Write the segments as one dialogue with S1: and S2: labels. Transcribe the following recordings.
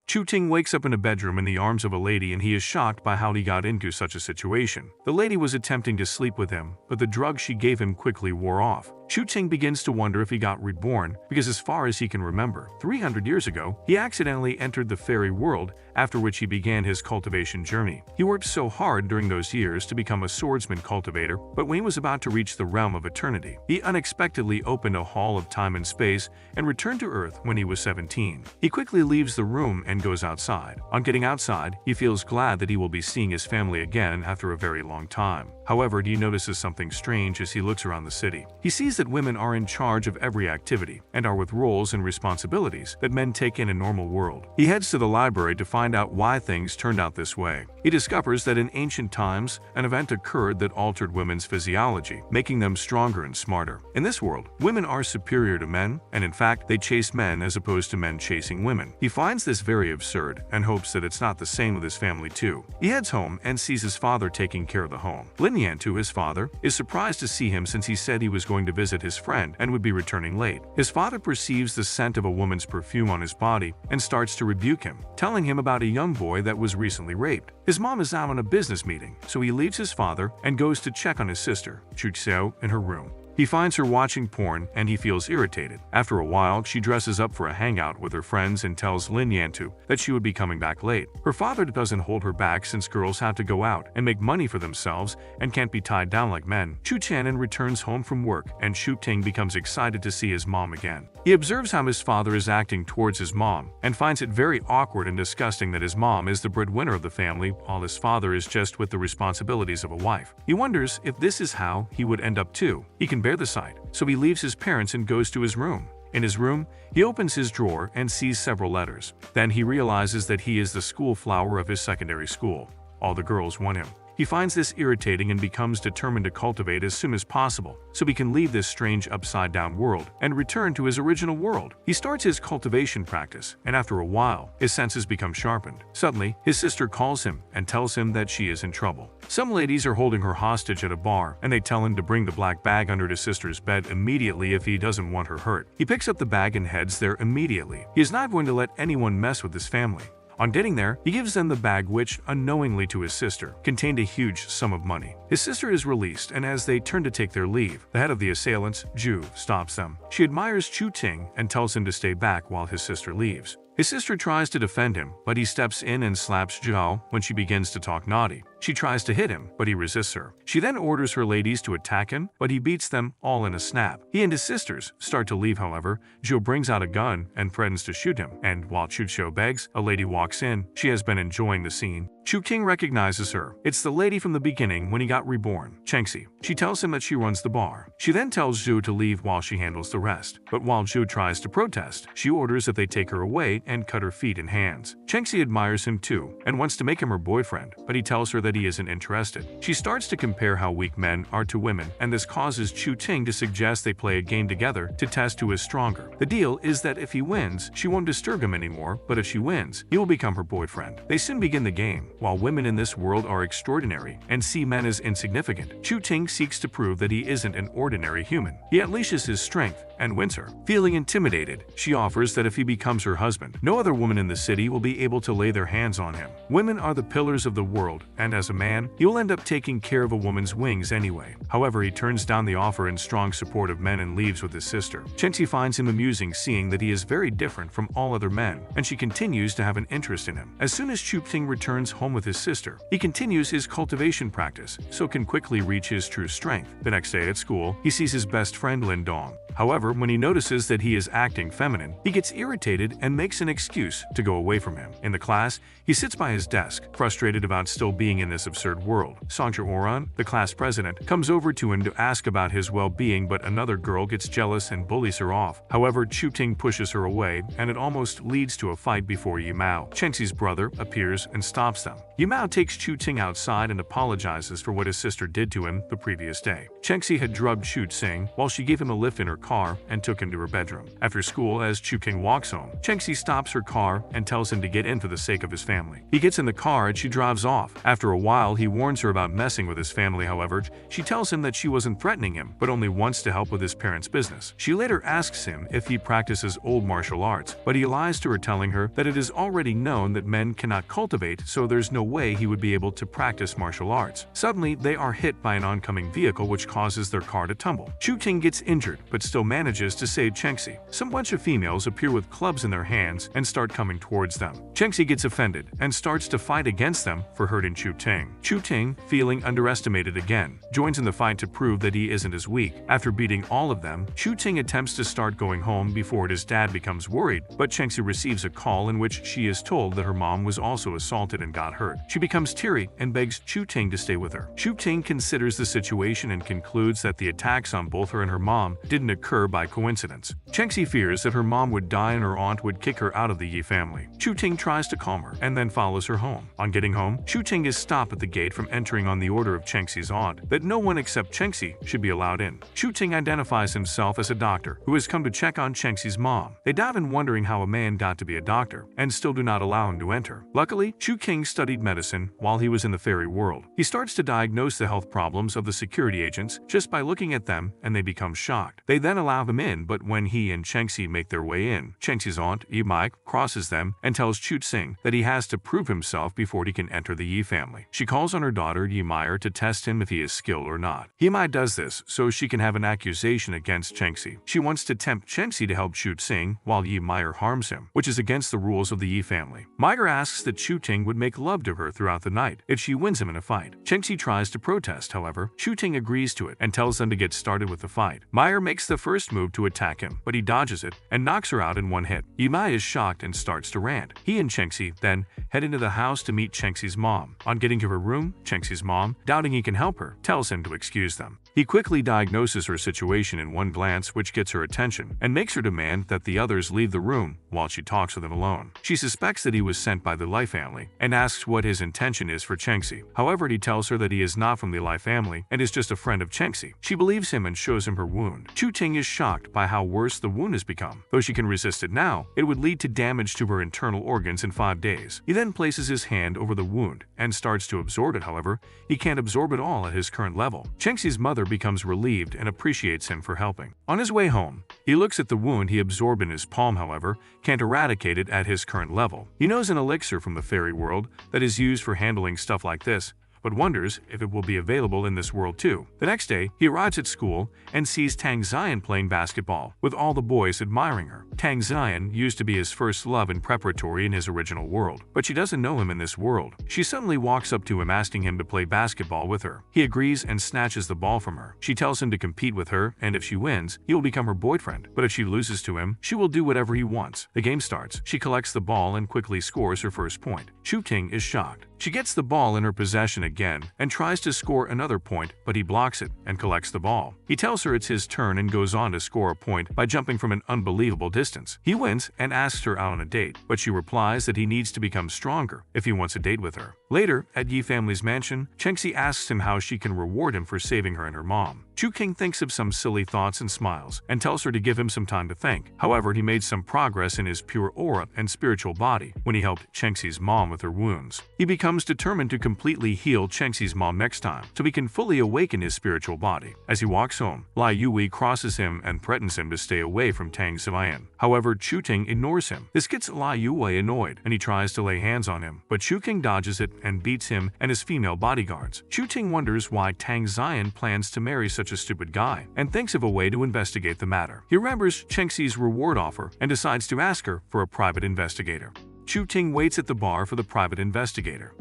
S1: Chu Ting wakes up in a bedroom in the arms of a lady and he is shocked by how he got into such a situation. The lady was attempting to sleep with him, but the drug she gave him quickly wore off. Chu Ting begins to wonder if he got reborn because as far as he can remember, 300 years ago, he accidentally entered the fairy world, after which he began his cultivation journey. He worked so hard during those years to become a swordsman cultivator, but when he was about to reach the realm of eternity, he unexpectedly opened a hall of time and space and returned to Earth when he was 17. He quickly leaves the room and goes outside. On getting outside, he feels glad that he will be seeing his family again after a very long time. However, he notices something strange as he looks around the city. He sees that women are in charge of every activity and are with roles and responsibilities that men take in a normal world. He heads to the library to find out why things turned out this way. He discovers that in ancient times, an event occurred that altered women's physiology, making them stronger and smarter. In this world, women are superior to men, and in fact, they chase men as opposed to men chasing women. He finds this very absurd and hopes that it's not the same with his family too. He heads home and sees his father taking care of the home. Lin Yantu, his father, is surprised to see him since he said he was going to visit his friend and would be returning late. His father perceives the scent of a woman's perfume on his body and starts to rebuke him, telling him about a young boy that was recently raped. His mom is out on a business meeting, so he leaves his father and goes to check on his sister, Chu Xiao, in her room. He finds her watching porn and he feels irritated. After a while, she dresses up for a hangout with her friends and tells Lin Yantu that she would be coming back late. Her father doesn't hold her back since girls have to go out and make money for themselves and can't be tied down like men. Chu Tianan returns home from work and Chu Ting becomes excited to see his mom again. He observes how his father is acting towards his mom and finds it very awkward and disgusting that his mom is the breadwinner of the family while his father is just with the responsibilities of a wife. He wonders if this is how he would end up too. He can bear the sight, so he leaves his parents and goes to his room. In his room, he opens his drawer and sees several letters. Then he realizes that he is the school flower of his secondary school. All the girls want him. He finds this irritating and becomes determined to cultivate as soon as possible, so he can leave this strange upside-down world and return to his original world. He starts his cultivation practice, and after a while, his senses become sharpened. Suddenly, his sister calls him and tells him that she is in trouble. Some ladies are holding her hostage at a bar, and they tell him to bring the black bag under his sister's bed immediately if he doesn't want her hurt. He picks up the bag and heads there immediately. He is not going to let anyone mess with his family. On getting there, he gives them the bag which, unknowingly to his sister, contained a huge sum of money. His sister is released, and as they turn to take their leave, the head of the assailants, Ju, stops them. She admires Chu Ting and tells him to stay back while his sister leaves. His sister tries to defend him, but he steps in and slaps Zhao when she begins to talk naughty. She tries to hit him, but he resists her. She then orders her ladies to attack him, but he beats them all in a snap. He and his sisters start to leave, however. Zhao brings out a gun and threatens to shoot him, and while Chu Xiao begs, a lady walks in. She has been enjoying the scene. Chu Ting recognizes her. It's the lady from the beginning when he got reborn, Chengxi. She tells him that she runs the bar. She then tells Zhu to leave while she handles the rest. But while Zhu tries to protest, she orders that they take her away and cut her feet and hands. Chengxi admires him too and wants to make him her boyfriend, but he tells her that he isn't interested. She starts to compare how weak men are to women, and this causes Chu Ting to suggest they play a game together to test who is stronger. The deal is that if he wins, she won't disturb him anymore, but if she wins, he will become her boyfriend. They soon begin the game. While women in this world are extraordinary and see men as insignificant, Chu Ting seeks to prove that he isn't an ordinary human. He unleashes his strength and wins her. Feeling intimidated, she offers that if he becomes her husband, no other woman in the city will be able to lay their hands on him. Women are the pillars of the world, and as a man, he will end up taking care of a woman's wings anyway. However, he turns down the offer in strong support of men and leaves with his sister. Chengxi finds him amusing seeing that he is very different from all other men, and she continues to have an interest in him. As soon as Chu Ting returns home with his sister, he continues his cultivation practice, so can quickly reach his true strength. The next day at school, he sees his best friend Lin Dong. However, when he notices that he is acting feminine, he gets irritated and makes an excuse to go away from him. In the class, he sits by his desk, frustrated about still being in this absurd world. Songja Oran, the class president, comes over to him to ask about his well-being, but another girl gets jealous and bullies her off. However, Chu Ting pushes her away, and it almost leads to a fight before Yimao, Chengxi's brother, appears and stops them. Yimao takes Chu Ting outside and apologizes for what his sister did to him the previous day. Chengxi had drugged Chu Ting while she gave him a lift in her car and took him to her bedroom. After school, as Chu-King walks home, Chengxi stops her car and tells him to get in for the sake of his family. He gets in the car and she drives off. After a while, he warns her about messing with his family. However, she tells him that she wasn't threatening him, but only wants to help with his parents' business. She later asks him if he practices old martial arts, but he lies to her, telling her that it is already known that men cannot cultivate, so there's no way he would be able to practice martial arts. Suddenly, they are hit by an oncoming vehicle which causes their car to tumble. Chu-King gets injured, but still manages to save Chengxi. Some bunch of females appear with clubs in their hands and start coming towards them. Chengxi gets offended and starts to fight against them for hurting Chu-Ting. Chu-Ting, feeling underestimated again, joins in the fight to prove that he isn't as weak. After beating all of them, Chu-Ting attempts to start going home before his dad becomes worried, but Chengxi receives a call in which she is told that her mom was also assaulted and got hurt. She becomes teary and begs Chu-Ting to stay with her. Chu-Ting considers the situation and concludes that the attacks on both her and her mom didn't occur by coincidence. Chengxi fears that her mom would die and her aunt would kick her out of the Yi family. Chu-Ting tries to calm her and then follows her home. On getting home, Chu-Ting is stopped at the gate from entering on the order of Chengxi's aunt that no one except Chengxi should be allowed in. Chu-Ting identifies himself as a doctor who has come to check on Chengxi's mom. They dive in wondering how a man got to be a doctor and still do not allow him to enter. Luckily, Chu-King studied medicine while he was in the fairy world. He starts to diagnose the health problems of the security agents just by looking at them, and they become shocked. They then allow him in, but when he and Chengxi make their way in, Chengxi's aunt, Yi-Mai, crosses them and tells Chu-Ting that he has to prove himself before he can enter the Yi family. She calls on her daughter Yi-Mai to test him if he is skilled or not. Yi-Mai does this so she can have an accusation against Chengxi. She wants to tempt Chengxi to help Chu-Ting while Yi-Mai harms him, which is against the rules of the Yi family. Meiger asks that Chu-Ting would make love to her throughout the night if she wins him in a fight. Chengxi tries to protest, however, Chu-Ting agrees to it and tells them to get started with the fight. Meiger makes the first move to attack him, but he dodges it and knocks her out in one hit. Yi-Mai is shocked and starts to rant. He and Chengxi then head into the house to meet Chengxi's mom. On getting to her room, Chengxi's mom, doubting he can help her, tells him to excuse them. He quickly diagnoses her situation in one glance, which gets her attention and makes her demand that the others leave the room while she talks with him alone. She suspects that he was sent by the Lai family and asks what his intention is for Chengxi. However, he tells her that he is not from the Lai family and is just a friend of Chengxi. She believes him and shows him her wound. Chu-Ting is shocked by how worse the wound has become. Though she can resist it now, it would lead to damage to her internal organs in 5 days. He then places his hand over the wound and starts to absorb it. However, he can't absorb it all at his current level. Chengxi's mother becomes relieved and appreciates him for helping. On his way home, he looks at the wound he absorbed in his palm, however, can't eradicate it at his current level. He knows an elixir from the fairy world that is used for handling stuff like this, but wonders if it will be available in this world too. The next day, he arrives at school and sees Tang Xian playing basketball, with all the boys admiring her. Tang Xian used to be his first love in preparatory in his original world, but she doesn't know him in this world. She suddenly walks up to him asking him to play basketball with her. He agrees and snatches the ball from her. She tells him to compete with her, and if she wins, he will become her boyfriend. But if she loses to him, she will do whatever he wants. The game starts. She collects the ball and quickly scores her first point. Chu-Ting is shocked. She gets the ball in her possession again and tries to score another point, but he blocks it and collects the ball. He tells her it's his turn and goes on to score a point by jumping from an unbelievable distance. He wins and asks her out on a date, but she replies that he needs to become stronger if he wants a date with her. Later, at Yi family's mansion, Chengxi asks him how she can reward him for saving her and her mom. Chu-King thinks of some silly thoughts and smiles, and tells her to give him some time to think. However, he made some progress in his pure aura and spiritual body when he helped Chengxi's mom with her wounds. He becomes determined to completely heal Chengxi's mom next time, so he can fully awaken his spiritual body. As he walks home, Lai Yui crosses him and threatens him to stay away from Tang Xian. However, Chu-Ting ignores him. This gets Lai Yui annoyed, and he tries to lay hands on him, but Chu-King dodges it and beats him and his female bodyguards. Chu-Ting wonders why Tang Xian plans to marry such a stupid guy, and thinks of a way to investigate the matter. He remembers Chengxi's reward offer and decides to ask her for a private investigator. Chu-Ting waits at the bar for the private investigator.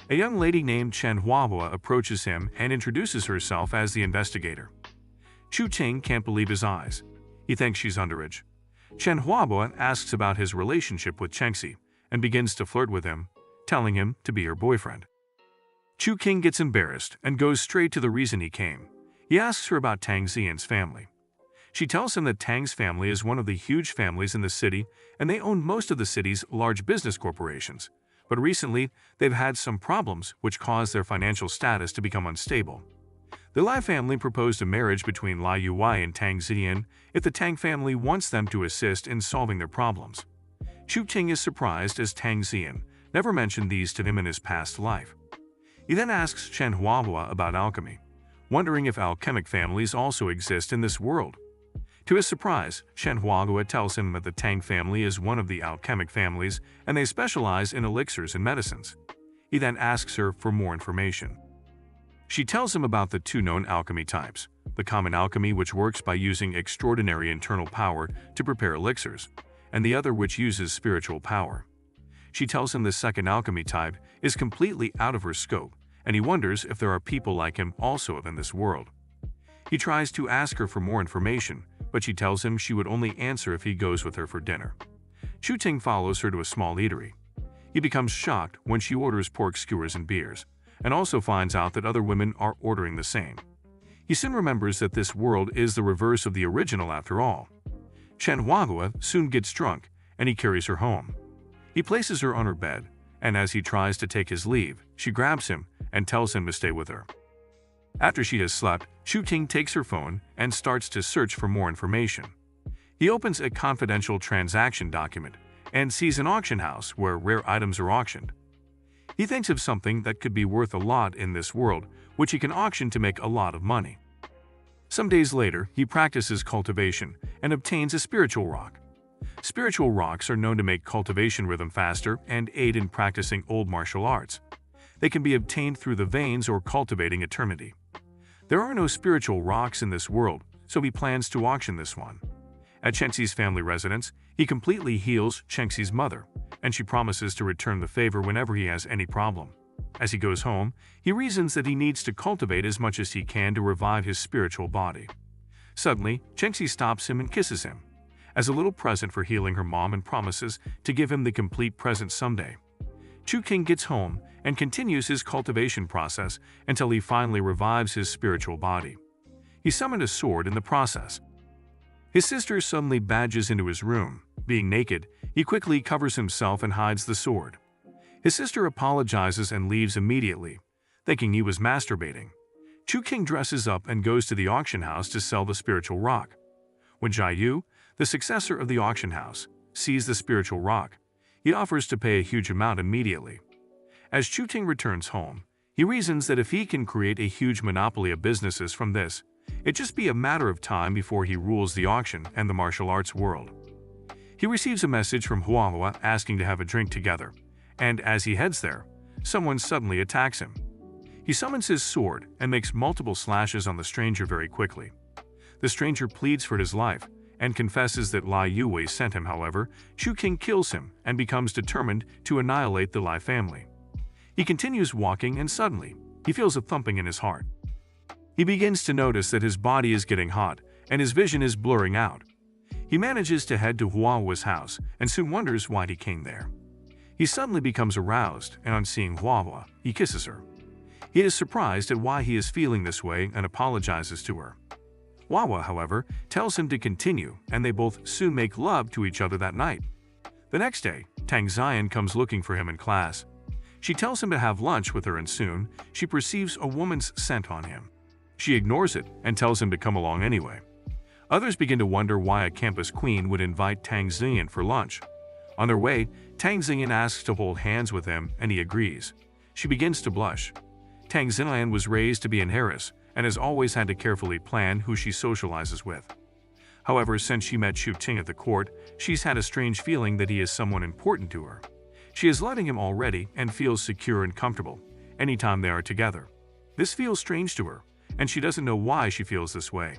S1: A young lady named Chen Huahua approaches him and introduces herself as the investigator. Chu-Ting can't believe his eyes. He thinks she's underage. Chen Huahua asks about his relationship with Chengxi and begins to flirt with him, telling him to be her boyfriend. Chu-King gets embarrassed and goes straight to the reason he came. He asks her about Tang Xian's family. She tells him that Tang's family is one of the huge families in the city, and they own most of the city's large business corporations. But recently, they've had some problems which caused their financial status to become unstable. The Lai family proposed a marriage between Lai Yuwei and Tang Ziyan if the Tang family wants them to assist in solving their problems. Chu Ting is surprised as Tang Ziyan never mentioned these to him in his past life. He then asks Chen Huahua about alchemy, wondering if alchemic families also exist in this world. To his surprise, Chen Huahua tells him that the Tang family is one of the alchemic families and they specialize in elixirs and medicines. He then asks her for more information. She tells him about the two known alchemy types, the common alchemy which works by using extraordinary internal power to prepare elixirs, and the other which uses spiritual power. She tells him the second alchemy type is completely out of her scope, and he wonders if there are people like him also in this world. He tries to ask her for more information, but she tells him she would only answer if he goes with her for dinner. Chu Ting follows her to a small eatery. He becomes shocked when she orders pork skewers and beers, and also finds out that other women are ordering the same. He soon remembers that this world is the reverse of the original after all. Chen Huahua soon gets drunk, and he carries her home. He places her on her bed, and as he tries to take his leave, she grabs him and tells him to stay with her. After she has slept, Chu Ting takes her phone and starts to search for more information. He opens a confidential transaction document and sees an auction house where rare items are auctioned. He thinks of something that could be worth a lot in this world, which he can auction to make a lot of money. Some days later, he practices cultivation and obtains a spiritual rock. Spiritual rocks are known to make cultivation rhythm faster and aid in practicing old martial arts. They can be obtained through the veins or cultivating eternity. There are no spiritual rocks in this world, so he plans to auction this one. At Chenxi's family residence, he completely heals Chenxi's mother, and she promises to return the favor whenever he has any problem. As he goes home, he reasons that he needs to cultivate as much as he can to revive his spiritual body. Suddenly, Chenxi stops him and kisses him, as a little present for healing her mom, and promises to give him the complete present someday. Chu Ting gets home and continues his cultivation process until he finally revives his spiritual body. He summoned a sword in the process. His sister suddenly barges into his room. Being naked, he quickly covers himself and hides the sword. His sister apologizes and leaves immediately, thinking he was masturbating. Chu Ting dresses up and goes to the auction house to sell the spiritual rock. When Jia Yu, the successor of the auction house, sees the spiritual rock, he offers to pay a huge amount immediately. As Chu Ting returns home, he reasons that if he can create a huge monopoly of businesses from this, it'd just be a matter of time before he rules the auction and the martial arts world. He receives a message from Huahua asking to have a drink together, and as he heads there, someone suddenly attacks him. He summons his sword and makes multiple slashes on the stranger very quickly. The stranger pleads for his life and confesses that Lai Yuwei sent him. However, Chu Ting kills him and becomes determined to annihilate the Lai family. He continues walking and suddenly, he feels a thumping in his heart. He begins to notice that his body is getting hot and his vision is blurring out. He manages to head to Huahua's house and soon wonders why he came there. He suddenly becomes aroused, and on seeing Huahua, he kisses her. He is surprised at why he is feeling this way and apologizes to her. Huahua, however, tells him to continue, and they both soon make love to each other that night. The next day, Tang Ziyan comes looking for him in class. She tells him to have lunch with her, and soon she perceives a woman's scent on him. She ignores it and tells him to come along anyway. Others begin to wonder why a campus queen would invite Tang Ziyan for lunch. On their way, Tang Ziyan asks to hold hands with him, and he agrees. She begins to blush. Tang Ziyan was raised to be an heiress and has always had to carefully plan who she socializes with. However, since she met Chu Ting at the court, she's had a strange feeling that he is someone important to her. She is letting him already and feels secure and comfortable anytime they are together. This feels strange to her, and she doesn't know why she feels this way.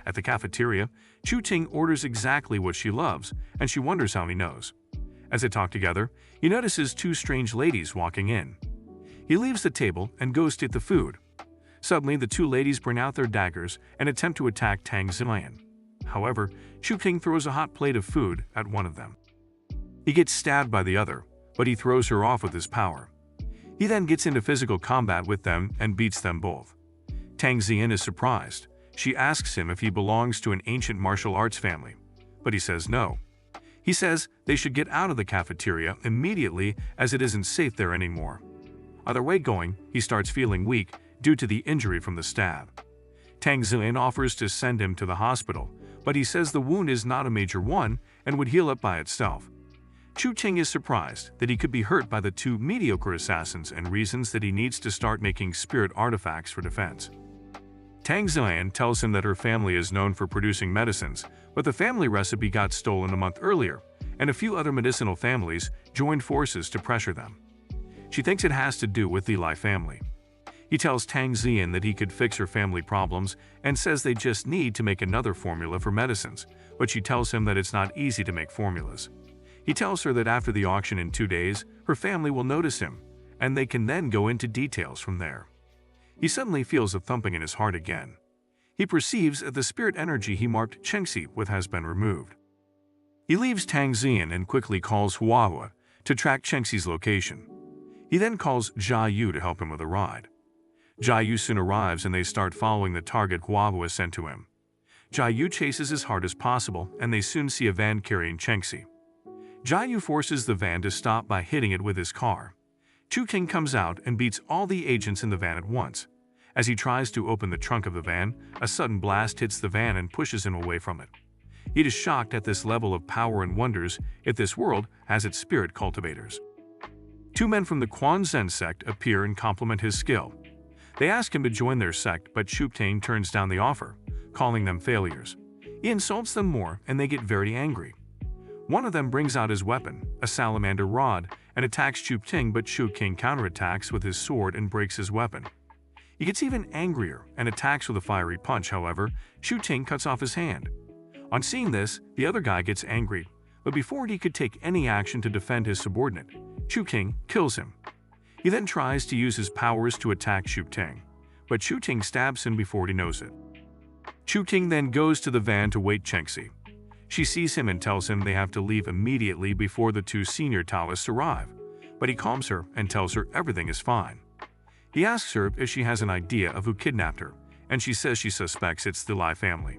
S1: At the cafeteria, Chu Ting orders exactly what she loves, and she wonders how he knows. As they talk together, he notices two strange ladies walking in. He leaves the table and goes to eat the food. Suddenly, the two ladies bring out their daggers and attempt to attack Tang Ziyan. However, Chu Ting throws a hot plate of food at one of them. He gets stabbed by the other, but he throws her off with his power. He then gets into physical combat with them and beats them both. Tang Ziyan is surprised. She asks him if he belongs to an ancient martial arts family, but he says no. He says they should get out of the cafeteria immediately as it isn't safe there anymore. On their way going, he starts feeling weak due to the injury from the stab. Tang Zian offers to send him to the hospital, but he says the wound is not a major one and would heal up by itself. Chu Ting is surprised that he could be hurt by the two mediocre assassins and reasons that he needs to start making spirit artifacts for defense. Tang Zian tells him that her family is known for producing medicines, but the family recipe got stolen a month earlier, and a few other medicinal families joined forces to pressure them. She thinks it has to do with the Li family. He tells Tang Zian that he could fix her family problems and says they just need to make another formula for medicines, but she tells him that it's not easy to make formulas. He tells her that after the auction in 2 days, her family will notice him, and they can then go into details from there. He suddenly feels a thumping in his heart again. He perceives that the spirit energy he marked Chengxi with has been removed. He leaves Tang Zian and quickly calls Huahua to track Chengxi's location. He then calls Jia Yu to help him with a ride. Jia Yu soon arrives and they start following the target Huahua sent to him. Jia Yu chases as hard as possible and they soon see a van carrying Chengxi. Jia Yu forces the van to stop by hitting it with his car. Chu Ting comes out and beats all the agents in the van at once. As he tries to open the trunk of the van, a sudden blast hits the van and pushes him away from it. He is shocked at this level of power and wonders if this world has its spirit cultivators. 2 men from the Quan Zen sect appear and compliment his skill. They ask him to join their sect, but Chu Ting turns down the offer, calling them failures. He insults them more and they get very angry. One of them brings out his weapon, a salamander rod, and attacks Chu Ting, but Chu Ting counterattacks with his sword and breaks his weapon. He gets even angrier and attacks with a fiery punch. However, Chu Ting cuts off his hand. On seeing this, the other guy gets angry, but before he could take any action to defend his subordinate, Chu Ting kills him. He then tries to use his powers to attack Chu Ting, but Chu Ting stabs him before he knows it. Chu Ting then goes to the van to wait Chengxi. She sees him and tells him they have to leave immediately before the 2 senior Taoists arrive, but he calms her and tells her everything is fine. He asks her if she has an idea of who kidnapped her, and she says she suspects it's the Li family.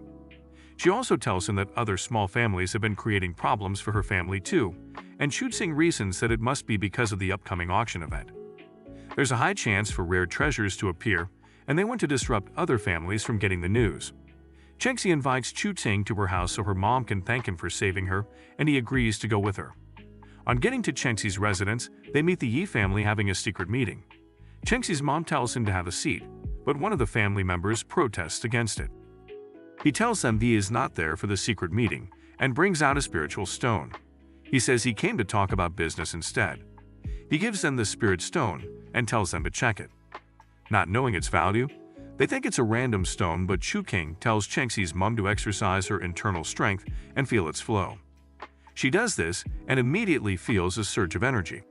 S1: She also tells him that other small families have been creating problems for her family too, and Chu Ting reasons that it must be because of the upcoming auction event. There's a high chance for rare treasures to appear, and they want to disrupt other families from getting the news. Chengxi invites Chu Ting to her house so her mom can thank him for saving her, and he agrees to go with her. On getting to Chengxi's residence, they meet the Yi family having a secret meeting. Chengxi's mom tells him to have a seat, but one of the family members protests against it. He tells them he is not there for the secret meeting and brings out a spiritual stone. He says he came to talk about business instead. He gives them the spirit stone and tells them to check it. Not knowing its value, they think it's a random stone, but Chu Ting tells Chengxi's mom to exercise her internal strength and feel its flow. She does this and immediately feels a surge of energy.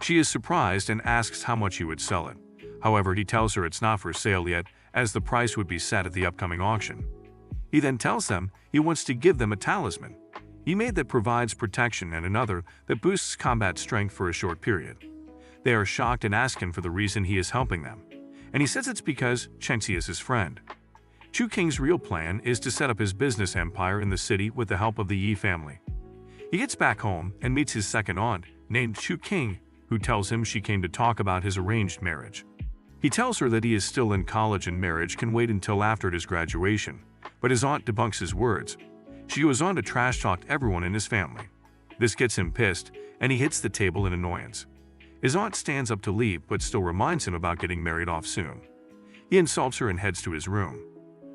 S1: She is surprised and asks how much he would sell it. However, he tells her it's not for sale yet, as the price would be set at the upcoming auction. He then tells them he wants to give them a talisman he made that provides protection and another that boosts combat strength for a short period. They are shocked and ask him for the reason he is helping them, and he says it's because Chengxi is his friend. Chu King's real plan is to set up his business empire in the city with the help of the Yi family. He gets back home and meets his second aunt, named Chu King, who tells him she came to talk about his arranged marriage. He tells her that he is still in college and marriage can wait until after his graduation, but his aunt debunks his words. She goes on to trash-talk everyone in his family. This gets him pissed, and he hits the table in annoyance. His aunt stands up to leave but still reminds him about getting married off soon. He insults her and heads to his room.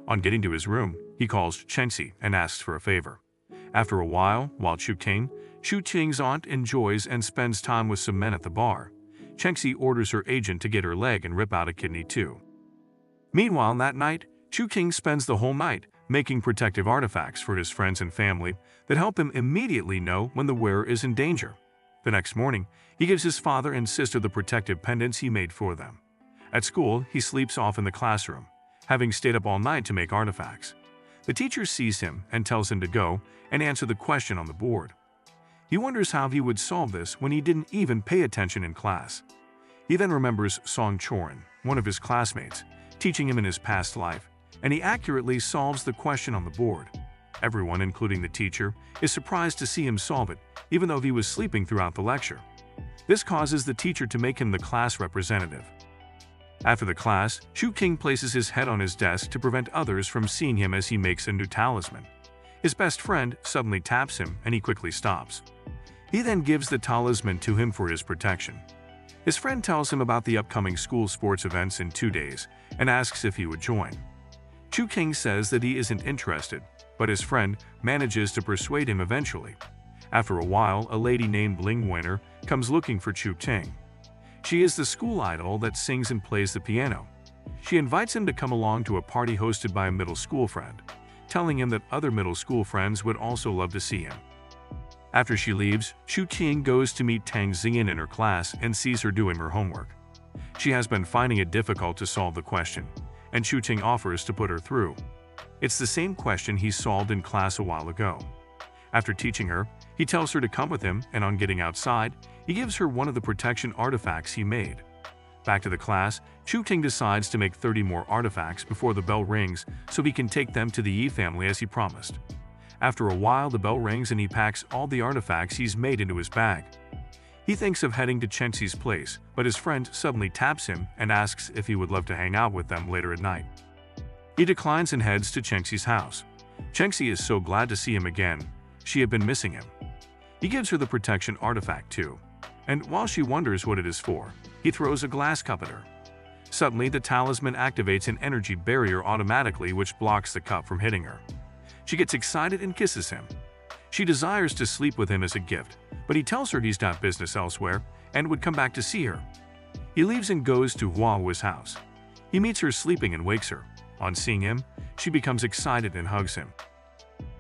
S1: On getting to his room, he calls Chengxi and asks for a favor. After a while Chu Ting's aunt enjoys and spends time with some men at the bar. Chengxi orders her agent to get her leg and rip out a kidney too. Meanwhile, that night, Chu King spends the whole night making protective artifacts for his friends and family that help him immediately know when the wearer is in danger. The next morning, he gives his father and sister the protective pendants he made for them. At school, he sleeps off in the classroom, having stayed up all night to make artifacts. The teacher sees him and tells him to go and answer the question on the board. He wonders how he would solve this when he didn't even pay attention in class. He then remembers Song Chorin, one of his classmates, teaching him in his past life, and he accurately solves the question on the board. Everyone, including the teacher, is surprised to see him solve it, even though he was sleeping throughout the lecture. This causes the teacher to make him the class representative. After the class, Chu King places his head on his desk to prevent others from seeing him as he makes a new talisman. His best friend suddenly taps him and he quickly stops. He then gives the talisman to him for his protection. His friend tells him about the upcoming school sports events in 2 days and asks if he would join. Chu King says that he isn't interested, but his friend manages to persuade him eventually. After a while, a lady named Ling Wenner comes looking for Chu King. She is the school idol that sings and plays the piano. She invites him to come along to a party hosted by a middle school friend, telling him that other middle school friends would also love to see him. After she leaves, Chu King goes to meet Tang Xian in her class and sees her doing her homework. She has been finding it difficult to solve the question, and Chu King offers to put her through. It's the same question he solved in class a while ago. After teaching her, he tells her to come with him, and on getting outside, he gives her one of the protection artifacts he made. Back to the class, Chu King decides to make 30 more artifacts before the bell rings so he can take them to the Yi family as he promised. After a while, the bell rings and he packs all the artifacts he's made into his bag. He thinks of heading to Chenxi's place, but his friend suddenly taps him and asks if he would love to hang out with them later at night. He declines and heads to Chenxi's house. Chenxi is so glad to see him again. She had been missing him. He gives her the protection artifact too, and while she wonders what it is for, he throws a glass cup at her. Suddenly, the talisman activates an energy barrier automatically which blocks the cup from hitting her. She gets excited and kisses him. She desires to sleep with him as a gift, but he tells her he's got business elsewhere and would come back to see her. He leaves and goes to Huahua's house. He meets her sleeping and wakes her. On seeing him, she becomes excited and hugs him.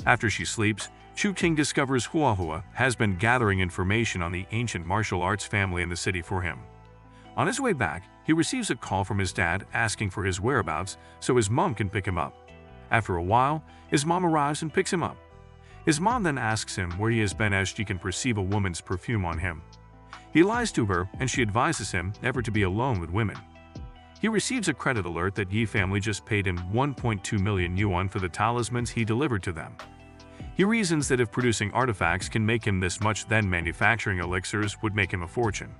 S1: After she sleeps, Chu King discovers Huahua has been gathering information on the ancient martial arts family in the city for him. On his way back, he receives a call from his dad asking for his whereabouts so his mom can pick him up. After a while, his mom arrives and picks him up. His mom then asks him where he has been as she can perceive a woman's perfume on him. He lies to her and she advises him never to be alone with women. He receives a credit alert that Yi family just paid him 1.2 million yuan for the talismans he delivered to them. He reasons that if producing artifacts can make him this much, then manufacturing elixirs would make him a fortune.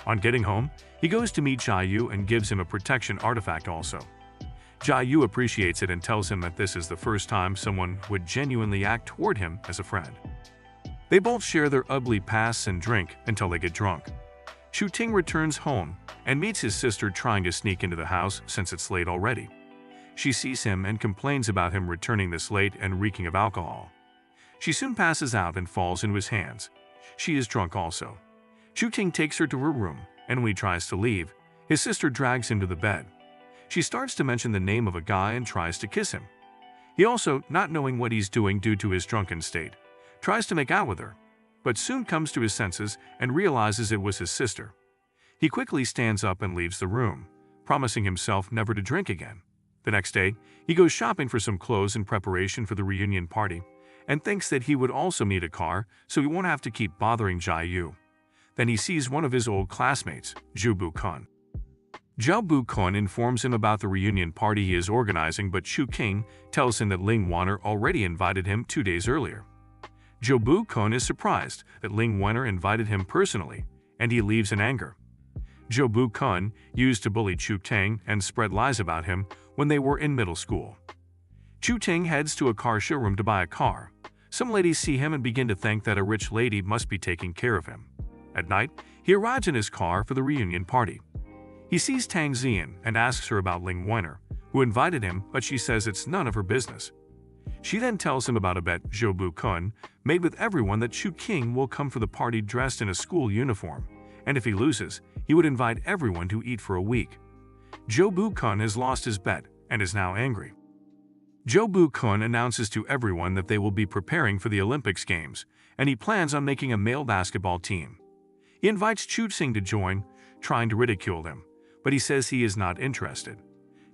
S1: On getting home, he goes to meet Jia Yu and gives him a protection artifact also. Jia Yu appreciates it and tells him that this is the first time someone would genuinely act toward him as a friend. They both share their ugly pasts and drink until they get drunk. Chu Ting returns home and meets his sister trying to sneak into the house since it's late already. She sees him and complains about him returning this late and reeking of alcohol. She soon passes out and falls into his hands. She is drunk also. Chu Ting takes her to her room, and when he tries to leave, his sister drags him to the bed. She starts to mention the name of a guy and tries to kiss him. He also, not knowing what he's doing due to his drunken state, tries to make out with her, but soon comes to his senses and realizes it was his sister. He quickly stands up and leaves the room, promising himself never to drink again. The next day, he goes shopping for some clothes in preparation for the reunion party, and thinks that he would also need a car so he won't have to keep bothering Jia Yu. Then he sees one of his old classmates, Zhou Bu-kun. Zhou Bu-kun informs him about the reunion party he is organizing, but Chu King tells him that Ling Wenner already invited him 2 days earlier. Zhou Bu-kun is surprised that Ling Wenner invited him personally, and he leaves in anger. Zhou Bu-kun used to bully Chu King and spread lies about him when they were in middle school. Chu Ting heads to a car showroom to buy a car. Some ladies see him and begin to think that a rich lady must be taking care of him. At night, he arrives in his car for the reunion party. He sees Tang Xian and asks her about Ling Wenner, who invited him, but she says it's none of her business. She then tells him about a bet Zhou Bu-kun made with everyone that Chu King will come for the party dressed in a school uniform, and if he loses, he would invite everyone to eat for a week. Zhou Bu-kun has lost his bet and is now angry. Zhou Bu-kun announces to everyone that they will be preparing for the Olympics Games, and he plans on making a male basketball team. He invites Chu Ting to join, trying to ridicule him, but he says he is not interested.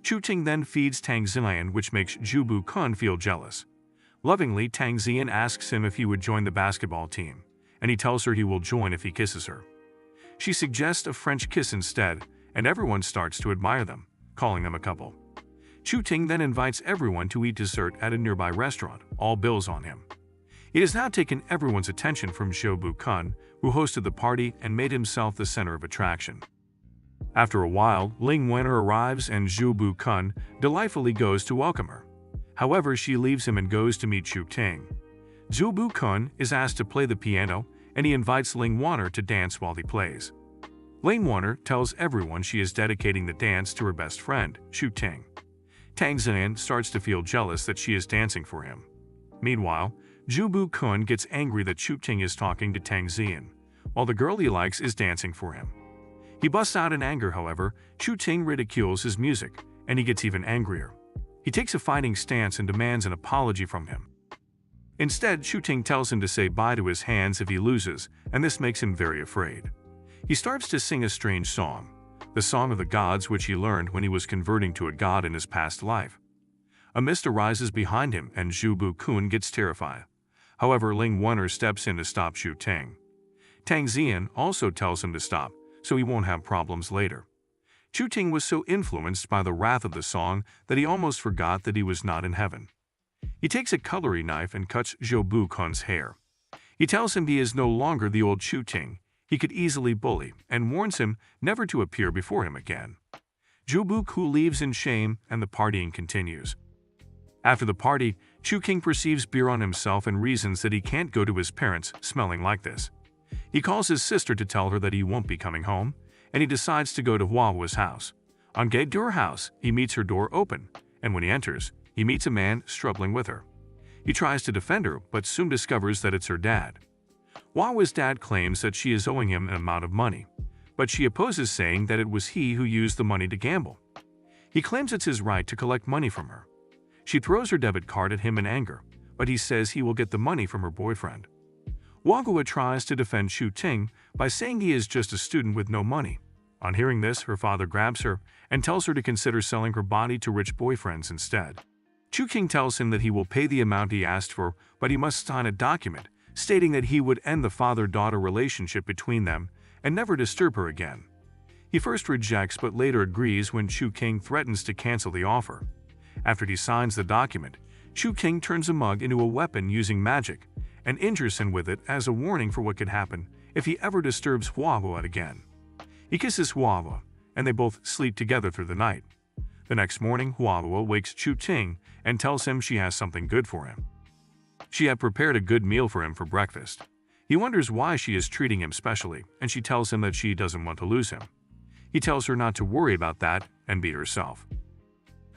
S1: Chu Ting then feeds Tang Xian, which makes Zhou Bu-kun feel jealous. Lovingly, Tang Xian asks him if he would join the basketball team, and he tells her he will join if he kisses her. She suggests a French kiss instead, and everyone starts to admire them, calling them a couple. Chu Ting then invites everyone to eat dessert at a nearby restaurant, all bills on him. It has now taken everyone's attention from Zhou Bu-kun, who hosted the party and made himself the center of attraction. After a while, Ling Wen'er arrives and Zhu Bu-kun delightfully goes to welcome her. However, she leaves him and goes to meet Chu Ting. Zhu Bu-kun is asked to play the piano, and he invites Ling Wen'er to dance while he plays. Ling Wen'er tells everyone she is dedicating the dance to her best friend, Chu Ting. Tang Zian starts to feel jealous that she is dancing for him. Meanwhile, Zhu Bu-kun gets angry that Chu Ting is talking to Tang Zian, while the girl he likes is dancing for him. He busts out in anger, however. Chu Ting ridicules his music, and he gets even angrier. He takes a fighting stance and demands an apology from him. Instead, Chu Ting tells him to say bye to his hands if he loses, and this makes him very afraid. He starts to sing a strange song, the Song of the Gods, which he learned when he was converting to a god in his past life. A mist arises behind him and Zhu Bu-kun gets terrified. However, Ling Wen'er steps in to stop Chu Ting. Tang Zian also tells him to stop, so he won't have problems later. Chu Ting was so influenced by the wrath of the song that he almost forgot that he was not in heaven. He takes a cutlery knife and cuts Zhu Bu-kun's hair. He tells him he is no longer the old Chu Ting he could easily bully, and warns him never to appear before him again. Zhu Bu-kun leaves in shame, and the partying continues. After the party, Chu Ting perceives beer on himself and reasons that he can't go to his parents smelling like this. He calls his sister to tell her that he won't be coming home, and he decides to go to Huahua's house. On getting to her house, he meets her door open, and when he enters, he meets a man struggling with her. He tries to defend her, but soon discovers that it's her dad. Huahua's dad claims that she is owing him an amount of money, but she opposes, saying that it was he who used the money to gamble. He claims it's his right to collect money from her. She throws her debit card at him in anger, but he says he will get the money from her boyfriend. Huahua tries to defend Chu Ting by saying he is just a student with no money. On hearing this, her father grabs her and tells her to consider selling her body to rich boyfriends instead. Chu Ting tells him that he will pay the amount he asked for, but he must sign a document stating that he would end the father-daughter relationship between them and never disturb her again. He first rejects but later agrees when Chu Ting threatens to cancel the offer. After he signs the document, Chu Ting turns a mug into a weapon using magic and injures him with it as a warning for what could happen if he ever disturbs Huahua again. He kisses Huahua, and they both sleep together through the night. The next morning, Huahua wakes Chu Ting and tells him she has something good for him. She had prepared a good meal for him for breakfast. He wonders why she is treating him specially, and she tells him that she doesn't want to lose him. He tells her not to worry about that and be herself.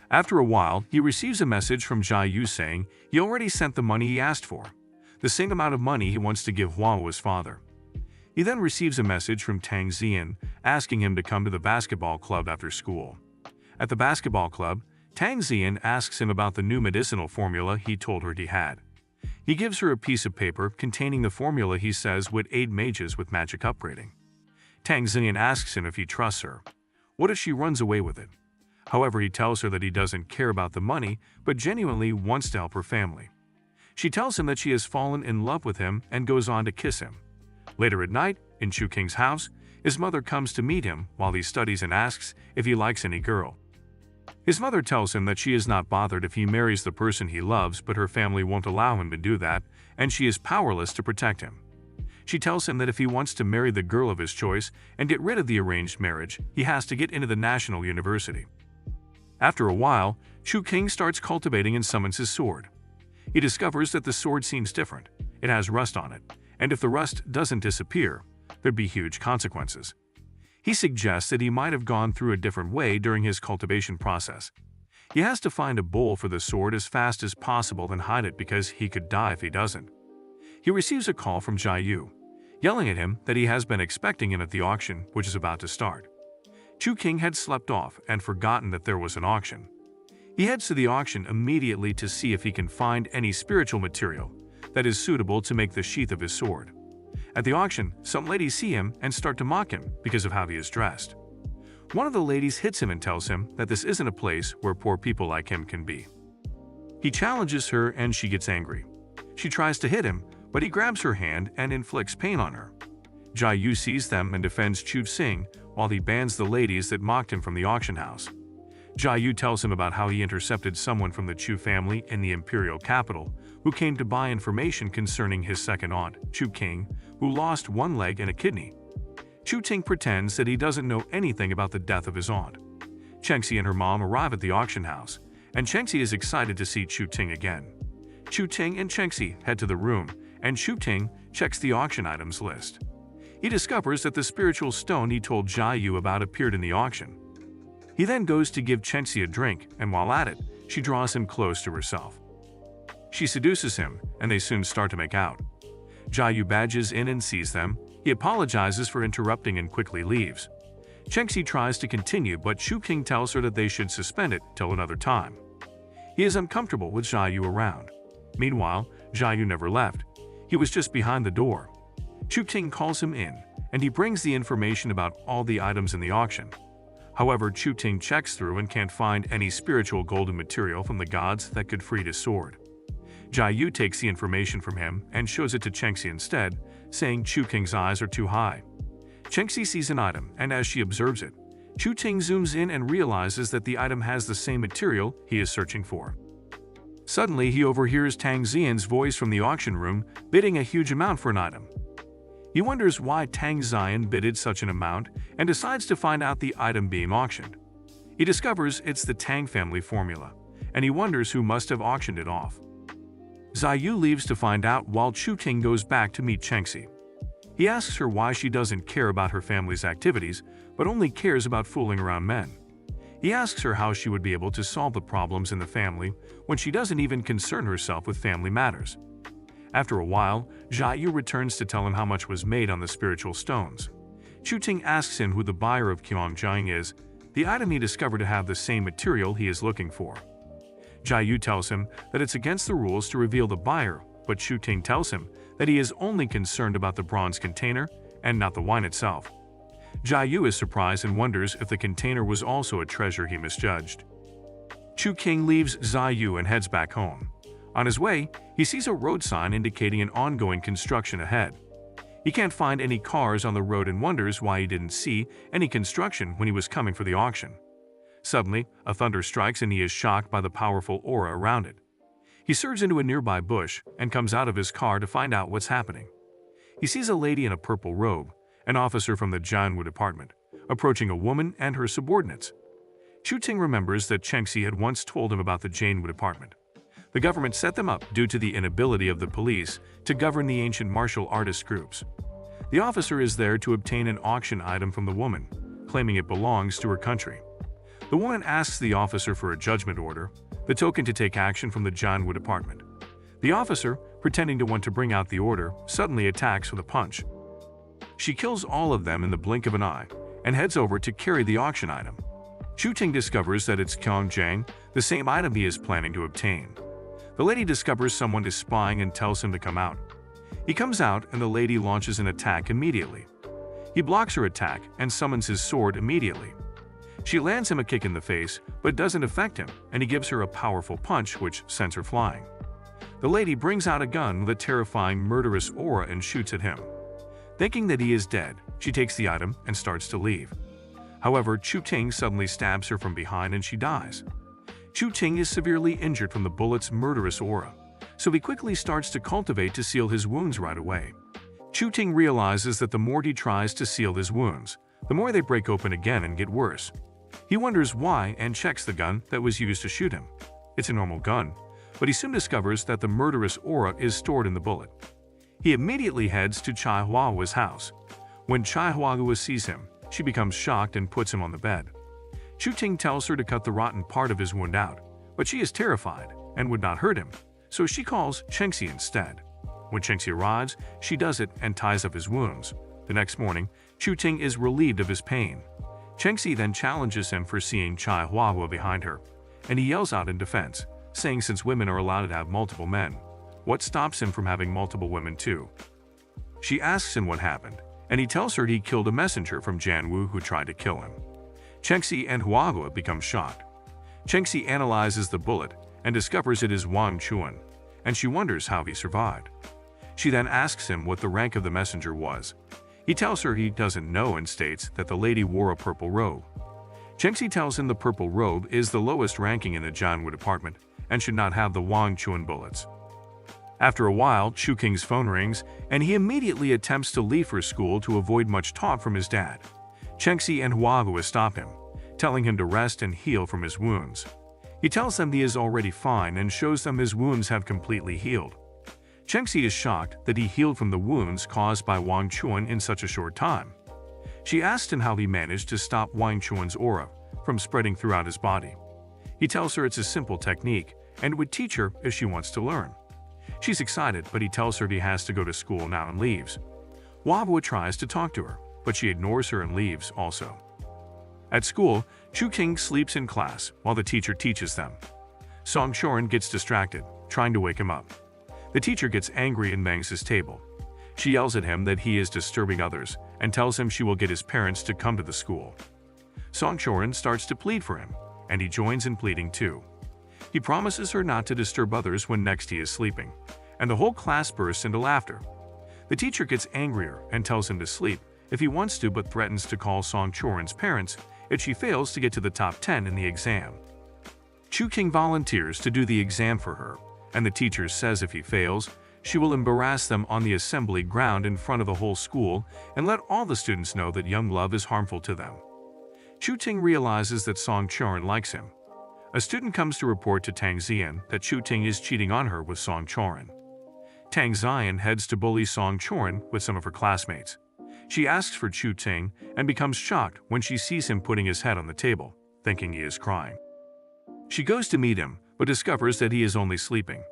S1: After a while, he receives a message from Jia Yu saying he already sent the money he asked for, the same amount of money he wants to give Huahua's father. He then receives a message from Tang Zian asking him to come to the basketball club after school. At the basketball club, Tang Zian asks him about the new medicinal formula he told her he had. He gives her a piece of paper containing the formula he says would aid mages with magic upgrading. Tang Zian asks him if he trusts her. What if she runs away with it? However, he tells her that he doesn't care about the money, but genuinely wants to help her family. She tells him that she has fallen in love with him and goes on to kiss him. Later at night, in Chu King's house, his mother comes to meet him while he studies and asks if he likes any girl. His mother tells him that she is not bothered if he marries the person he loves, but her family won't allow him to do that, and she is powerless to protect him. She tells him that if he wants to marry the girl of his choice and get rid of the arranged marriage, he has to get into the National University. After a while, Chu King starts cultivating and summons his sword. He discovers that the sword seems different. It has rust on it, and if the rust doesn't disappear, there'd be huge consequences. He suggests that he might have gone through a different way during his cultivation process. He has to find a bowl for the sword as fast as possible and hide it because he could die if he doesn't. He receives a call from Jia Yu, yelling at him that he has been expecting him at the auction, which is about to start. Chu King had slept off and forgotten that there was an auction. He heads to the auction immediately to see if he can find any spiritual material that is suitable to make the sheath of his sword. At the auction, some ladies see him and start to mock him because of how he is dressed. One of the ladies hits him and tells him that this isn't a place where poor people like him can be. He challenges her and she gets angry. She tries to hit him, but he grabs her hand and inflicts pain on her. Jia Yu sees them and defends Chu Xing while he bans the ladies that mocked him from the auction house. Jia Yu tells him about how he intercepted someone from the Chu family in the imperial capital who came to buy information concerning his second aunt, Chu King, who lost one leg and a kidney. Chu Ting pretends that he doesn't know anything about the death of his aunt. Chengxi and her mom arrive at the auction house, and Chengxi is excited to see Chu Ting again. Chu Ting and Chengxi head to the room, and Chu Ting checks the auction items list. He discovers that the spiritual stone he told Jia Yu about appeared in the auction. He then goes to give Chengxi a drink, and while at it, she draws him close to herself. She seduces him, and they soon start to make out. Jia Yu badges in and sees them. He apologizes for interrupting and quickly leaves. Chengxi tries to continue, but Chu Ting tells her that they should suspend it till another time. He is uncomfortable with Jia Yu around. Meanwhile, Jia Yu never left. He was just behind the door. Chu Ting calls him in, and he brings the information about all the items in the auction. However, Chu Ting checks through and can't find any spiritual golden material from the gods that could free his sword. Jia Yu takes the information from him and shows it to Chengxi instead, saying Chu King's eyes are too high. Chengxi sees an item, and as she observes it, Chu Ting zooms in and realizes that the item has the same material he is searching for. Suddenly, he overhears Tang Xian's voice from the auction room, bidding a huge amount for an item. He wonders why Tang Xian bidded such an amount and decides to find out the item being auctioned. He discovers it's the Tang family formula, and he wonders who must have auctioned it off. Jia Yu leaves to find out while Chu Ting goes back to meet Chengxi. He asks her why she doesn't care about her family's activities, but only cares about fooling around men. He asks her how she would be able to solve the problems in the family when she doesn't even concern herself with family matters. After a while, Jia Yu returns to tell him how much was made on the spiritual stones. Chu Ting asks him who the buyer of Qiangjiang is, the item he discovered to have the same material he is looking for. Jia Yu tells him that it's against the rules to reveal the buyer, but Chu Ting tells him that he is only concerned about the bronze container and not the wine itself. Jia Yu is surprised and wonders if the container was also a treasure he misjudged. Chu King leaves Jia Yu and heads back home. On his way, he sees a road sign indicating an ongoing construction ahead. He can't find any cars on the road and wonders why he didn't see any construction when he was coming for the auction. Suddenly, a thunder strikes and he is shocked by the powerful aura around it. He surges into a nearby bush and comes out of his car to find out what's happening. He sees a lady in a purple robe, an officer from the Jianwu department, approaching a woman and her subordinates. Chu Ting remembers that Chengxi had once told him about the Jianwu department. The government set them up due to the inability of the police to govern the ancient martial artist groups. The officer is there to obtain an auction item from the woman, claiming it belongs to her country. The woman asks the officer for a judgment order, the token to take action from the Jianwu department. The officer, pretending to want to bring out the order, suddenly attacks with a punch. She kills all of them in the blink of an eye and heads over to carry the auction item. Chu Ting discovers that it's Qiangjiang, the same item he is planning to obtain. The lady discovers someone is spying and tells him to come out. He comes out and the lady launches an attack immediately. He blocks her attack and summons his sword immediately. She lands him a kick in the face, but it doesn't affect him, and he gives her a powerful punch which sends her flying. The lady brings out a gun with a terrifying murderous aura and shoots at him. Thinking that he is dead, she takes the item and starts to leave. However, Chu Ting suddenly stabs her from behind and she dies. Chu Ting is severely injured from the bullet's murderous aura, so he quickly starts to cultivate to seal his wounds right away. Chu Ting realizes that the more he tries to seal his wounds, the more they break open again and get worse. He wonders why and checks the gun that was used to shoot him. It's a normal gun, but he soon discovers that the murderous aura is stored in the bullet. He immediately heads to Chai Huahua's house. When Chai Huahua sees him, she becomes shocked and puts him on the bed. Chu Ting tells her to cut the rotten part of his wound out, but she is terrified and would not hurt him, so she calls Chengxi instead. When Chengxi arrives, she does it and ties up his wounds. The next morning, Chu Ting is relieved of his pain. Chengxi then challenges him for seeing Chai Huahua behind her, and he yells out in defense, saying since women are allowed to have multiple men, what stops him from having multiple women too? She asks him what happened, and he tells her he killed a messenger from Jianwu who tried to kill him. Chengxi and Huahua become shocked. Chengxi analyzes the bullet and discovers it is Wang Chuan, and she wonders how he survived. She then asks him what the rank of the messenger was. He tells her he doesn't know and states that the lady wore a purple robe. Chengxi tells him the purple robe is the lowest ranking in the Jianwu department and should not have the Wang Chuan bullets. After a while, Chu King's phone rings, and he immediately attempts to leave for school to avoid much talk from his dad. Chengxi and Huahua stop him, telling him to rest and heal from his wounds. He tells them he is already fine and shows them his wounds have completely healed. Chengxi is shocked that he healed from the wounds caused by Wang Chuan in such a short time. She asked him how he managed to stop Wang Chuan's aura from spreading throughout his body. He tells her it's a simple technique and would teach her if she wants to learn. She's excited, but he tells her he has to go to school now and leaves. Huahua tries to talk to her, but she ignores her and leaves also. At school, Chu King sleeps in class while the teacher teaches them. Song Choren gets distracted, trying to wake him up. The teacher gets angry and bangs his table. She yells at him that he is disturbing others and tells him she will get his parents to come to the school. Song Choren starts to plead for him, and he joins in pleading too. He promises her not to disturb others when next he is sleeping, and the whole class bursts into laughter. The teacher gets angrier and tells him to sleep if he wants to, but threatens to call Song Choren's parents if she fails to get to the top 10 in the exam. Chu King volunteers to do the exam for her, and the teacher says if he fails, she will embarrass them on the assembly ground in front of the whole school and let all the students know that young love is harmful to them. Chu Ting realizes that Song Choren likes him. A student comes to report to Tang Xian that Chu Ting is cheating on her with Song Choren. Tang Xian heads to bully Song Choren with some of her classmates. She asks for Chu Ting and becomes shocked when she sees him putting his head on the table, thinking he is crying. She goes to meet him, but discovers that he is only sleeping.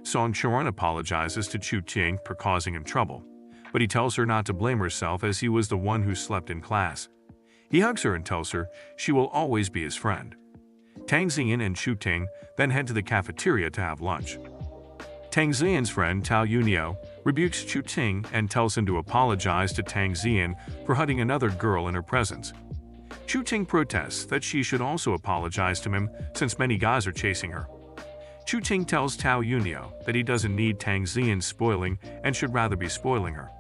S1: Song Choren apologizes to Chu Ting for causing him trouble, but he tells her not to blame herself as he was the one who slept in class. He hugs her and tells her she will always be his friend. Tang Xian and Chu Ting then head to the cafeteria to have lunch. Tang Xian's friend Tao Yunio rebukes Chu Ting and tells him to apologize to Tang Xian for hugging another girl in her presence. Chu Ting protests that she should also apologize to him since many guys are chasing her. Chu Ting tells Tao Yunio that he doesn't need Tang Xian's spoiling and should rather be spoiling her.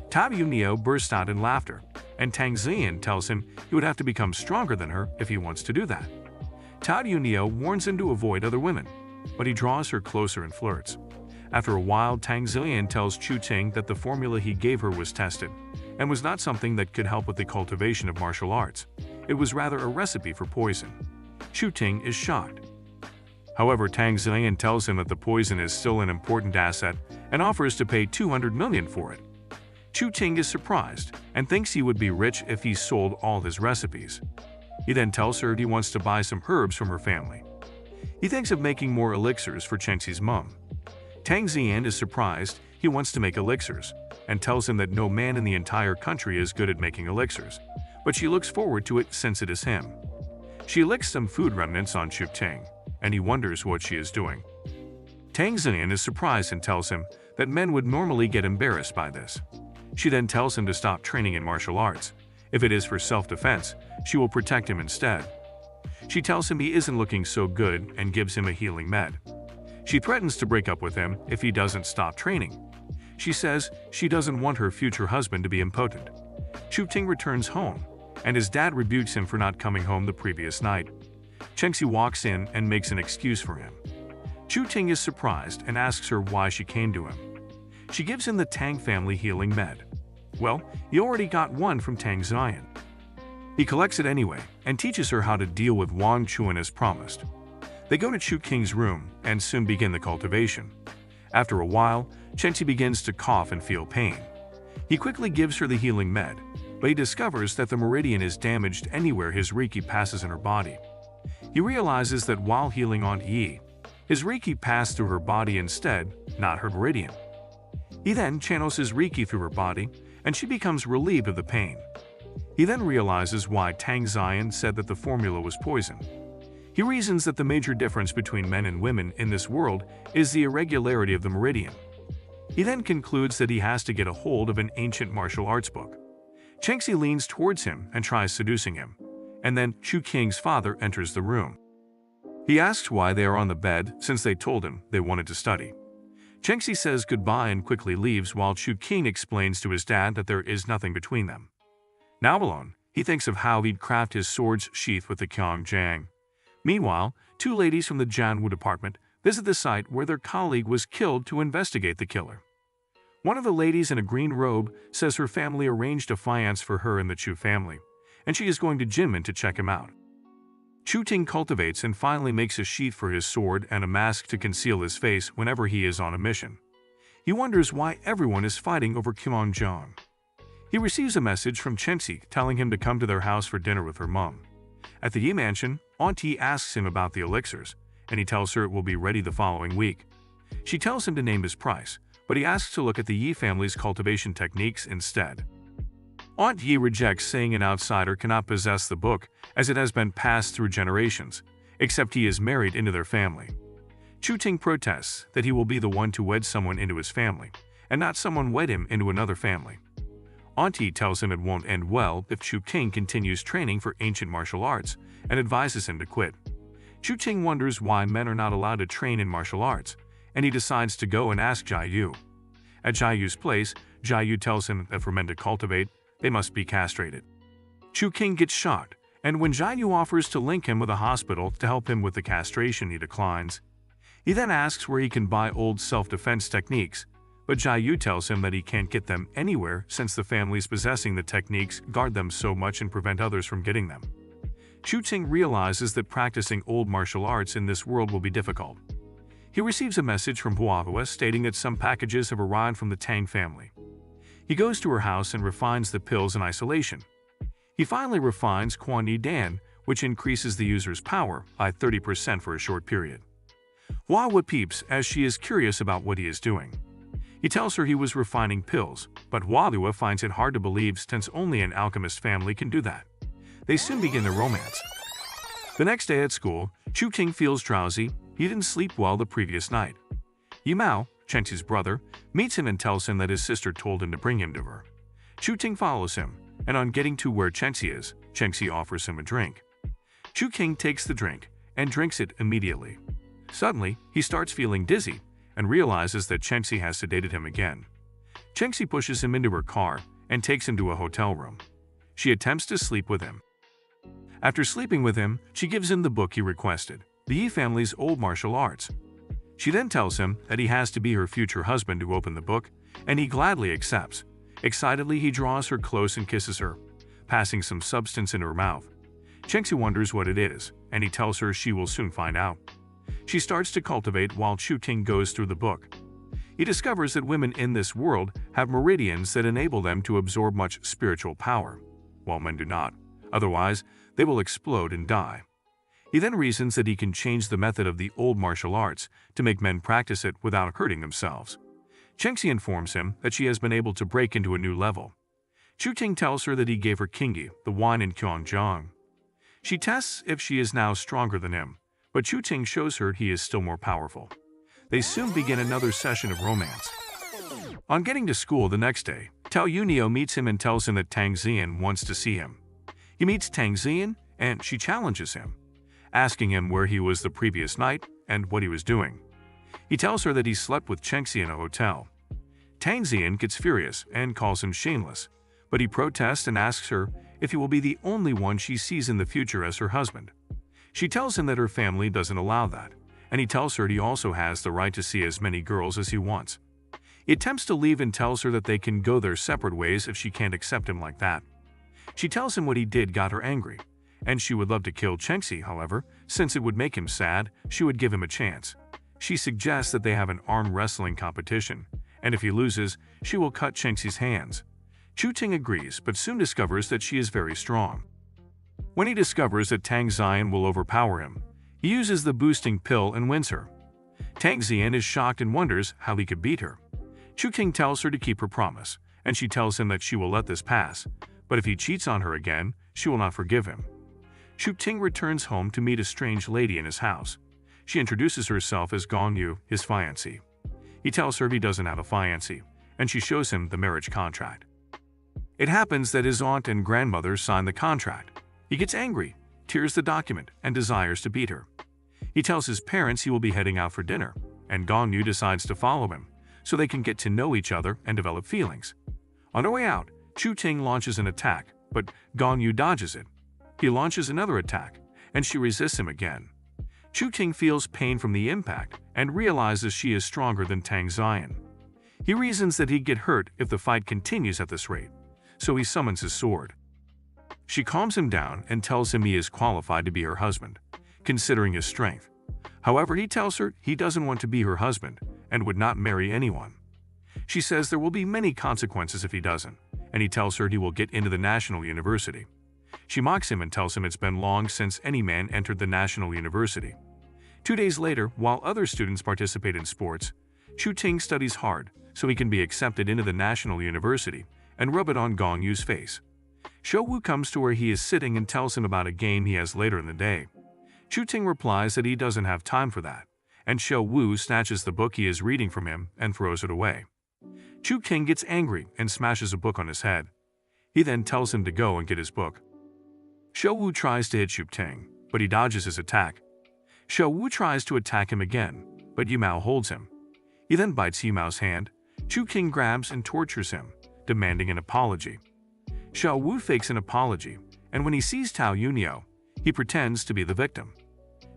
S1: Tao Yunio bursts out in laughter, and Tang Xian tells him he would have to become stronger than her if he wants to do that. Tao Yunio warns him to avoid other women, but he draws her closer and flirts. After a while, Tang Xian tells Chu Ting that the formula he gave her was tested and was not something that could help with the cultivation of martial arts. It was rather a recipe for poison. Chu Ting is shocked. However, Tang Xian tells him that the poison is still an important asset and offers to pay 200 million for it. Chu Ting is surprised and thinks he would be rich if he sold all his recipes. He then tells her he wants to buy some herbs from her family. He thinks of making more elixirs for Chengxi's mom. Tang Xian is surprised he wants to make elixirs and tells him that no man in the entire country is good at making elixirs, but she looks forward to it since it is him. She licks some food remnants on Chu Ting, and he wonders what she is doing. Tang Xian is surprised and tells him that men would normally get embarrassed by this. She then tells him to stop training in martial arts. If it is for self-defense, she will protect him instead. She tells him he isn't looking so good and gives him a healing med. She threatens to break up with him if he doesn't stop training. She says she doesn't want her future husband to be impotent. Chu Ting returns home, and his dad rebukes him for not coming home the previous night. Chengxi walks in and makes an excuse for him. Chu Ting is surprised and asks her why she came to him. She gives him the Tang family healing med. Well, he already got one from Tang Xian. He collects it anyway and teaches her how to deal with Wang Chuan as promised. They go to Chu King's room and soon begin the cultivation. After a while, Chengxi begins to cough and feel pain. He quickly gives her the healing med, but he discovers that the meridian is damaged anywhere his Reiki passes in her body. He realizes that while healing Aunt Yi, his Reiki passed through her body instead, not her meridian. He then channels his Reiki through her body, and she becomes relieved of the pain. He then realizes why Tang Xian said that the formula was poison. He reasons that the major difference between men and women in this world is the irregularity of the meridian. He then concludes that he has to get a hold of an ancient martial arts book. Chengxi leans towards him and tries seducing him, and then Chu King's father enters the room. He asks why they are on the bed since they told him they wanted to study. Chengxi says goodbye and quickly leaves while Chu King explains to his dad that there is nothing between them. Now alone, he thinks of how he'd craft his sword's sheath with the Kyong Jang. Meanwhile, two ladies from the Janwu department visit the site where their colleague was killed to investigate the killer. One of the ladies in a green robe says her family arranged a fiance for her and the Chu family, and she is going to Jinmin to check him out. Chu Ting cultivates and finally makes a sheath for his sword and a mask to conceal his face whenever he is on a mission. He wonders why everyone is fighting over Kimon-jong. He receives a message from Chenxi telling him to come to their house for dinner with her mom. At the Yi mansion, Auntie asks him about the elixirs, and he tells her it will be ready the following week. She tells him to name his price, but he asks to look at the Yi family's cultivation techniques instead. Aunt Yi rejects, saying an outsider cannot possess the book as it has been passed through generations, except he is married into their family. Chu Ting protests that he will be the one to wed someone into his family, and not someone wed him into another family. Auntie tells him it won't end well if Chu Ting continues training for ancient martial arts and advises him to quit. Chu Ting wonders why men are not allowed to train in martial arts, and he decides to go and ask Jia Yu. At Jia Yu's place, Jia Yu tells him that for men to cultivate, they must be castrated. Chu King gets shocked, and when Jia Yu offers to link him with a hospital to help him with the castration, he declines. He then asks where he can buy old self-defense techniques, but Jia Yu tells him that he can't get them anywhere since the families possessing the techniques guard them so much and prevent others from getting them. Chu Ting realizes that practicing old martial arts in this world will be difficult. He receives a message from Huahua stating that some packages have arrived from the Tang family. He goes to her house and refines the pills in isolation. He finally refines Quan Yi Dan, which increases the user's power by 30% for a short period. Huahua peeps as she is curious about what he is doing. He tells her he was refining pills, but Huahua finds it hard to believe since only an alchemist family can do that. They soon begin their romance. The next day at school, Chu Ting feels drowsy. He didn't sleep well the previous night. Yimao, Chenxi's brother, meets him and tells him that his sister told him to bring him to her. Chu Ting follows him, and on getting to where Chenxi is, Chenxi offers him a drink. Chu King takes the drink and drinks it immediately. Suddenly, he starts feeling dizzy and realizes that Chenxi has sedated him again. Chenxi pushes him into her car and takes him to a hotel room. She attempts to sleep with him. After sleeping with him, she gives him the book he requested, the Yi family's old martial arts. She then tells him that he has to be her future husband to open the book, and he gladly accepts. Excitedly, he draws her close and kisses her, passing some substance in her mouth. Chenxi wonders what it is, and he tells her she will soon find out. She starts to cultivate while Chu Ting goes through the book. He discovers that women in this world have meridians that enable them to absorb much spiritual power, while men do not. Otherwise, they will explode and die. He then reasons that he can change the method of the old martial arts to make men practice it without hurting themselves. Chenxi informs him that she has been able to break into a new level. Chu Ting tells her that he gave her Kingyi, the wine in Kyongjang. She tests if she is now stronger than him, but Chu Ting shows her he is still more powerful. They soon begin another session of romance. On getting to school the next day, Tao Yunio meets him and tells him that Tang Xian wants to see him. He meets Tang Xian, and she challenges him, asking him where he was the previous night and what he was doing. He tells her that he slept with Chenxi in a hotel. Tang Xian gets furious and calls him shameless, but he protests and asks her if he will be the only one she sees in the future as her husband. She tells him that her family doesn't allow that, and he tells her he also has the right to see as many girls as he wants. He attempts to leave and tells her that they can go their separate ways if she can't accept him like that. She tells him what he did got her angry, and she would love to kill Chenxi, however, since it would make him sad, she would give him a chance. She suggests that they have an arm wrestling competition, and if he loses, she will cut Chenxi's hands. Chu Ting agrees, but soon discovers that she is very strong. When he discovers that Tang Xian will overpower him, he uses the boosting pill and wins her. Tang Xian is shocked and wonders how he could beat her. Chu King tells her to keep her promise, and she tells him that she will let this pass, but if he cheats on her again, she will not forgive him. Chu Ting returns home to meet a strange lady in his house. She introduces herself as Gong Yu, his fiancée. He tells her he doesn't have a fiancée, and she shows him the marriage contract. It happens that his aunt and grandmother sign the contract. He gets angry, tears the document, and desires to beat her. He tells his parents he will be heading out for dinner, and Gong Yu decides to follow him, so they can get to know each other and develop feelings. On their way out, Chu Ting launches an attack, but Gong Yu dodges it. He launches another attack, and she resists him again. Chu Ting feels pain from the impact and realizes she is stronger than Tang Ziyan. He reasons that he'd get hurt if the fight continues at this rate, so he summons his sword. She calms him down and tells him he is qualified to be her husband, considering his strength. However, he tells her he doesn't want to be her husband and would not marry anyone. She says there will be many consequences if he doesn't, and he tells her he will get into the National University. She mocks him and tells him it's been long since any man entered the National University. 2 days later, while other students participate in sports, Chu Ting studies hard so he can be accepted into the National University and rub it on Gong Yu's face. Shou Wu comes to where he is sitting and tells him about a game he has later in the day. Chu Ting replies that he doesn't have time for that, and Shou Wu snatches the book he is reading from him and throws it away. Chu Ting gets angry and smashes a book on his head. He then tells him to go and get his book. Shou Wu tries to hit Chu Ting, but he dodges his attack. Shou Wu tries to attack him again, but Yimao holds him. He then bites Yimao's hand. Chu Ting grabs and tortures him, demanding an apology. Shou Wu fakes an apology, and when he sees Tao Yunio, he pretends to be the victim.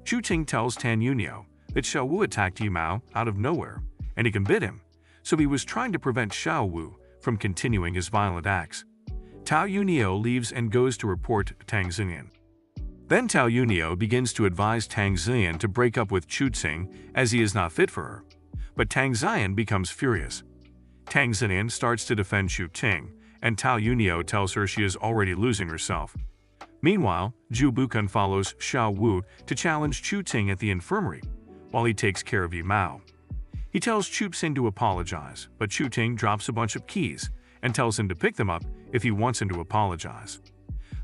S1: Chu Ting tells Tan Yunio that Shou Wu attacked Yimao out of nowhere, and he can bid him, so he was trying to prevent Shou Wu from continuing his violent acts. Tao Yunio leaves and goes to report Tang Ziyan. Then Tao Yunio begins to advise Tang Ziyan to break up with Chu Ting as he is not fit for her, but Tang Ziyan becomes furious. Tang Ziyan starts to defend Chu Ting, and Tao Yunio tells her she is already losing herself. Meanwhile, Zhu Bukun follows Shou Wu to challenge Chu Ting at the infirmary, while he takes care of Yimao. He tells Chu Ting to apologize, but Chu Ting drops a bunch of keys and tells him to pick them up if he wants him to apologize.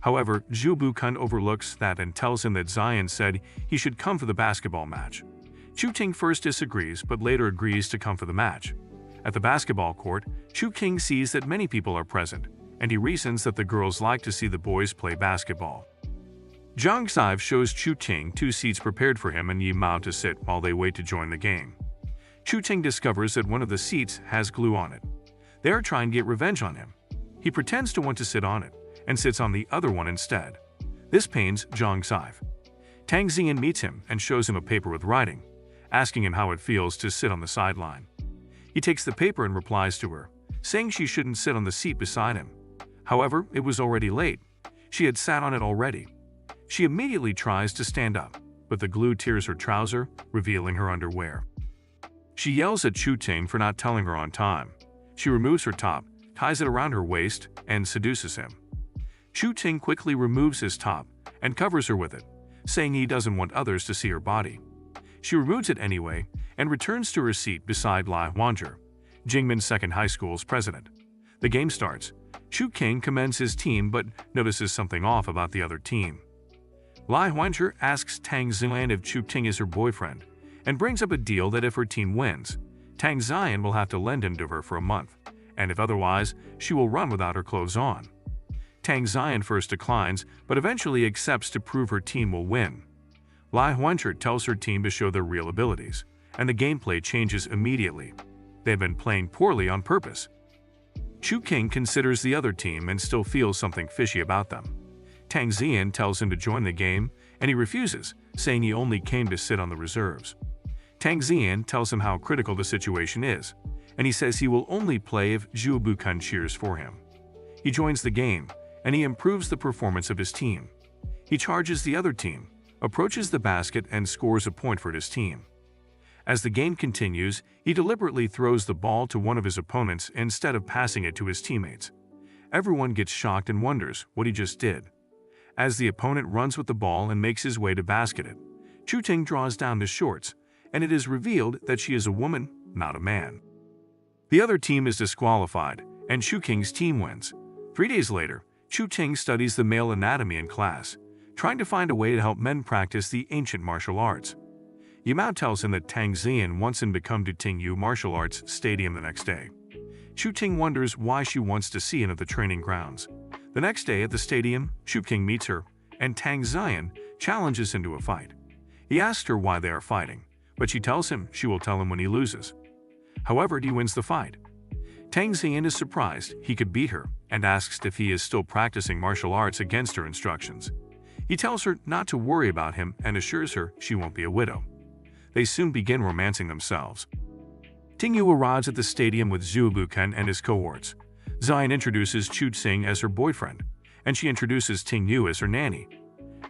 S1: However, Zhu Bukun overlooks that and tells him that Ziyan said he should come for the basketball match. Chu Ting first disagrees but later agrees to come for the match. At the basketball court, Chu Ting sees that many people are present, and he reasons that the girls like to see the boys play basketball. Zhang Xive shows Chu Ting 2 seats prepared for him and Yimao to sit while they wait to join the game. Chu Ting discovers that one of the seats has glue on it. They are trying to get revenge on him. He pretends to want to sit on it, and sits on the other one instead. This pains Zhang Xive. Tang Ziyan meets him and shows him a paper with writing, asking him how it feels to sit on the sideline. He takes the paper and replies to her, saying she shouldn't sit on the seat beside him. However, it was already late. She had sat on it already. She immediately tries to stand up, but the glue tears her trouser, revealing her underwear. She yells at Chu Ting for not telling her on time. She removes her top, ties it around her waist, and seduces him. Chu Ting quickly removes his top and covers her with it, saying he doesn't want others to see her body. She removes it anyway and returns to her seat beside Lai Huanzhi, Jingmen Second High School's president. The game starts. Chu Ting commends his team but notices something off about the other team. Lai Huanzhi asks Tang Ziyan if Chu Ting is her boyfriend and brings up a deal that if her team wins, Tang Ziyan will have to lend him to her for a month, and if otherwise, she will run without her clothes on. Tang Ziyan first declines, but eventually accepts to prove her team will win. Lai Huanzhi tells her team to show their real abilities, and the gameplay changes immediately. They've been playing poorly on purpose. Chu Ting considers the other team and still feels something fishy about them. Tang Ziyan tells him to join the game, and he refuses, saying he only came to sit on the reserves. Tang Ziyan tells him how critical the situation is, and he says he will only play if Zhu Bukun cheers for him. He joins the game, and he improves the performance of his team. He charges the other team, approaches the basket and scores a point for his team. As the game continues, he deliberately throws the ball to one of his opponents instead of passing it to his teammates. Everyone gets shocked and wonders what he just did. As the opponent runs with the ball and makes his way to basket it, Chu Ting draws down the shorts, and it is revealed that she is a woman, not a man. The other team is disqualified, and Chu King's team wins. 3 days later, Chu Ting studies the male anatomy in class, trying to find a way to help men practice the ancient martial arts. Yimao tells him that Tang Ziyan wants him to come to Tingyu Martial Arts Stadium the next day. Chu Ting wonders why she wants to see him at the training grounds. The next day at the stadium, Chu Ting meets her, and Tang Ziyan challenges him to a fight. He asks her why they are fighting, but she tells him she will tell him when he loses. However, he wins the fight. Tang Ziyan is surprised he could beat her and asks if he is still practicing martial arts against her instructions. He tells her not to worry about him and assures her she won't be a widow. they soon begin romancing themselves. Tingyu arrives at the stadium with Zuobuken and his cohorts. Zion introduces Chu Ting as her boyfriend, and she introduces Tingyu as her nanny.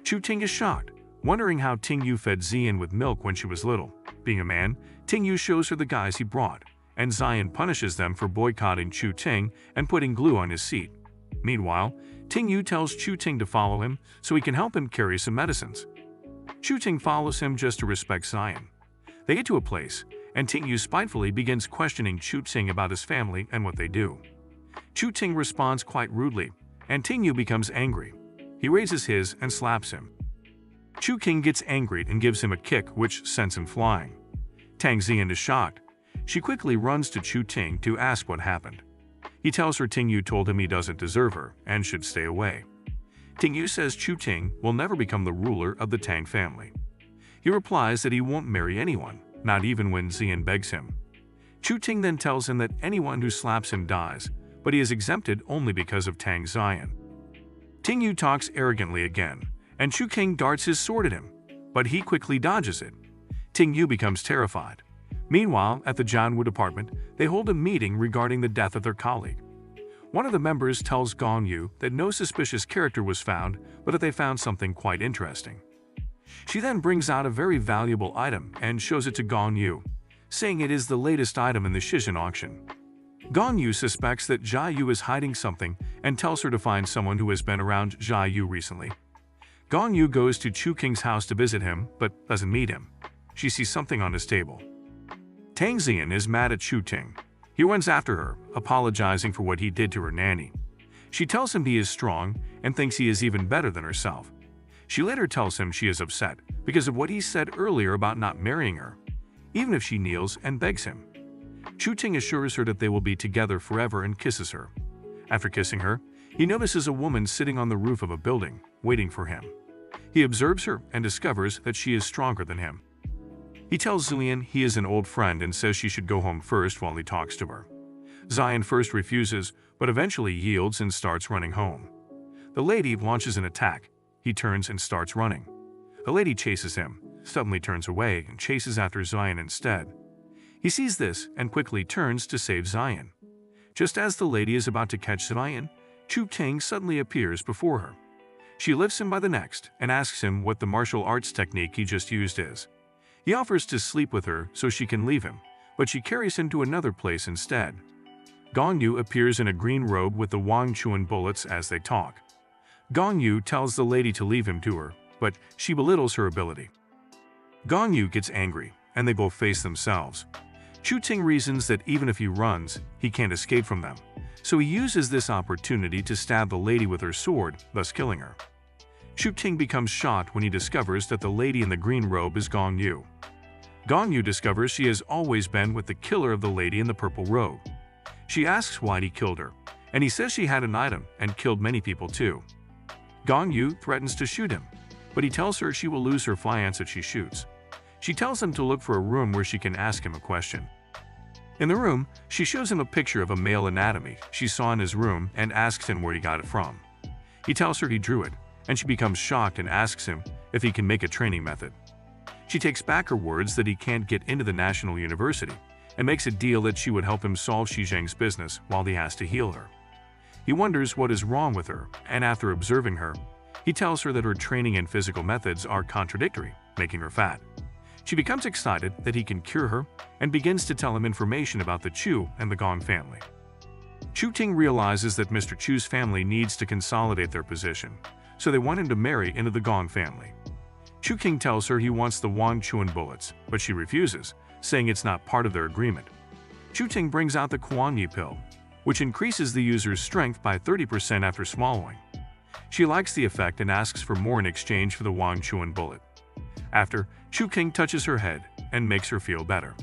S1: Chu Ting is shocked, wondering how Tingyu fed Zion with milk when she was little. Being a man, Tingyu shows her the guys he brought, and Zion punishes them for boycotting Chu Ting and putting glue on his seat. Meanwhile, Tingyu tells Chu Ting to follow him so he can help him carry some medicines. Chu Ting follows him just to respect Zion. They get to a place, and Tingyu spitefully begins questioning Chu Ting about his family and what they do. Chu Ting responds quite rudely, and Tingyu becomes angry. He raises his and slaps him. Chu Ting gets angry and gives him a kick which sends him flying. Tang Zian is shocked. She quickly runs to Chu Ting to ask what happened. He tells her Tingyu told him he doesn't deserve her and should stay away. Tingyu says Chu Ting will never become the ruler of the Tang family. He replies that he won't marry anyone, not even when Zian begs him. Chu Ting then tells him that anyone who slaps him dies, but he is exempted only because of Tang Zian. Tingyu talks arrogantly again, and Chu Ting darts his sword at him, but he quickly dodges it. Tingyu becomes terrified. Meanwhile, at the Jianwu department, they hold a meeting regarding the death of their colleague. One of the members tells Gong Yu that no suspicious character was found, but that they found something quite interesting. She then brings out a very valuable item and shows it to Gong Yu, saying it is the latest item in the Shizhen auction. Gong Yu suspects that Jia Yu is hiding something and tells her to find someone who has been around Jia Yu recently. Gong Yu goes to Chu King's house to visit him, but doesn't meet him. She sees something on his table. Tang Zian is mad at Chu Ting. He runs after her, apologizing for what he did to her nanny. She tells him he is strong and thinks he is even better than herself. She later tells him she is upset because of what he said earlier about not marrying her, even if she kneels and begs him. Chu Ting assures her that they will be together forever and kisses her. After kissing her, he notices a woman sitting on the roof of a building, waiting for him. He observes her and discovers that she is stronger than him. He tells Zian he is an old friend and says she should go home first while he talks to her. Zion first refuses, but eventually yields and starts running home. The lady launches an attack. He turns and starts running. The lady chases him, suddenly turns away and chases after Zion instead. He sees this and quickly turns to save Zion. Just as the lady is about to catch Zion, Chu Ting suddenly appears before her. She lifts him by the neck and asks him what the martial arts technique he just used is. He offers to sleep with her so she can leave him, but she carries him to another place instead. Gong Yu appears in a green robe with the Wang Chuan bullets as they talk. Gong Yu tells the lady to leave him to her, but she belittles her ability. Gong Yu gets angry, and they both face themselves. Chu Ting reasons that even if he runs, he can't escape from them, so he uses this opportunity to stab the lady with her sword, thus killing her. Chu Ting becomes shocked when he discovers that the lady in the green robe is Gong Yu. Gong Yu discovers she has always been with the killer of the lady in the purple robe. She asks why he killed her, and he says she had an item and killed many people too. Gong Yu threatens to shoot him, but he tells her she will lose her fiance if she shoots. She tells him to look for a room where she can ask him a question. In the room, she shows him a picture of a male anatomy she saw in his room and asks him where he got it from. He tells her he drew it, and she becomes shocked and asks him if he can make a training method. She takes back her words that he can't get into the National University and makes a deal that she would help him solve Xi Zheng's business while he has to heal her. He wonders what is wrong with her, and after observing her, he tells her that her training and physical methods are contradictory, making her fat. She becomes excited that he can cure her and begins to tell him information about the Chu and the Gong family. Chu Ting realizes that Mr. Chu's family needs to consolidate their position, so they want him to marry into the Gong family. Chu King tells her he wants the Wang Chuan bullets, but she refuses, saying it's not part of their agreement. Chu Ting brings out the Kuan Yi pill, which increases the user's strength by 30% after swallowing. She likes the effect and asks for more in exchange for the Wang Chuan bullet. After, Chu King touches her head and makes her feel better.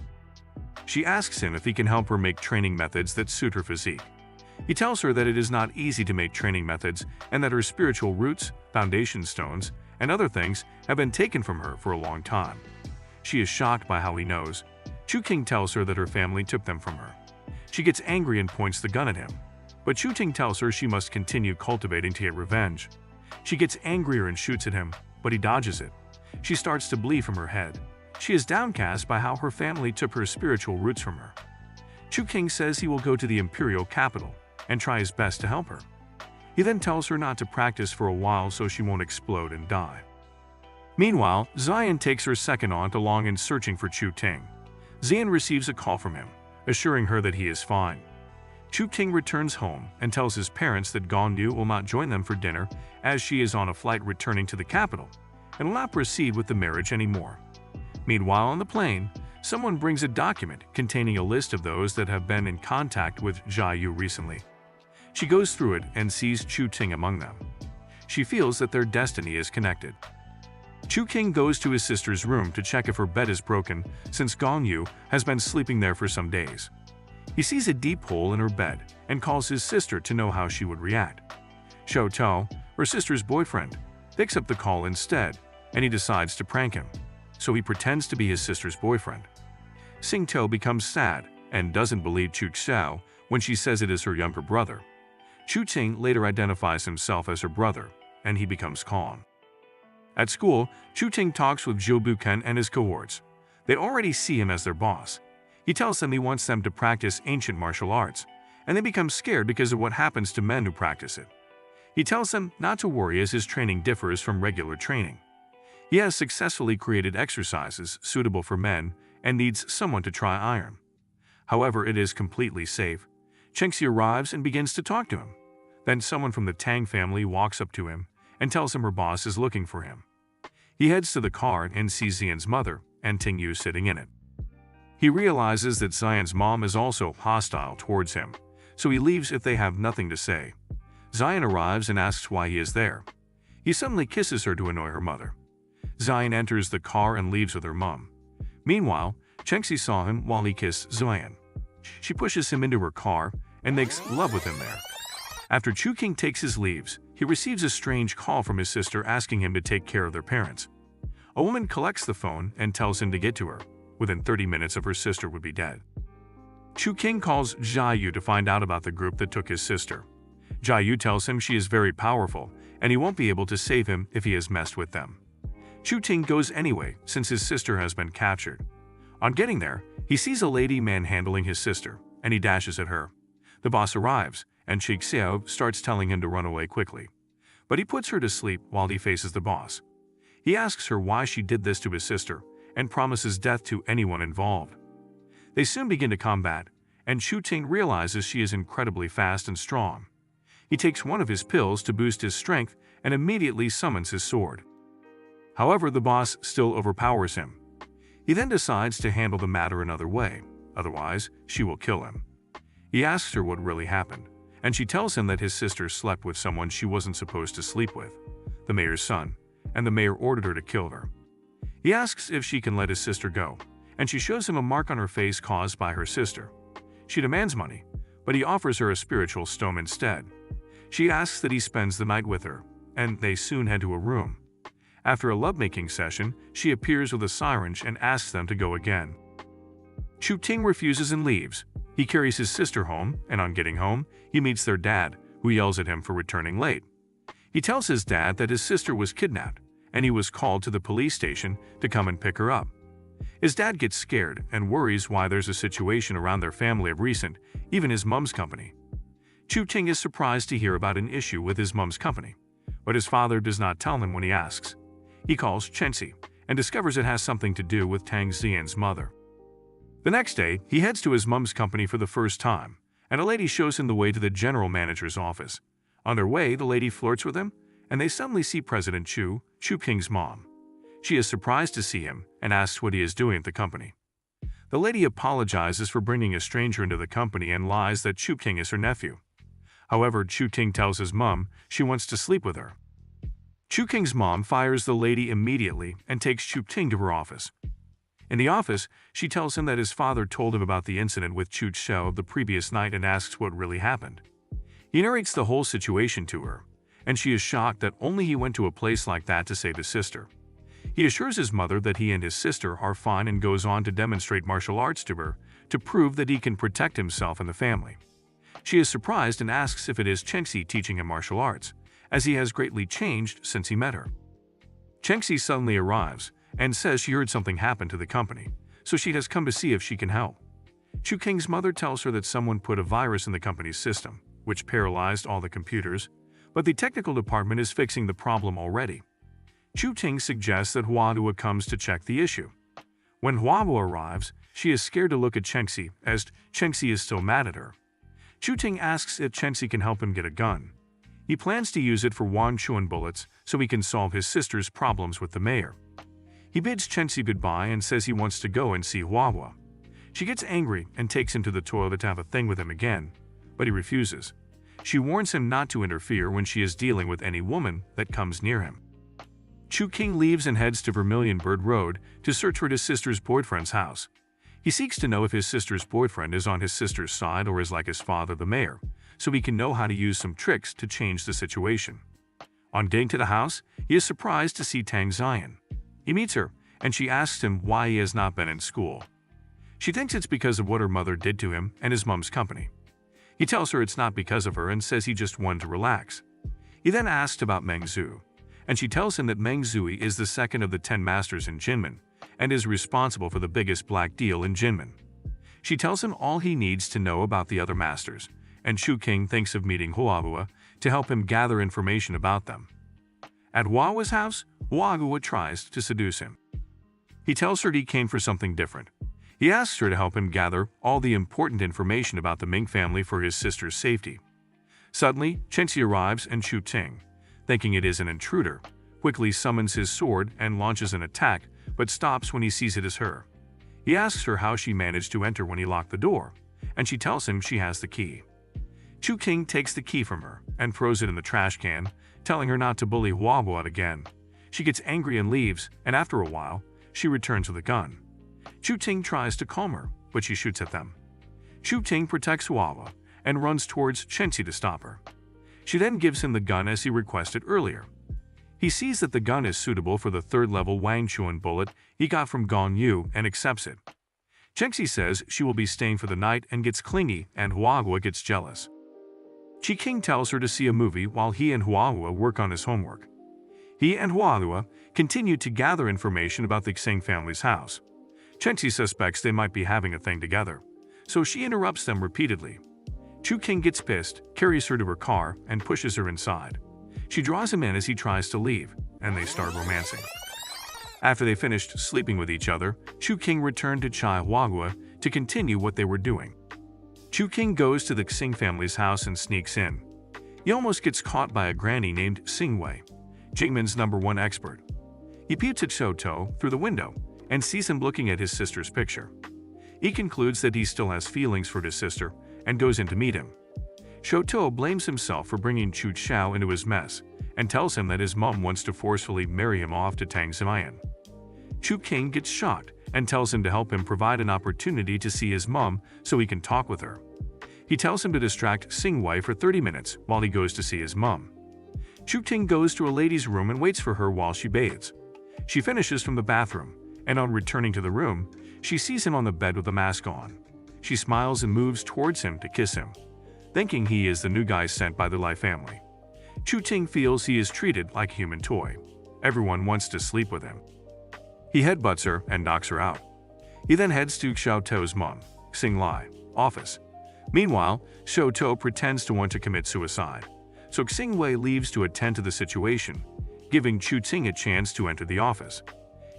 S1: She asks him if he can help her make training methods that suit her physique. He tells her that it is not easy to make training methods and that her spiritual roots, foundation stones, and other things have been taken from her for a long time. She is shocked by how he knows. Chu King tells her that her family took them from her. She gets angry and points the gun at him, but Chu Ting tells her she must continue cultivating to get revenge. She gets angrier and shoots at him, but he dodges it. She starts to bleed from her head. She is downcast by how her family took her spiritual roots from her. Chu King says he will go to the imperial capital and try his best to help her. He then tells her not to practice for a while so she won't explode and die. Meanwhile, Xian takes her second aunt along in searching for Chu Ting. Xian receives a call from him, assuring her that he is fine. Chu Ting returns home and tells his parents that Gong Yu will not join them for dinner as she is on a flight returning to the capital and will not proceed with the marriage anymore. Meanwhile, on the plane, someone brings a document containing a list of those that have been in contact with Jia Yu recently. She goes through it and sees Chu Ting among them. She feels that their destiny is connected. Chu King goes to his sister's room to check if her bed is broken since Gong Yu has been sleeping there for some days. He sees a deep hole in her bed and calls his sister to know how she would react. Shou Tao, her sister's boyfriend, picks up the call instead, and he decides to prank him, so he pretends to be his sister's boyfriend. Xing Tao becomes sad and doesn't believe Chu Xiao when she says it is her younger brother. Chu Ting later identifies himself as her brother, and he becomes calm. At school, Chu Ting talks with Zhou Buken and his cohorts. They already see him as their boss. He tells them he wants them to practice ancient martial arts, and they become scared because of what happens to men who practice it. He tells them not to worry as his training differs from regular training. He has successfully created exercises suitable for men and needs someone to try iron. However, it is completely safe. Chengxi arrives and begins to talk to him. Then someone from the Tang family walks up to him and tells him her boss is looking for him. He heads to the car and sees Xian's mother and Ting Yu sitting in it. He realizes that Xian's mom is also hostile towards him, so he leaves if they have nothing to say. Xian arrives and asks why he is there. He suddenly kisses her to annoy her mother. Xian enters the car and leaves with her mom. Meanwhile, Chengxi saw him while he kissed Xian. She pushes him into her car and makes love with him there. After Chu King takes his leaves, he receives a strange call from his sister asking him to take care of their parents. A woman collects the phone and tells him to get to her. Within 30 minutes of her sister would be dead. Chu King calls Jia Yu to find out about the group that took his sister. Jia Yu tells him she is very powerful and he won't be able to save him if he has messed with them. Chu Ting goes anyway since his sister has been captured. On getting there, he sees a lady manhandling his sister and he dashes at her. The boss arrives and Chi Xiao starts telling him to run away quickly. But he puts her to sleep while he faces the boss. He asks her why she did this to his sister and promises death to anyone involved. They soon begin to combat, and Chu Ting realizes she is incredibly fast and strong. He takes one of his pills to boost his strength and immediately summons his sword. However, the boss still overpowers him. He then decides to handle the matter another way, otherwise she will kill him. He asks her what really happened, and she tells him that his sister slept with someone she wasn't supposed to sleep with, the mayor's son, and the mayor ordered her to kill her. He asks if she can let his sister go, and she shows him a mark on her face caused by her sister. She demands money, but he offers her a spiritual stone instead. She asks that he spends the night with her, and they soon head to a room. After a lovemaking session, she appears with a syringe and asks them to go again. Chu Ting refuses and leaves. He carries his sister home, and on getting home, he meets their dad, who yells at him for returning late. He tells his dad that his sister was kidnapped, and he was called to the police station to come and pick her up. His dad gets scared and worries why there's a situation around their family of recent, even his mom's company. Chu Ting is surprised to hear about an issue with his mom's company, but his father does not tell him when he asks. He calls Chengxi and discovers it has something to do with Tang Xian's mother. The next day, he heads to his mom's company for the first time, and a lady shows him the way to the general manager's office. On their way, the lady flirts with him, and they suddenly see President Chu King's mom. She is surprised to see him and asks what he is doing at the company. The lady apologizes for bringing a stranger into the company and lies that Chu King is her nephew. However, Chu King tells his mom she wants to sleep with her. Chu King's mom fires the lady immediately and takes Chu Ting to her office. In the office, she tells him that his father told him about the incident with Chu Xiao the previous night and asks what really happened. He narrates the whole situation to her, and she is shocked that only he went to a place like that to save his sister. He assures his mother that he and his sister are fine and goes on to demonstrate martial arts to her to prove that he can protect himself and the family. She is surprised and asks if it is Chengxi teaching him martial arts, as he has greatly changed since he met her. Chengxi suddenly arrives and says she heard something happen to the company, so she has come to see if she can help. Chu King's mother tells her that someone put a virus in the company's system, which paralyzed all the computers, but the technical department is fixing the problem already. Chu Ting suggests that Huadua comes to check the issue. When Huadua arrives, she is scared to look at Chengxi, as Chengxi is still mad at her. Chu Ting asks if Chengxi can help him get a gun. He plans to use it for Wan Chuan bullets so he can solve his sister's problems with the mayor. He bids Chengxi goodbye and says he wants to go and see Huahua. She gets angry and takes him to the toilet to have a thing with him again, but he refuses. She warns him not to interfere when she is dealing with any woman that comes near him. Chu King leaves and heads to Vermilion Bird Road to search for his sister's boyfriend's house. He seeks to know if his sister's boyfriend is on his sister's side or is like his father, the mayor, so he can know how to use some tricks to change the situation. On getting to the house, he is surprised to see Tang Ziyan. He meets her, and she asks him why he has not been in school. She thinks it's because of what her mother did to him and his mom's company. He tells her it's not because of her and says he just wanted to relax. He then asks about Meng Zhu, and she tells him that Meng Zui is the second of the 10 masters in Jinmen and is responsible for the biggest black deal in Jinmen. She tells him all he needs to know about the other masters, and Chu King thinks of meeting Huahua to help him gather information about them. At Huahua's house, Huahua tries to seduce him. He tells her he came for something different. He asks her to help him gather all the important information about the Ming family for his sister's safety. Suddenly, Chengxi arrives and Chu Ting, thinking it is an intruder, quickly summons his sword and launches an attack, but stops when he sees it is her. He asks her how she managed to enter when he locked the door, and she tells him she has the key. Chu King takes the key from her and throws it in the trash can, telling her not to bully Huahua again. She gets angry and leaves, and after a while, she returns with a gun. Chu Ting tries to calm her, but she shoots at them. Chu Ting protects Huahua and runs towards Chengxi to stop her. She then gives him the gun as he requested earlier. He sees that the gun is suitable for the third-level Wang Chuan bullet he got from Gong Yu and accepts it. Chengxi says she will be staying for the night and gets clingy, and Huahua gets jealous. Chi King tells her to see a movie while he and Huahua work on his homework. He and Huahua continue to gather information about the Xing family's house. Chengxi suspects they might be having a thing together, so she interrupts them repeatedly. Chu King gets pissed, carries her to her car, and pushes her inside. She draws him in as he tries to leave, and they start romancing. After they finished sleeping with each other, Chu King returned to Chai Huahua to continue what they were doing. Chu King goes to the Xing family's house and sneaks in. He almost gets caught by a granny named Xing Wei, Jingmen's #1 expert. He peeps at Shou To through the window and sees him looking at his sister's picture. He concludes that he still has feelings for his sister and goes in to meet him. Shou To blames himself for bringing Chu Xiao into his mess and tells him that his mom wants to forcefully marry him off to Tang Ziyan. Chu King gets shocked and tells him to help him provide an opportunity to see his mom so he can talk with her. He tells him to distract Xing Wei for 30 minutes while he goes to see his mom. Chu Ting goes to a lady's room and waits for her while she bathes. She finishes from the bathroom, and on returning to the room, she sees him on the bed with a mask on. She smiles and moves towards him to kiss him, thinking he is the new guy sent by the Lai family. Chu Ting feels he is treated like a human toy. Everyone wants to sleep with him. He headbutts her and knocks her out. He then heads to Shou To's mom, Xing Lai, office. Meanwhile, Shou To pretends to want to commit suicide, so Xing Wei leaves to attend to the situation, giving Chu Ting a chance to enter the office.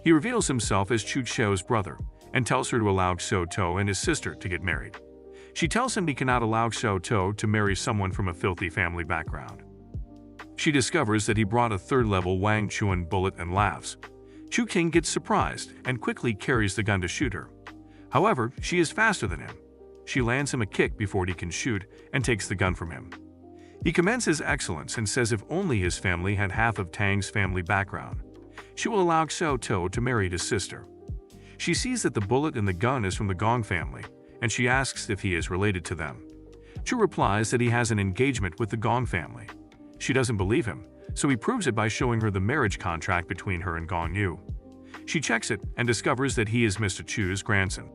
S1: He reveals himself as Chu Xiao's brother and tells her to allow Shou To and his sister to get married. She tells him he cannot allow Shou To to marry someone from a filthy family background. She discovers that he brought a third-level Wang Chuan bullet and laughs. Chu King gets surprised and quickly carries the gun to shoot her. However, she is faster than him. She lands him a kick before he can shoot and takes the gun from him. He commends his excellence and says if only his family had half of Tang's family background, she will allow Shou To to marry his sister. She sees that the bullet and the gun is from the Gong family, and she asks if he is related to them. Chu replies that he has an engagement with the Gong family. She doesn't believe him, so he proves it by showing her the marriage contract between her and Gong Yu. She checks it and discovers that he is Mr. Chu's grandson.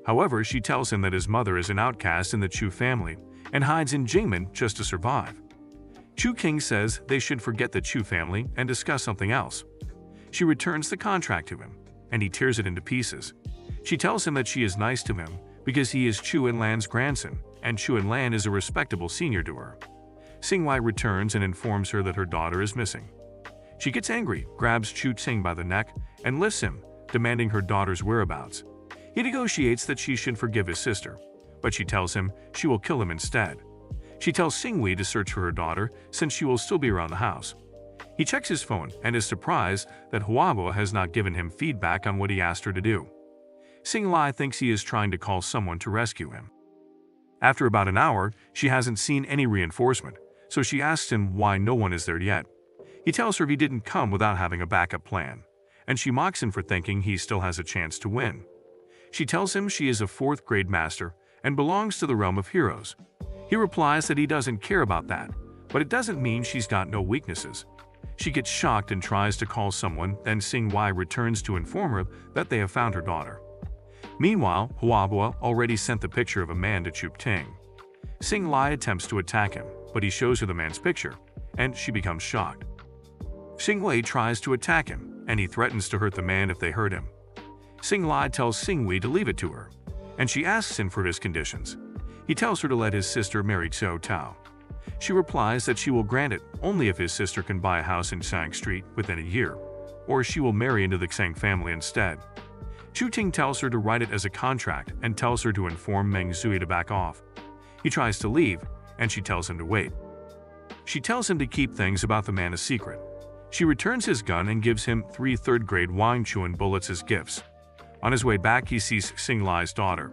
S1: However, she tells him that his mother is an outcast in the Chu family and hides in Jingmen just to survive. Chu King says they should forget the Chu family and discuss something else. She returns the contract to him, and he tears it into pieces. She tells him that she is nice to him because he is Chu En-lan's grandson, and Chu En-lan is a respectable senior to her. Sing-wai returns and informs her that her daughter is missing. She gets angry, grabs Chu-ting by the neck, and lifts him, demanding her daughter's whereabouts. He negotiates that she should forgive his sister, but she tells him she will kill him instead. She tells Sing-wei to search for her daughter since she will still be around the house. He checks his phone and is surprised that Huabo has not given him feedback on what he asked her to do. Sing-lai thinks he is trying to call someone to rescue him. After about an hour, she hasn't seen any reinforcement, so she asks him why no one is there yet. He tells her he didn't come without having a backup plan, and she mocks him for thinking he still has a chance to win. She tells him she is a 4th grade master and belongs to the realm of heroes. He replies that he doesn't care about that, but it doesn't mean she's got no weaknesses. She gets shocked and tries to call someone, then Sing-wai returns to inform her that they have found her daughter. Meanwhile, Huabo already sent the picture of a man to Chu-ting. Sing-lai attempts to attack him, but he shows her the man's picture, and she becomes shocked. Sing-wei tries to attack him, and he threatens to hurt the man if they hurt him. Sing-lai tells Sing-wei to leave it to her, and she asks him for his conditions. He tells her to let his sister marry Xiao Tao. She replies that she will grant it only if his sister can buy a house in Sang Street within a year, or she will marry into the Xang family instead. Chu-ting tells her to write it as a contract and tells her to inform Meng Zui to back off. He tries to leave, and she tells him to wait. She tells him to keep things about the man a secret. She returns his gun and gives him 3 third-grade Wang Chuan bullets as gifts. On his way back, he sees Sing-lai's daughter.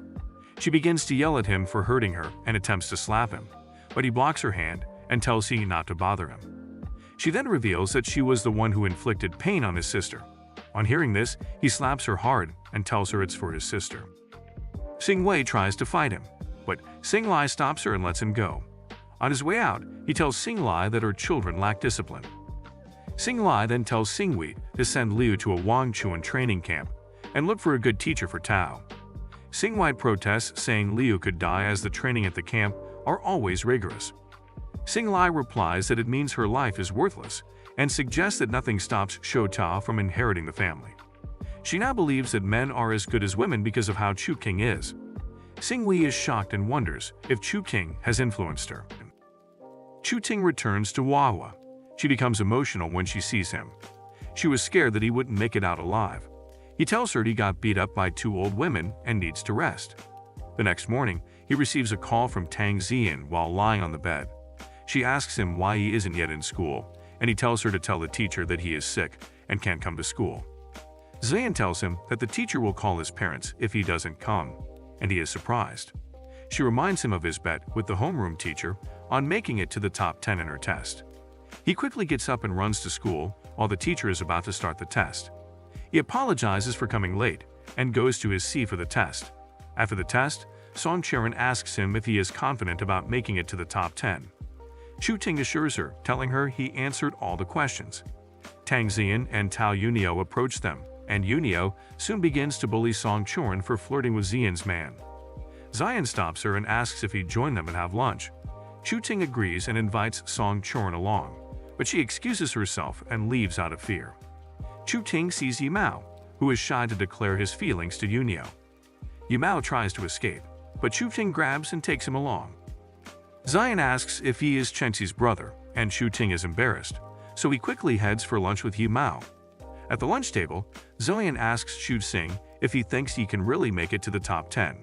S1: She begins to yell at him for hurting her and attempts to slap him, but he blocks her hand and tells her not to bother him. She then reveals that she was the one who inflicted pain on his sister. On hearing this, he slaps her hard and tells her it's for his sister. Sing-wei tries to fight him, but Sing-lai stops her and lets him go. On his way out, he tells Sing-lai that her children lack discipline. Sing-lai then tells Sing-wei to send Liu to a Wang Chuan training camp and look for a good teacher for Tao. Sing-wei protests, saying Liu could die as the training at the camp are always rigorous. Sing-lai replies that it means her life is worthless and suggests that nothing stops Xiao Tao from inheriting the family. She now believes that men are as good as women because of how Chu-ting is. Sing-wei is shocked and wonders if Chu-ting has influenced her. Chu-ting returns to Wawa. She becomes emotional when she sees him. She was scared that he wouldn't make it out alive. He tells her he got beat up by 2 old women and needs to rest. The next morning, he receives a call from Tang Zian while lying on the bed. She asks him why he isn't yet in school, and he tells her to tell the teacher that he is sick and can't come to school. Zian tells him that the teacher will call his parents if he doesn't come, and he is surprised. She reminds him of his bet with the homeroom teacher on making it to the top 10 in her test. He quickly gets up and runs to school while the teacher is about to start the test. He apologizes for coming late and goes to his seat for the test. After the test, Song Charon asks him if he is confident about making it to the top 10. Chu-ting assures her, telling her he answered all the questions. Tang Zian and Tao Yunio approach them, and Yunio soon begins to bully Song Charon for flirting with Zian's man. Zian stops her and asks if he'd join them and have lunch. Chu-ting agrees and invites Song Charon along, but she excuses herself and leaves out of fear. Chu-ting sees Yimao, who is shy to declare his feelings to Yunio. Yimao tries to escape, but Chu-ting grabs and takes him along. Zian asks if he is Chenxi's brother, and Chu-ting is embarrassed, so he quickly heads for lunch with Yimao. At the lunch table, Zian asks Chu-ting if he thinks he can really make it to the top 10,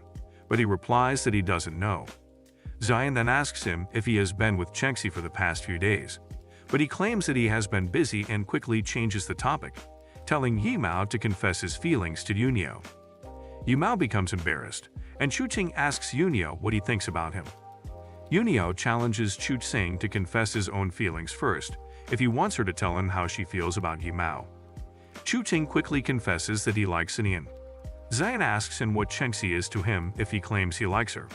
S1: but he replies that he doesn't know. Zian then asks him if he has been with Chenxi for the past few days, but he claims that he has been busy and quickly changes the topic, telling Yimao to confess his feelings to Yunio. Yimao becomes embarrassed, and Chu-ting asks Yunio what he thinks about him. Yunio challenges Chu-ting to confess his own feelings first, if he wants her to tell him how she feels about Yimao. Chu-ting quickly confesses that he likes Inian. Zian asks him what Chenxi is to him if he claims he likes her.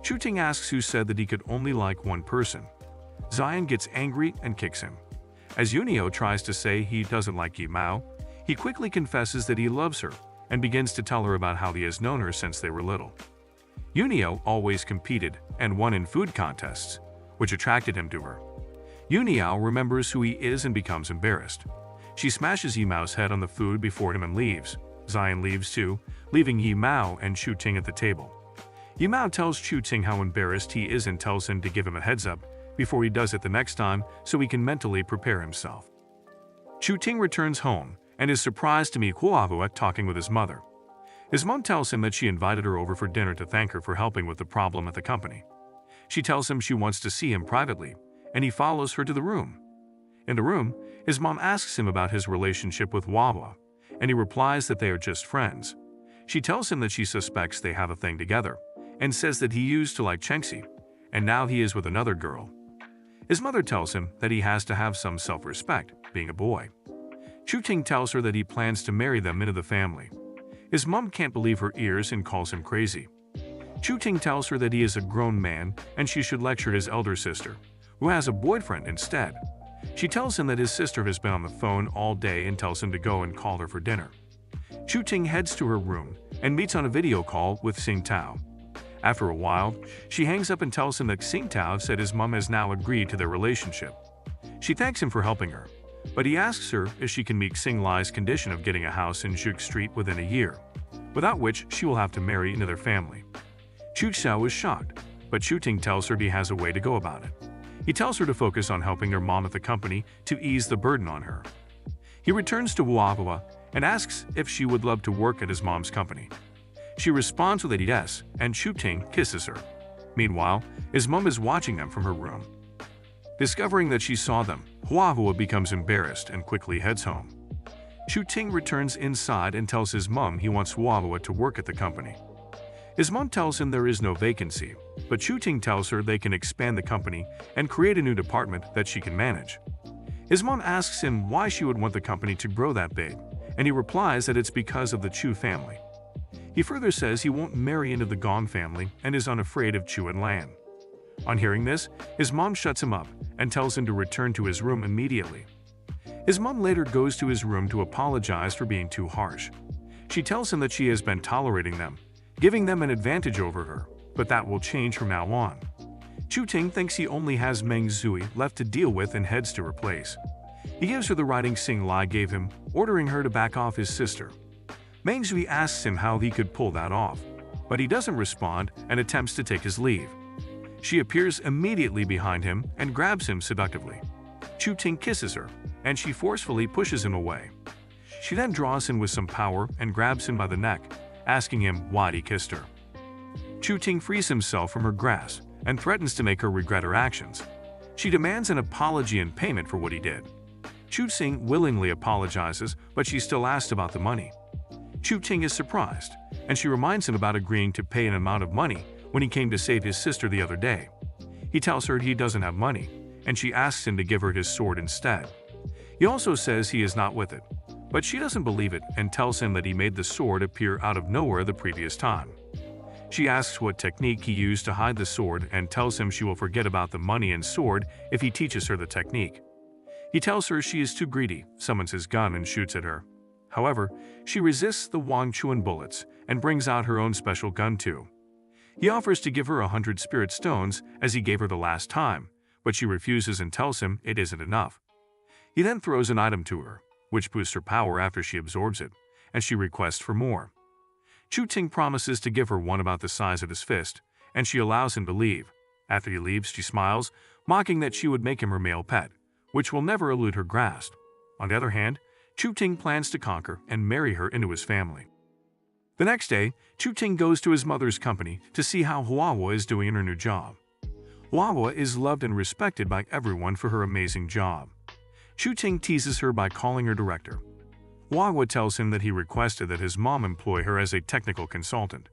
S1: Chu-ting asks who said that he could only like one person. Zian gets angry and kicks him. As Yunio tries to say he doesn't like Yimao, he quickly confesses that he loves her and begins to tell her about how he has known her since they were little. Yunio always competed and won in food contests, which attracted him to her. Yunio remembers who he is and becomes embarrassed. She smashes Yimao's head on the food before him and leaves. Zion leaves too, leaving Yimao and Chu Ting at the table. Yimao tells Chu Ting how embarrassed he is and tells him to give him a heads up before he does it the next time so he can mentally prepare himself. Chu Ting returns home and is surprised to meet Huahua talking with his mother. His mom tells him that she invited her over for dinner to thank her for helping with the problem at the company. She tells him she wants to see him privately, and he follows her to the room. In the room, his mom asks him about his relationship with Huahua, and he replies that they are just friends. She tells him that she suspects they have a thing together, and says that he used to like Chengxi, and now he is with another girl. His mother tells him that he has to have some self-respect, being a boy. Chu Ting tells her that he plans to marry them into the family. His mom can't believe her ears and calls him crazy. Chu Ting tells her that he is a grown man and she should lecture his elder sister, who has a boyfriend instead. She tells him that his sister has been on the phone all day and tells him to go and call her for dinner. Chu Ting heads to her room and meets on a video call with Xing Tao. After a while, she hangs up and tells him that Xing Tao said his mom has now agreed to their relationship. She thanks him for helping her, but he asks her if she can meet Xing Lai's condition of getting a house in Zhuge Street within a year, without which she will have to marry into their family. Chu Xiao is shocked, but Chu Ting tells her he has a way to go about it. He tells her to focus on helping her mom at the company to ease the burden on her. He returns to Huahua and asks if she would love to work at his mom's company. She responds with a yes, and Chu Ting kisses her. Meanwhile, his mom is watching them from her room. Discovering that she saw them, Huahua becomes embarrassed and quickly heads home. Chu Ting returns inside and tells his mom he wants Huahua to work at the company. His mom tells him there is no vacancy, but Chu Ting tells her they can expand the company and create a new department that she can manage. His mom asks him why she would want the company to grow that big, and he replies that it's because of the Chu family. He further says he won't marry into the Gong family and is unafraid of Chu and Lan. On hearing this, his mom shuts him up and tells him to return to his room immediately. His mom later goes to his room to apologize for being too harsh. She tells him that she has been tolerating them, giving them an advantage over her, but that will change from now on. Chu Ting thinks he only has Meng Zui left to deal with and heads to her place. He gives her the writing Xing Lai gave him, ordering her to back off his sister. Meng Zui asks him how he could pull that off, but he doesn't respond and attempts to take his leave. She appears immediately behind him and grabs him seductively. Chu Ting kisses her, and she forcefully pushes him away. She then draws in with some power and grabs him by the neck, asking him why he kissed her. Chu Ting frees himself from her grasp and threatens to make her regret her actions. She demands an apology and payment for what he did. Chu Ting willingly apologizes, but she still asks about the money. Chu Ting is surprised, and she reminds him about agreeing to pay an amount of money when he came to save his sister the other day. He tells her he doesn't have money, and she asks him to give her his sword instead. He also says he is not with it, but she doesn't believe it and tells him that he made the sword appear out of nowhere the previous time. She asks what technique he used to hide the sword and tells him she will forget about the money and sword if he teaches her the technique. He tells her she is too greedy, summons his gun and shoots at her. However, she resists the Wang Chuan bullets and brings out her own special gun too. He offers to give her 100 spirit stones as he gave her the last time, but she refuses and tells him it isn't enough. He then throws an item to her, which boosts her power after she absorbs it, and she requests for more. Chu Ting promises to give her one about the size of his fist, and she allows him to leave. After he leaves, she smiles, mocking that she would make him her male pet, which will never elude her grasp. On the other hand, Chu Ting plans to conquer and marry her into his family. The next day, Chu Ting goes to his mother's company to see how Huahua is doing in her new job. Huahua is loved and respected by everyone for her amazing job. Chu Ting teases her by calling her director. Huahua tells him that he requested that his mom employ her as a technical consultant,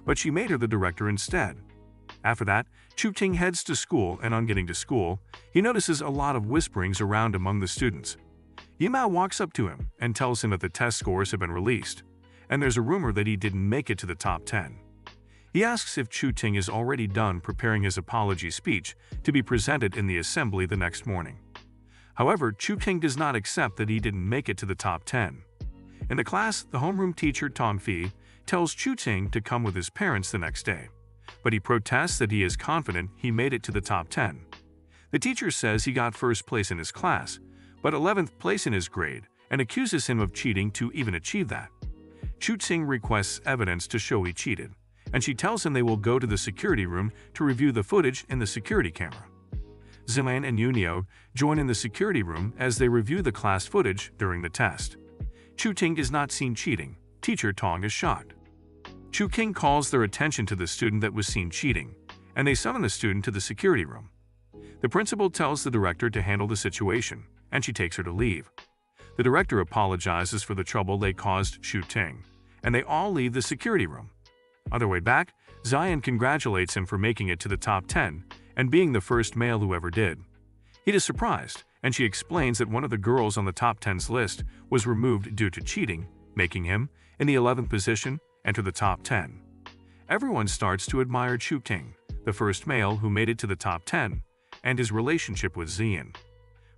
S1: but she made her the director instead. After that, Chu Ting heads to school, and on getting to school, he notices a lot of whisperings around among the students. Yimao walks up to him and tells him that the test scores have been released, and there's a rumor that he didn't make it to the top 10. He asks if Chu Ting is already done preparing his apology speech to be presented in the assembly the next morning. However, Chu Ting does not accept that he didn't make it to the top 10. In the class, the homeroom teacher Tong Fi tells Chu Ting to come with his parents the next day, but he protests that he is confident he made it to the top 10. The teacher says he got first place in his class, but 11th place in his grade, and accuses him of cheating to even achieve that. Chu-Ting requests evidence to show he cheated, and she tells him they will go to the security room to review the footage in the security camera. Zilan and Yunio join in the security room as they review the class footage during the test. Chu-Ting is not seen cheating. Teacher Tong is shocked. Chu-King calls their attention to the student that was seen cheating, and they summon the student to the security room. The principal tells the director to handle the situation, and she takes her to leave. The director apologizes for the trouble they caused Chu-Ting, and they all leave the security room. On their way back, Zion congratulates him for making it to the top 10 and being the first male who ever did. He is surprised, and she explains that one of the girls on the top 10's list was removed due to cheating, making him, in the 11th position, enter the top 10. Everyone starts to admire Chu-Ting, the first male who made it to the top 10, and his relationship with Zion.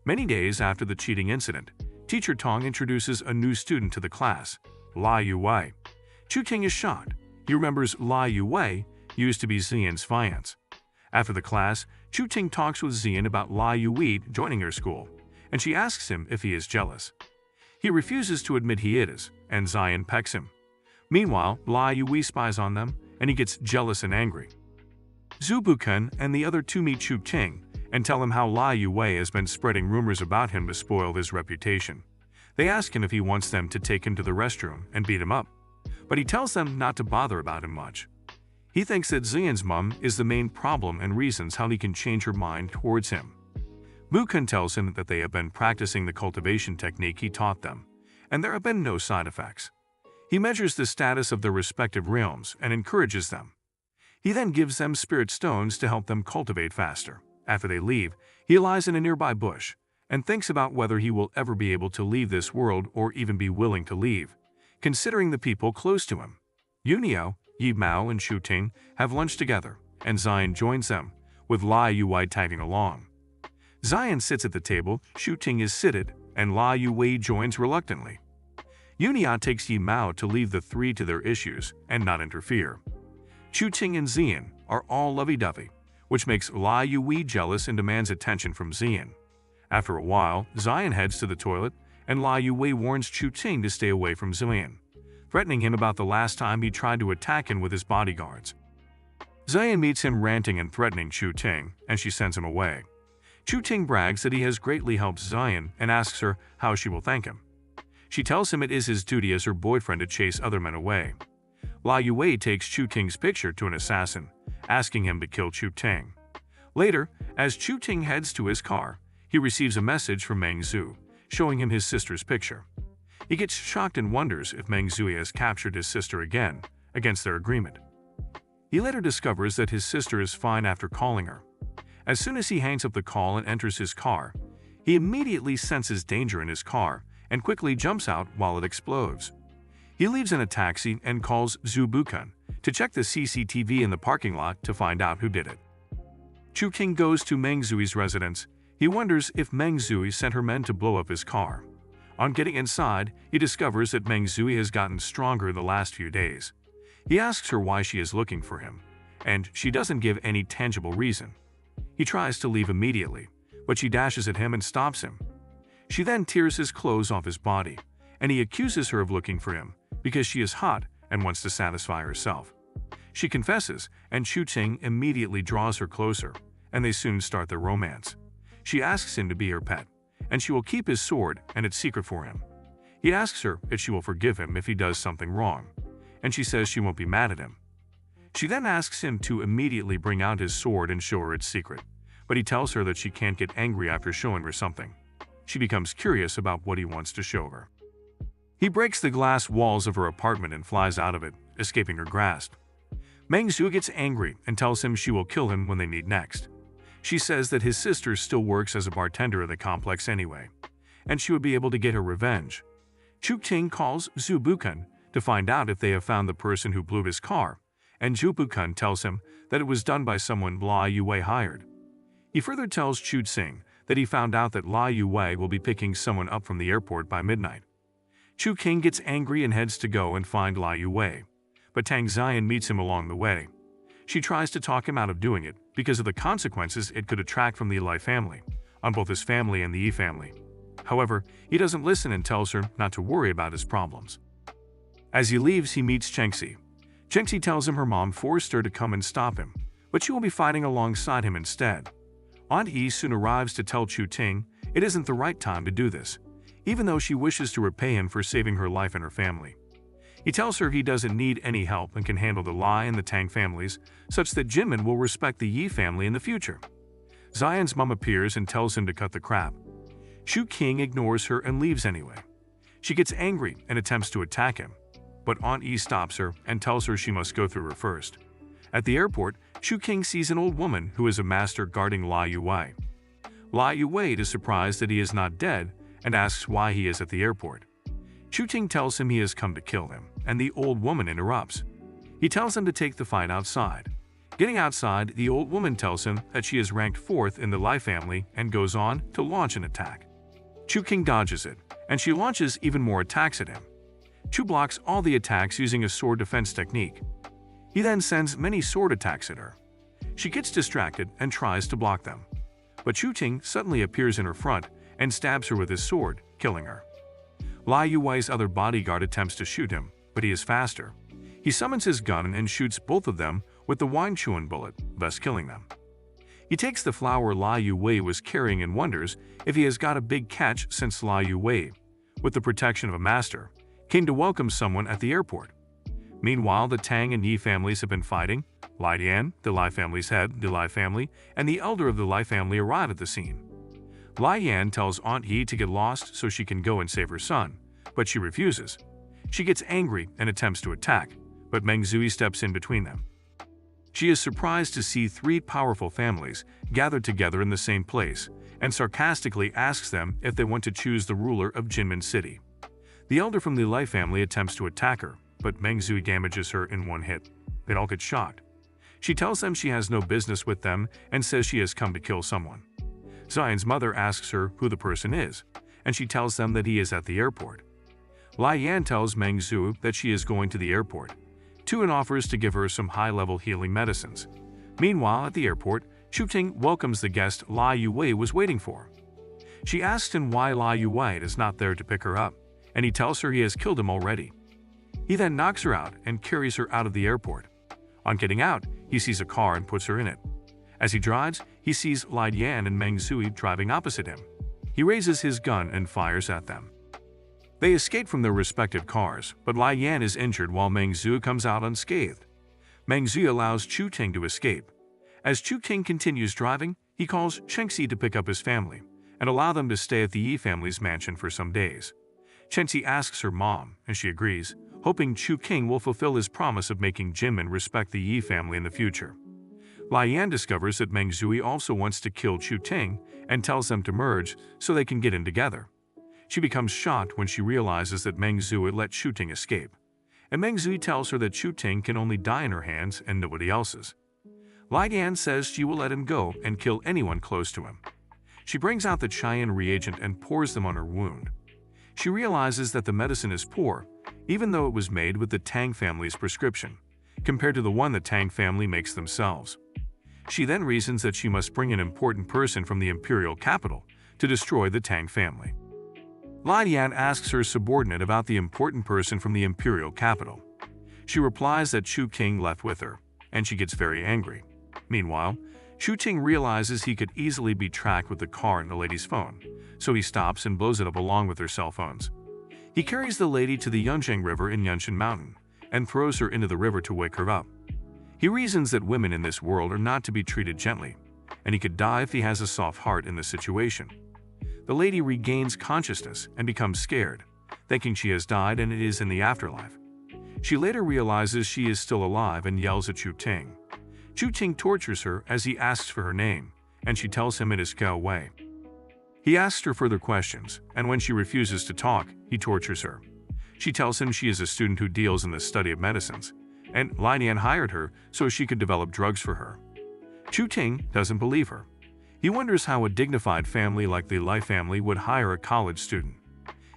S1: Many days after the cheating incident, Teacher Tong introduces a new student to the class, La Yu-Wei. Chu-Ting is shocked. He remembers La Yu-Wei used to be Zion's fiancé. After the class, Chu-Ting talks with Zion about La Yu-Wei joining her school, and she asks him if he is jealous. He refuses to admit he is, and Zion pecks him. Meanwhile, La Yu-Wei spies on them, and he gets jealous and angry. Zhu Bukan and the other two meet Chu-Ting and tell him how La Yu-Wei has been spreading rumors about him to spoil his reputation. They ask him if he wants them to take him to the restroom and beat him up, but he tells them not to bother about him much. He thinks that Zion's mom is the main problem and reasons how he can change her mind towards him. Bukan tells him that they have been practicing the cultivation technique he taught them, and there have been no side effects. He measures the status of their respective realms and encourages them. He then gives them spirit stones to help them cultivate faster. After they leave, he lies in a nearby bush and thinks about whether he will ever be able to leave this world or even be willing to leave, considering the people close to him. Yunio, Yi Mao, and Chu-Ting have lunch together, and Zion joins them, with La Yu-Wei tagging along. Zion sits at the table, Chu-Ting is seated, and La Yu-Wei joins reluctantly. Yunio takes Yi Mao to leave the three to their issues and not interfere. Chu-Ting and Zion are all lovey-dovey, which makes La Yu-Wei jealous and demands attention from Zion. After a while, Zion heads to the toilet, and La Yu-Wei warns Chu-Ting to stay away from Zion, threatening him about the last time he tried to attack him with his bodyguards. Zion meets him ranting and threatening Chu-Ting, and she sends him away. Chu-Ting brags that he has greatly helped Zion and asks her how she will thank him. She tells him it is his duty as her boyfriend to chase other men away. La Yu-Wei takes Chu-Ting's picture to an assassin, asking him to kill Chu-Ting. Later, as Chu-Ting heads to his car, he receives a message from Meng Zhu, showing him his sister's picture. He gets shocked and wonders if Meng Zhu has captured his sister again, against their agreement. He later discovers that his sister is fine after calling her. As soon as he hangs up the call and enters his car, he immediately senses danger in his car and quickly jumps out while it explodes. He leaves in a taxi and calls Zhu Bukan to check the CCTV in the parking lot to find out who did it. Chu-King goes to Meng Zui's residence. He wonders if Meng Zui sent her men to blow up his car. On getting inside, he discovers that Meng Zui has gotten stronger the last few days. He asks her why she is looking for him, and she doesn't give any tangible reason. He tries to leave immediately, but she dashes at him and stops him. She then tears his clothes off his body, and he accuses her of looking for him because she is hot and wants to satisfy herself. She confesses, and Chu-Ting immediately draws her closer, and they soon start their romance. She asks him to be her pet, and she will keep his sword and its secret for him. He asks her if she will forgive him if he does something wrong, and she says she won't be mad at him. She then asks him to immediately bring out his sword and show her its secret, but he tells her that she can't get angry after showing her something. She becomes curious about what he wants to show her. He breaks the glass walls of her apartment and flies out of it, escaping her grasp. Meng Zhu gets angry and tells him she will kill him when they meet next. She says that his sister still works as a bartender at the complex anyway, and she would be able to get her revenge. Chu-Ting calls Zhu Bukan to find out if they have found the person who blew his car, and Zhu Bukan tells him that it was done by someone La Yu-Wei hired. He further tells Chu-Ting that he found out that La Yu-Wei will be picking someone up from the airport by midnight. Chu-King gets angry and heads to go and find La Yu-Wei, but Tang Ziyan meets him along the way. She tries to talk him out of doing it because of the consequences it could attract from the Eli family, on both his family and the Yi family. However, he doesn't listen and tells her not to worry about his problems. As he leaves, he meets Chengxi. Chengxi tells him her mom forced her to come and stop him, but she will be fighting alongside him instead. Aunt Yi soon arrives to tell Chu Ting it isn't the right time to do this, even though she wishes to repay him for saving her life and her family. He tells her he doesn't need any help and can handle the Lai and the Tang families, such that Jinmin will respect the Yi family in the future. Xian's mom appears and tells him to cut the crap. Chu King ignores her and leaves anyway. She gets angry and attempts to attack him, but Aunt Yi stops her and tells her she must go through her first. At the airport, Chu King sees an old woman who is a master guarding Lai Yuwei. Lai Yuwei is surprised that he is not dead and asks why he is at the airport. Chu Ting tells him he has come to kill him, and the old woman interrupts. He tells him to take the fight outside. Getting outside, the old woman tells him that she is ranked 4th in the Lai family and goes on to launch an attack. Chu King dodges it, and she launches even more attacks at him. Chu blocks all the attacks using a sword defense technique. He then sends many sword attacks at her. She gets distracted and tries to block them, but Chu Ting suddenly appears in her front and stabs her with his sword, killing her. Lai Yuwei's other bodyguard attempts to shoot him, but he is faster. He summons his gun and shoots both of them with the Wine Chun bullet, thus killing them. He takes the flower Lai Yuwei was carrying and wonders if he has got a big catch since Lai Yuwei, with the protection of a master, came to welcome someone at the airport. Meanwhile, the Tang and Yi families have been fighting. Lai Dian, the Lai family's head, the Lai family, and the elder of the Lai family arrive at the scene. Lai Yan tells Aunt Yi to get lost so she can go and save her son, but she refuses. She gets angry and attempts to attack, but Meng Zui steps in between them. She is surprised to see 3 powerful families gathered together in the same place and sarcastically asks them if they want to choose the ruler of Jinmen City. The elder from the Lai family attempts to attack her, but Meng Zui damages her in one hit. They all get shocked. She tells them she has no business with them and says she has come to kill someone. Xian's mother asks her who the person is, and she tells them that he is at the airport. Lai Yan tells Meng Zhu that she is going to the airport, too, and offers to give her some high-level healing medicines. Meanwhile, at the airport, Chu Ting welcomes the guest Lai Yuwei was waiting for. She asks him why Lai Yuwei is not there to pick her up, and he tells her he has killed him already. He then knocks her out and carries her out of the airport. On getting out, he sees a car and puts her in it. As he drives, he sees Lai Yan and Meng Zui driving opposite him. He raises his gun and fires at them. They escape from their respective cars, but Lai Yan is injured while Meng Zui comes out unscathed. Meng Zui allows Chu Ting to escape. As Chu Ting continues driving, he calls Chengxi to pick up his family and allow them to stay at the Yi family's mansion for some days. Chengxi asks her mom, and she agrees, hoping Chu King will fulfill his promise of making Jinmen respect the Yi family in the future. Lai Yan discovers that Meng Zui also wants to kill Chu Ting and tells them to merge so they can get in together. She becomes shocked when she realizes that Meng Zui let Chu Ting escape, and Meng Zui tells her that Chu Ting can only die in her hands and nobody else's. Lai Yan says she will let him go and kill anyone close to him. She brings out the Cheyenne reagent and pours them on her wound. She realizes that the medicine is poor, even though it was made with the Tang family's prescription, compared to the one the Tang family makes themselves. She then reasons that she must bring an important person from the imperial capital to destroy the Tang family. Lai Yan asks her subordinate about the important person from the imperial capital. She replies that Chu King left with her, and she gets very angry. Meanwhile, Chu Ting realizes he could easily be tracked with the car and the lady's phone, so he stops and blows it up along with their cell phones. He carries the lady to the Yunjiang River in Yunshan Mountain and throws her into the river to wake her up. He reasons that women in this world are not to be treated gently, and he could die if he has a soft heart in this situation. The lady regains consciousness and becomes scared, thinking she has died and it is in the afterlife. She later realizes she is still alive and yells at Chu Ting. Chu Ting tortures her as he asks for her name, and she tells him it is Gao Wei. He asks her further questions, and when she refuses to talk, he tortures her. She tells him she is a student who deals in the study of medicines, and Lai Yan hired her so she could develop drugs for her. Chu Ting doesn't believe her. He wonders how a dignified family like the Lai family would hire a college student.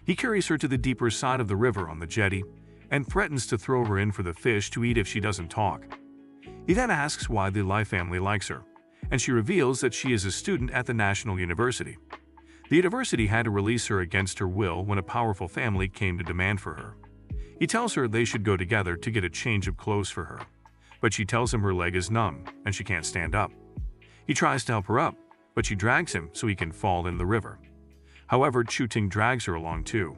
S1: He carries her to the deeper side of the river on the jetty and threatens to throw her in for the fish to eat if she doesn't talk. He then asks why the Lai family likes her, and she reveals that she is a student at the National University. The university had to release her against her will when a powerful family came to demand for her. He tells her they should go together to get a change of clothes for her, but she tells him her leg is numb and she can't stand up. He tries to help her up, but she drags him so he can fall in the river. However, Chuting drags her along too.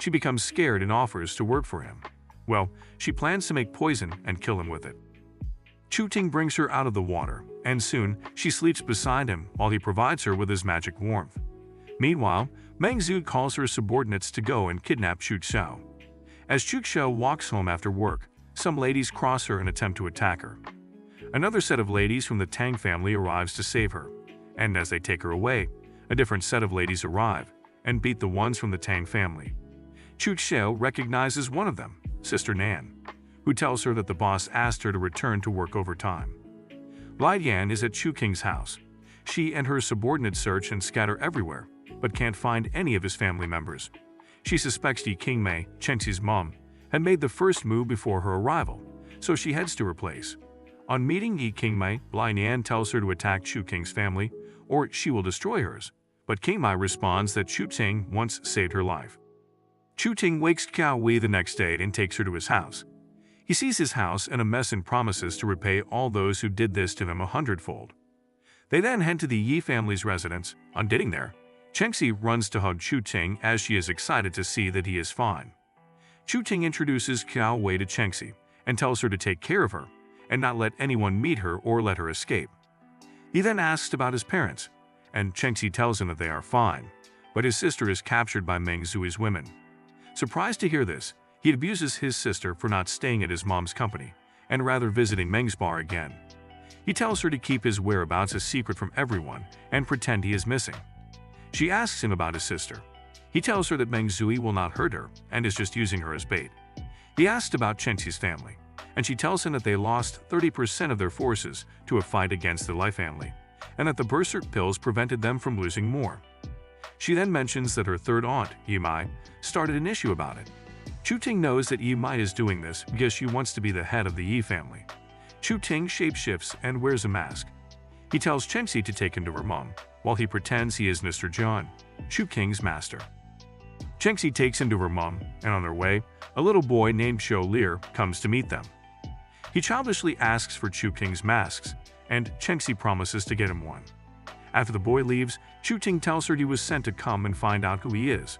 S1: She becomes scared and offers to work for him. Well, she plans to make poison and kill him with it. Chuting brings her out of the water, and soon she sleeps beside him while he provides her with his magic warmth. Meanwhile, Meng Zhu calls her subordinates to go and kidnap Chu Xiao. As Chu Xiao walks home after work, some ladies cross her and attempt to attack her. Another set of ladies from the Tang family arrives to save her, and as they take her away, a different set of ladies arrive and beat the ones from the Tang family. Chu Xiao recognizes one of them, Sister Nan, who tells her that the boss asked her to return to work overtime. Lai Yan is at Chu King's house. She and her subordinates search and scatter everywhere, but can't find any of his family members. She suspects Yi Qingmei, Chengxi's mom, had made the first move before her arrival, so she heads to her place. On meeting Yi Qingmei, Lai Yan tells her to attack Chu King's family, or she will destroy hers, but Qingmei responds that Chu Ting once saved her life. Chu Ting wakes Qiao Wei the next day and takes her to his house. He sees his house and a mess and promises to repay all those who did this to him 100-fold. They then head to the Yi family's residence. On getting there, Chengxi runs to hug Chu Ting as she is excited to see that he is fine. Chu Ting introduces Qiao Wei to Chengxi and tells her to take care of her and not let anyone meet her or let her escape. He then asks about his parents, and Chengxi tells him that they are fine, but his sister is captured by Meng Zui's women. Surprised to hear this, he abuses his sister for not staying at his mom's company and rather visiting Meng's bar again. He tells her to keep his whereabouts a secret from everyone and pretend he is missing. She asks him about his sister. He tells her that Meng Zui will not hurt her and is just using her as bait. He asks about Chengxi's family, and she tells him that they lost 30% of their forces to a fight against the Lai family, and that the berserk pills prevented them from losing more. She then mentions that her third aunt, Yi Mai, started an issue about it. Chu Ting knows that Yi Mai is doing this because she wants to be the head of the Yi family. Chu Ting shapeshifts and wears a mask. He tells Chengxi to take him to her mom, while he pretends he is Mr. John, Chu King's master. Chengxi takes him to her mom, and on their way, a little boy named Shou Lear comes to meet them. He childishly asks for Chu King's masks, and Chengxi promises to get him one. After the boy leaves, Chu Ting tells her he was sent to come and find out who he is.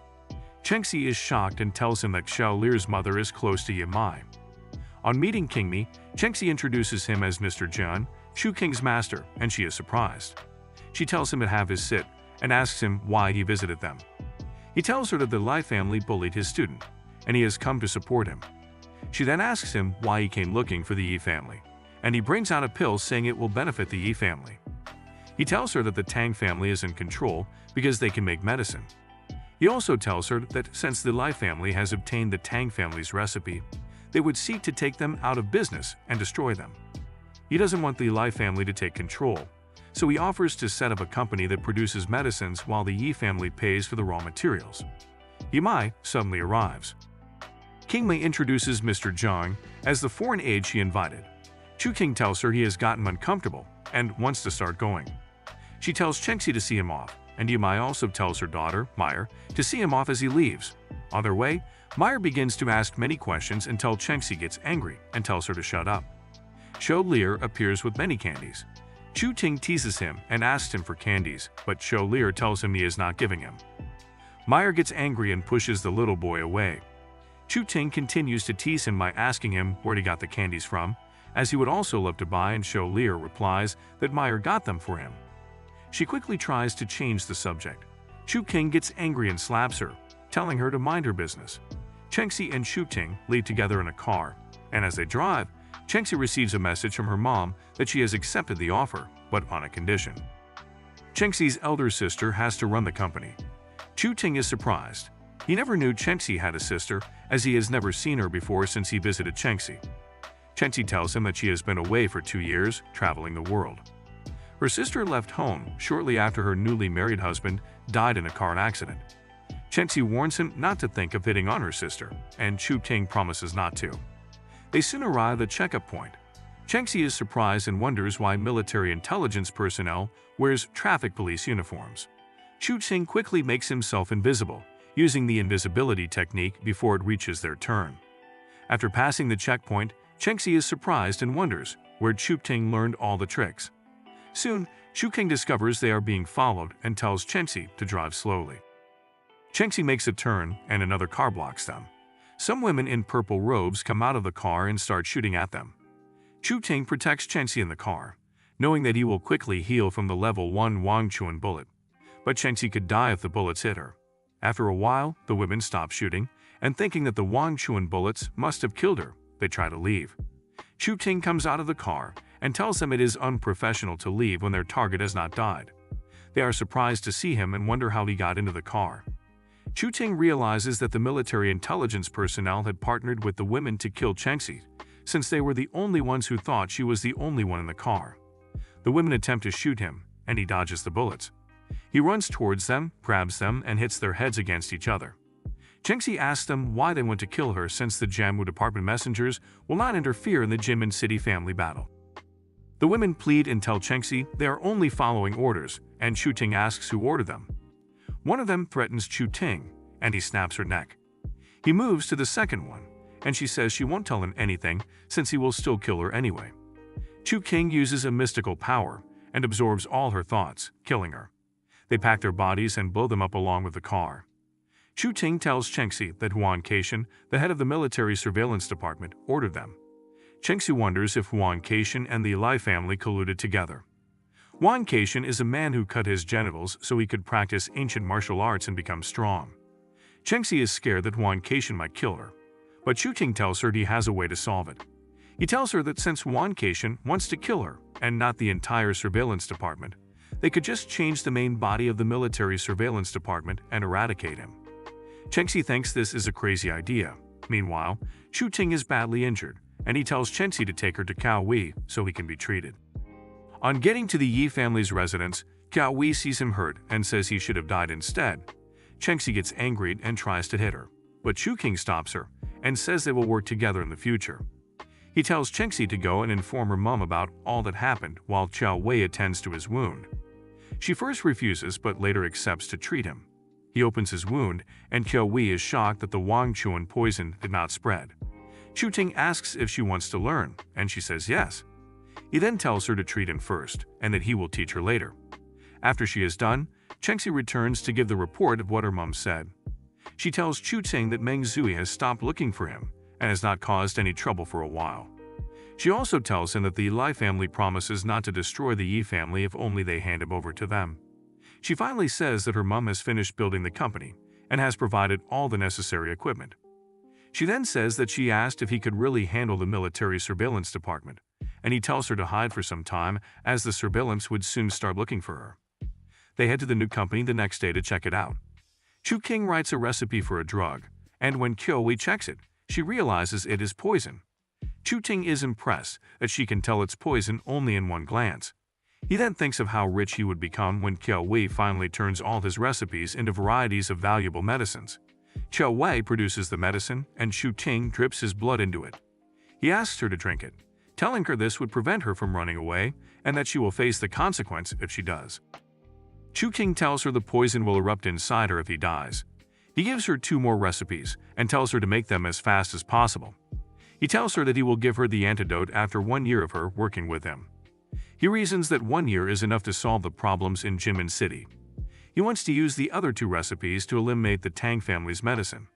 S1: Chengxi is shocked and tells him that Shou Lear's mother is close to Yi Mai. On meeting Qingmei, Chengxi introduces him as Mr. John, Chu King's master, and she is surprised. She tells him to have his sit and asks him why he visited them. He tells her that the Lai family bullied his student, and he has come to support him. She then asks him why he came looking for the Yi family, and he brings out a pill saying it will benefit the Yi family. He tells her that the Tang family is in control because they can make medicine. He also tells her that since the Lai family has obtained the Tang family's recipe, they would seek to take them out of business and destroy them. He doesn't want the Lai family to take control, so he offers to set up a company that produces medicines while the Yi family pays for the raw materials. Yi Mai suddenly arrives. Qingmei introduces Mr. Zhang as the foreign aide she invited. Chu King tells her he has gotten uncomfortable and wants to start going. She tells Chengxi to see him off, and Yi Mai also tells her daughter, Meyer, to see him off as he leaves. On their way, Meyer begins to ask many questions until Chengxi gets angry and tells her to shut up. Shou Lear appears with many candies. Chu Ting teases him and asks him for candies, but Shou Lear tells him he is not giving him. Meyer gets angry and pushes the little boy away. Chu Ting continues to tease him by asking him where he got the candies from, as he would also love to buy, and Shou Lear replies that Meyer got them for him. She quickly tries to change the subject. Chu King gets angry and slaps her, telling her to mind her business. Chengxi and Chu Ting leave together in a car, and as they drive, Chengxi receives a message from her mom that she has accepted the offer, but on a condition. Chengxi's elder sister has to run the company. Chu Ting is surprised. He never knew Chengxi had a sister, as he has never seen her before since he visited Chengxi. Chengxi tells him that she has been away for 2 years, traveling the world. Her sister left home shortly after her newly married husband died in a car accident. Chengxi warns him not to think of hitting on her sister, and Chu Ting promises not to. They soon arrive at checkup point. Chengxi is surprised and wonders why military intelligence personnel wears traffic police uniforms. Chu Ting quickly makes himself invisible, using the invisibility technique before it reaches their turn. After passing the checkpoint, Chengxi is surprised and wonders where Chu Ting learned all the tricks. Soon, Chu Ting discovers they are being followed and tells Chengxi to drive slowly. Chengxi makes a turn and another car blocks them. Some women in purple robes come out of the car and start shooting at them. Chu Ting protects Chengxi in the car, knowing that he will quickly heal from the level 1 Wang Chuan bullet. But Chengxi could die if the bullets hit her. After a while, the women stop shooting, and thinking that the Wang Chuan bullets must have killed her, they try to leave. Chu Ting comes out of the car and tells them it is unprofessional to leave when their target has not died. They are surprised to see him and wonder how he got into the car. Chu Ting realizes that the military intelligence personnel had partnered with the women to kill Chengxi, since they were the only ones who thought she was the only one in the car. The women attempt to shoot him, and he dodges the bullets. He runs towards them, grabs them, and hits their heads against each other. Chengxi asks them why they want to kill her since the Jammu department messengers will not interfere in the Jimin City family battle. The women plead and tell Chengxi they are only following orders, and Chu Ting asks who ordered them. One of them threatens Chu Ting, and he snaps her neck. He moves to the second one, and she says she won't tell him anything since he will still kill her anyway. Chu Ting uses a mystical power and absorbs all her thoughts, killing her. They pack their bodies and blow them up along with the car. Chu Ting tells Chengxi that Huan Keishan, the head of the military surveillance department, ordered them. Chengxi wonders if Huan Keishan and the Lai family colluded together. Huan Keishan is a man who cut his genitals so he could practice ancient martial arts and become strong. Chengxi is scared that Huan Keishan might kill her, but Chu Ting tells her he has a way to solve it. He tells her that since Huan Keishan wants to kill her and not the entire surveillance department, they could just change the main body of the military surveillance department and eradicate him. Chengxi thinks this is a crazy idea. Meanwhile, Chu Ting is badly injured, and he tells Chengxi to take her to Cao Wei so he can be treated. On getting to the Yi family's residence, Cao Wei sees him hurt and says he should have died instead. Chengxi gets angry and tries to hit her, but Chu King stops her and says they will work together in the future. He tells Chengxi to go and inform her mom about all that happened while Cao Wei attends to his wound. She first refuses but later accepts to treat him. He opens his wound, and Cao Wei is shocked that the Wang Chuan poison did not spread. Chu Ting asks if she wants to learn, and she says yes. He then tells her to treat him first, and that he will teach her later. After she is done, Chengxi returns to give the report of what her mom said. She tells Chu Ting that Meng Zui has stopped looking for him and has not caused any trouble for a while. She also tells him that the Lai family promises not to destroy the Yi family if only they hand him over to them. She finally says that her mom has finished building the company and has provided all the necessary equipment. She then says that she asked if he could really handle the military surveillance department, and he tells her to hide for some time as the surveillance would soon start looking for her. They head to the new company the next day to check it out. Chu King writes a recipe for a drug, and when Cao Wei checks it, she realizes it is poison. Chu Ting is impressed that she can tell it's poison only in one glance. He then thinks of how rich he would become when Cao Wei finally turns all his recipes into varieties of valuable medicines. Cao Wei produces the medicine, and Chu Ting drips his blood into it. He asks her to drink it, telling her this would prevent her from running away and that she will face the consequence if she does. Chu Ting tells her the poison will erupt inside her if he dies. He gives her 2 more recipes and tells her to make them as fast as possible. He tells her that he will give her the antidote after 1 year of her working with him. He reasons that 1 year is enough to solve the problems in Jimin City. He wants to use the other 2 recipes to eliminate the Tang family's medicine.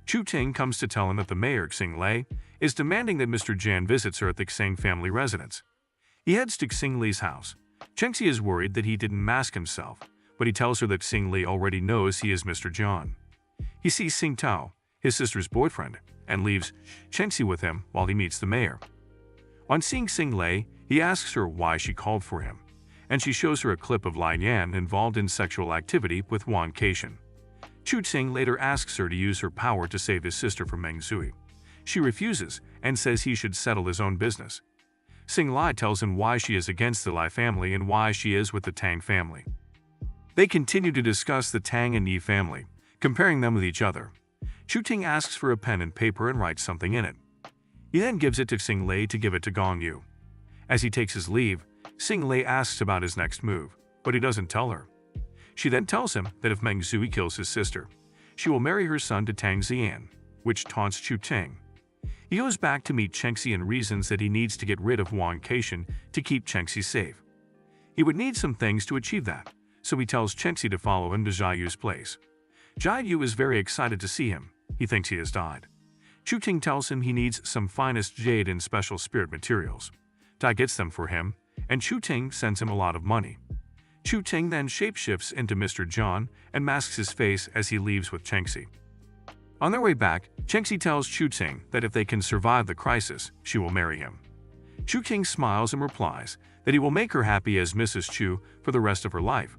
S1: Chu Ting comes to tell him that the mayor, Xing Lei, is demanding that Mr. Jan visits her at the Xing family residence. He heads to Xing Li's house. Chengxi is worried that he didn't mask himself, but he tells her that Xing Li already knows he is Mr. John. He sees Xing Tao, his sister's boyfriend, and leaves Chengxi with him while he meets the mayor. On seeing Xing Lei, he asks her why she called for him, and she shows her a clip of Lai Yan involved in sexual activity with Huan Keishan. Chu Ting later asks her to use her power to save his sister from Meng Zui. She refuses and says he should settle his own business. Xing Lai tells him why she is against the Lai family and why she is with the Tang family. They continue to discuss the Tang and Yi family, comparing them with each other. Chu Ting asks for a pen and paper and writes something in it. He then gives it to Xing Lei to give it to Gong Yu. As he takes his leave, Xing Lei asks about his next move, but he doesn't tell her. She then tells him that if Meng Zui kills his sister, she will marry her son to Tang Xian, which taunts Chu Ting. He goes back to meet Chengxi and reasons that he needs to get rid of Wang Keixin to keep Chengxi safe. He would need some things to achieve that, so he tells Chengxi to follow him to Jia Yu's place. Jia Yu is very excited to see him. He thinks he has died. Chu Ting tells him he needs some finest jade and special spirit materials. Tai gets them for him, and Chu Ting sends him a lot of money. Chu Ting then shapeshifts into Mr. John and masks his face as he leaves with Chengxi. On their way back, Chengxi tells Chu Ting that if they can survive the crisis, she will marry him. Chu Ting smiles and replies that he will make her happy as Mrs. Chu for the rest of her life.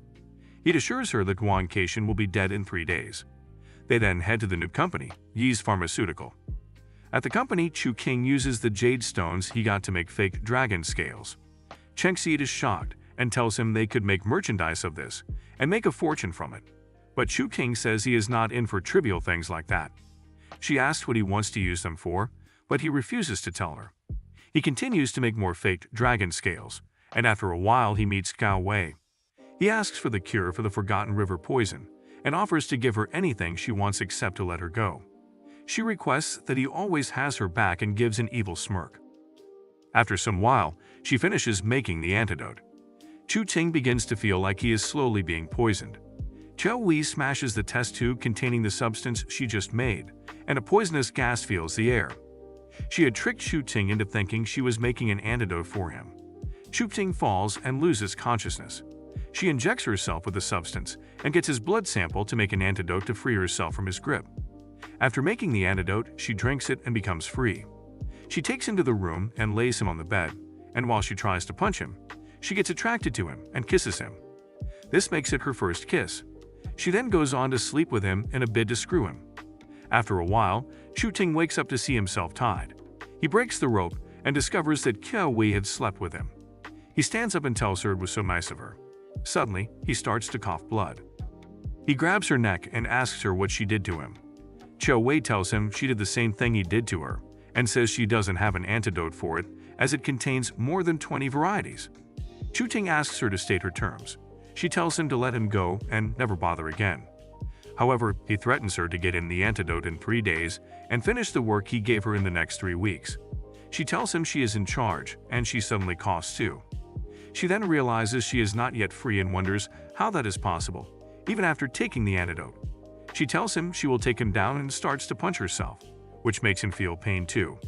S1: He assures her that Wang Keixin will be dead in 3 days. They then head to the new company, Yi's Pharmaceutical. At the company, Chu King uses the jade stones he got to make fake dragon scales. Chengxi is shocked and tells him they could make merchandise of this and make a fortune from it. But Chu King says he is not in for trivial things like that. She asks what he wants to use them for, but he refuses to tell her. He continues to make more faked dragon scales, and after a while he meets Gao Wei. He asks for the cure for the Forgotten River poison and offers to give her anything she wants except to let her go. She requests that he always has her back and gives an evil smirk. After some while, she finishes making the antidote. Chu Ting begins to feel like he is slowly being poisoned. Qiao Wei smashes the test tube containing the substance she just made, and a poisonous gas fills the air. She had tricked Chu Ting into thinking she was making an antidote for him. Chu Ting falls and loses consciousness. She injects herself with the substance and gets his blood sample to make an antidote to free herself from his grip. After making the antidote, she drinks it and becomes free. She takes him to the room and lays him on the bed, and while she tries to punch him, she gets attracted to him and kisses him. This makes it her first kiss. She then goes on to sleep with him in a bid to screw him. After a while, Chu Ting wakes up to see himself tied. He breaks the rope and discovers that Qiao Wei had slept with him. He stands up and tells her it was so nice of her. Suddenly, he starts to cough blood. He grabs her neck and asks her what she did to him. Qiao Wei tells him she did the same thing he did to her, and says she doesn't have an antidote for it, as it contains more than 20 varieties. Chu Ting asks her to state her terms. She tells him to let him go and never bother again. However, he threatens her to get him the antidote in 3 days and finish the work he gave her in the next 3 weeks. She tells him she is in charge, and she suddenly coughs too. She then realizes she is not yet free and wonders how that is possible, even after taking the antidote. She tells him she will take him down and starts to punch herself, which makes him feel pain too.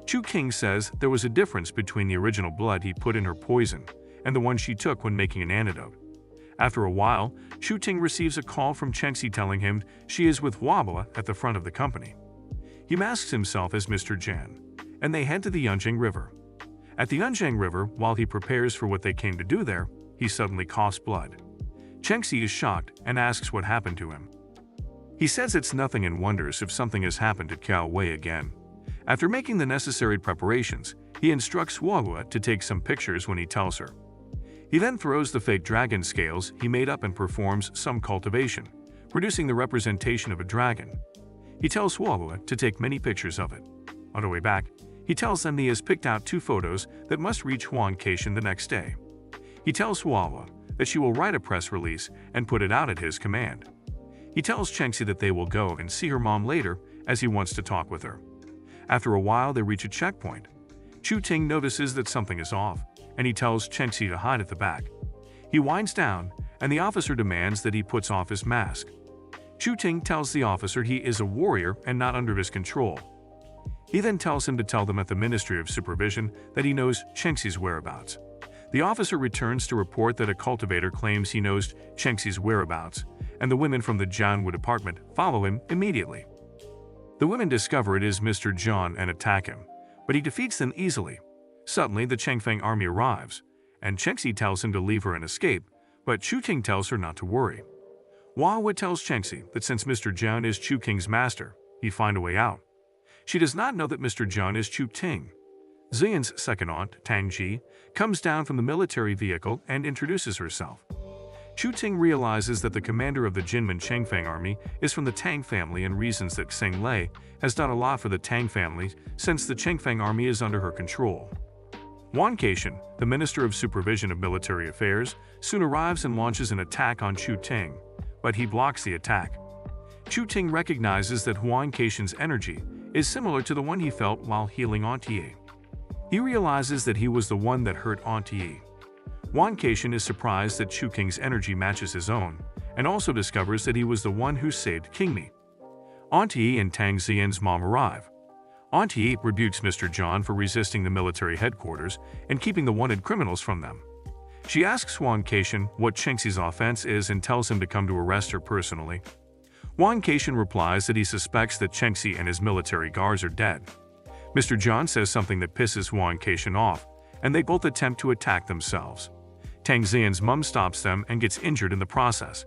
S1: Chu King says there was a difference between the original blood he put in her poison and the one she took when making an antidote. After a while, Chu Ting receives a call from Chengxi telling him she is with Wabua at the front of the company. He masks himself as Mr. Jan, and they head to the Yunjing River. At the Yunjing River, while he prepares for what they came to do there, he suddenly coughs blood. Chengxi is shocked and asks what happened to him. He says it's nothing and wonders if something has happened to Qiao Wei again. After making the necessary preparations, he instructs Wabua to take some pictures when he tells her. He then throws the fake dragon scales he made up and performs some cultivation, producing the representation of a dragon. He tells Wabua to take many pictures of it. On the way back, he tells them he has picked out 2 photos that must reach Wang Keixin the next day. He tells Wabua that she will write a press release and put it out at his command. He tells Chengxi that they will go and see her mom later as he wants to talk with her. After a while, they reach a checkpoint. Chu Ting notices that something is off, and he tells Chengxi to hide at the back. He winds down, and the officer demands that he puts off his mask. Chu Ting tells the officer he is a warrior and not under his control. He then tells him to tell them at the Ministry of Supervision that he knows Chengxi's whereabouts. The officer returns to report that a cultivator claims he knows Chengxi's whereabouts, and the women from the Jianwu department follow him immediately. The women discover it is Mr. John and attack him, but he defeats them easily. Suddenly, the Chengfeng army arrives, and Chengxi tells him to leave her and escape, but Chu Ting tells her not to worry. Wahua tells Chengxi that since Mr. John is Chu King's master, he'd find a way out. She does not know that Mr. John is Chu Ting. Xian's second aunt, Tang Ji, comes down from the military vehicle and introduces herself. Chu Ting realizes that the commander of the Jinmen Chengfeng army is from the Tang family and reasons that Xing Lei has done a lot for the Tang family since the Chengfeng army is under her control. Wan Keishan, the Minister of Supervision of Military Affairs, soon arrives and launches an attack on Chu Ting, but he blocks the attack. Chu Ting recognizes that Wan Keishan's energy is similar to the one he felt while healing Aunt Yi. He realizes that he was the one that hurt Aunt Yi. Wan Keishan is surprised that Chu King's energy matches his own, and also discovers that he was the one who saved King Mi. Aunt Yi and Tang Xian's mom arrive. Aunt Yi rebukes Mr. John for resisting the military headquarters and keeping the wanted criminals from them. She asks Wan Keishan what Chengxi's offense is and tells him to come to arrest her personally. Wan Keishan replies that he suspects that Chengxi and his military guards are dead. Mr. John says something that pisses Wan Keishan off, and they both attempt to attack themselves. Tang Xian's mom stops them and gets injured in the process.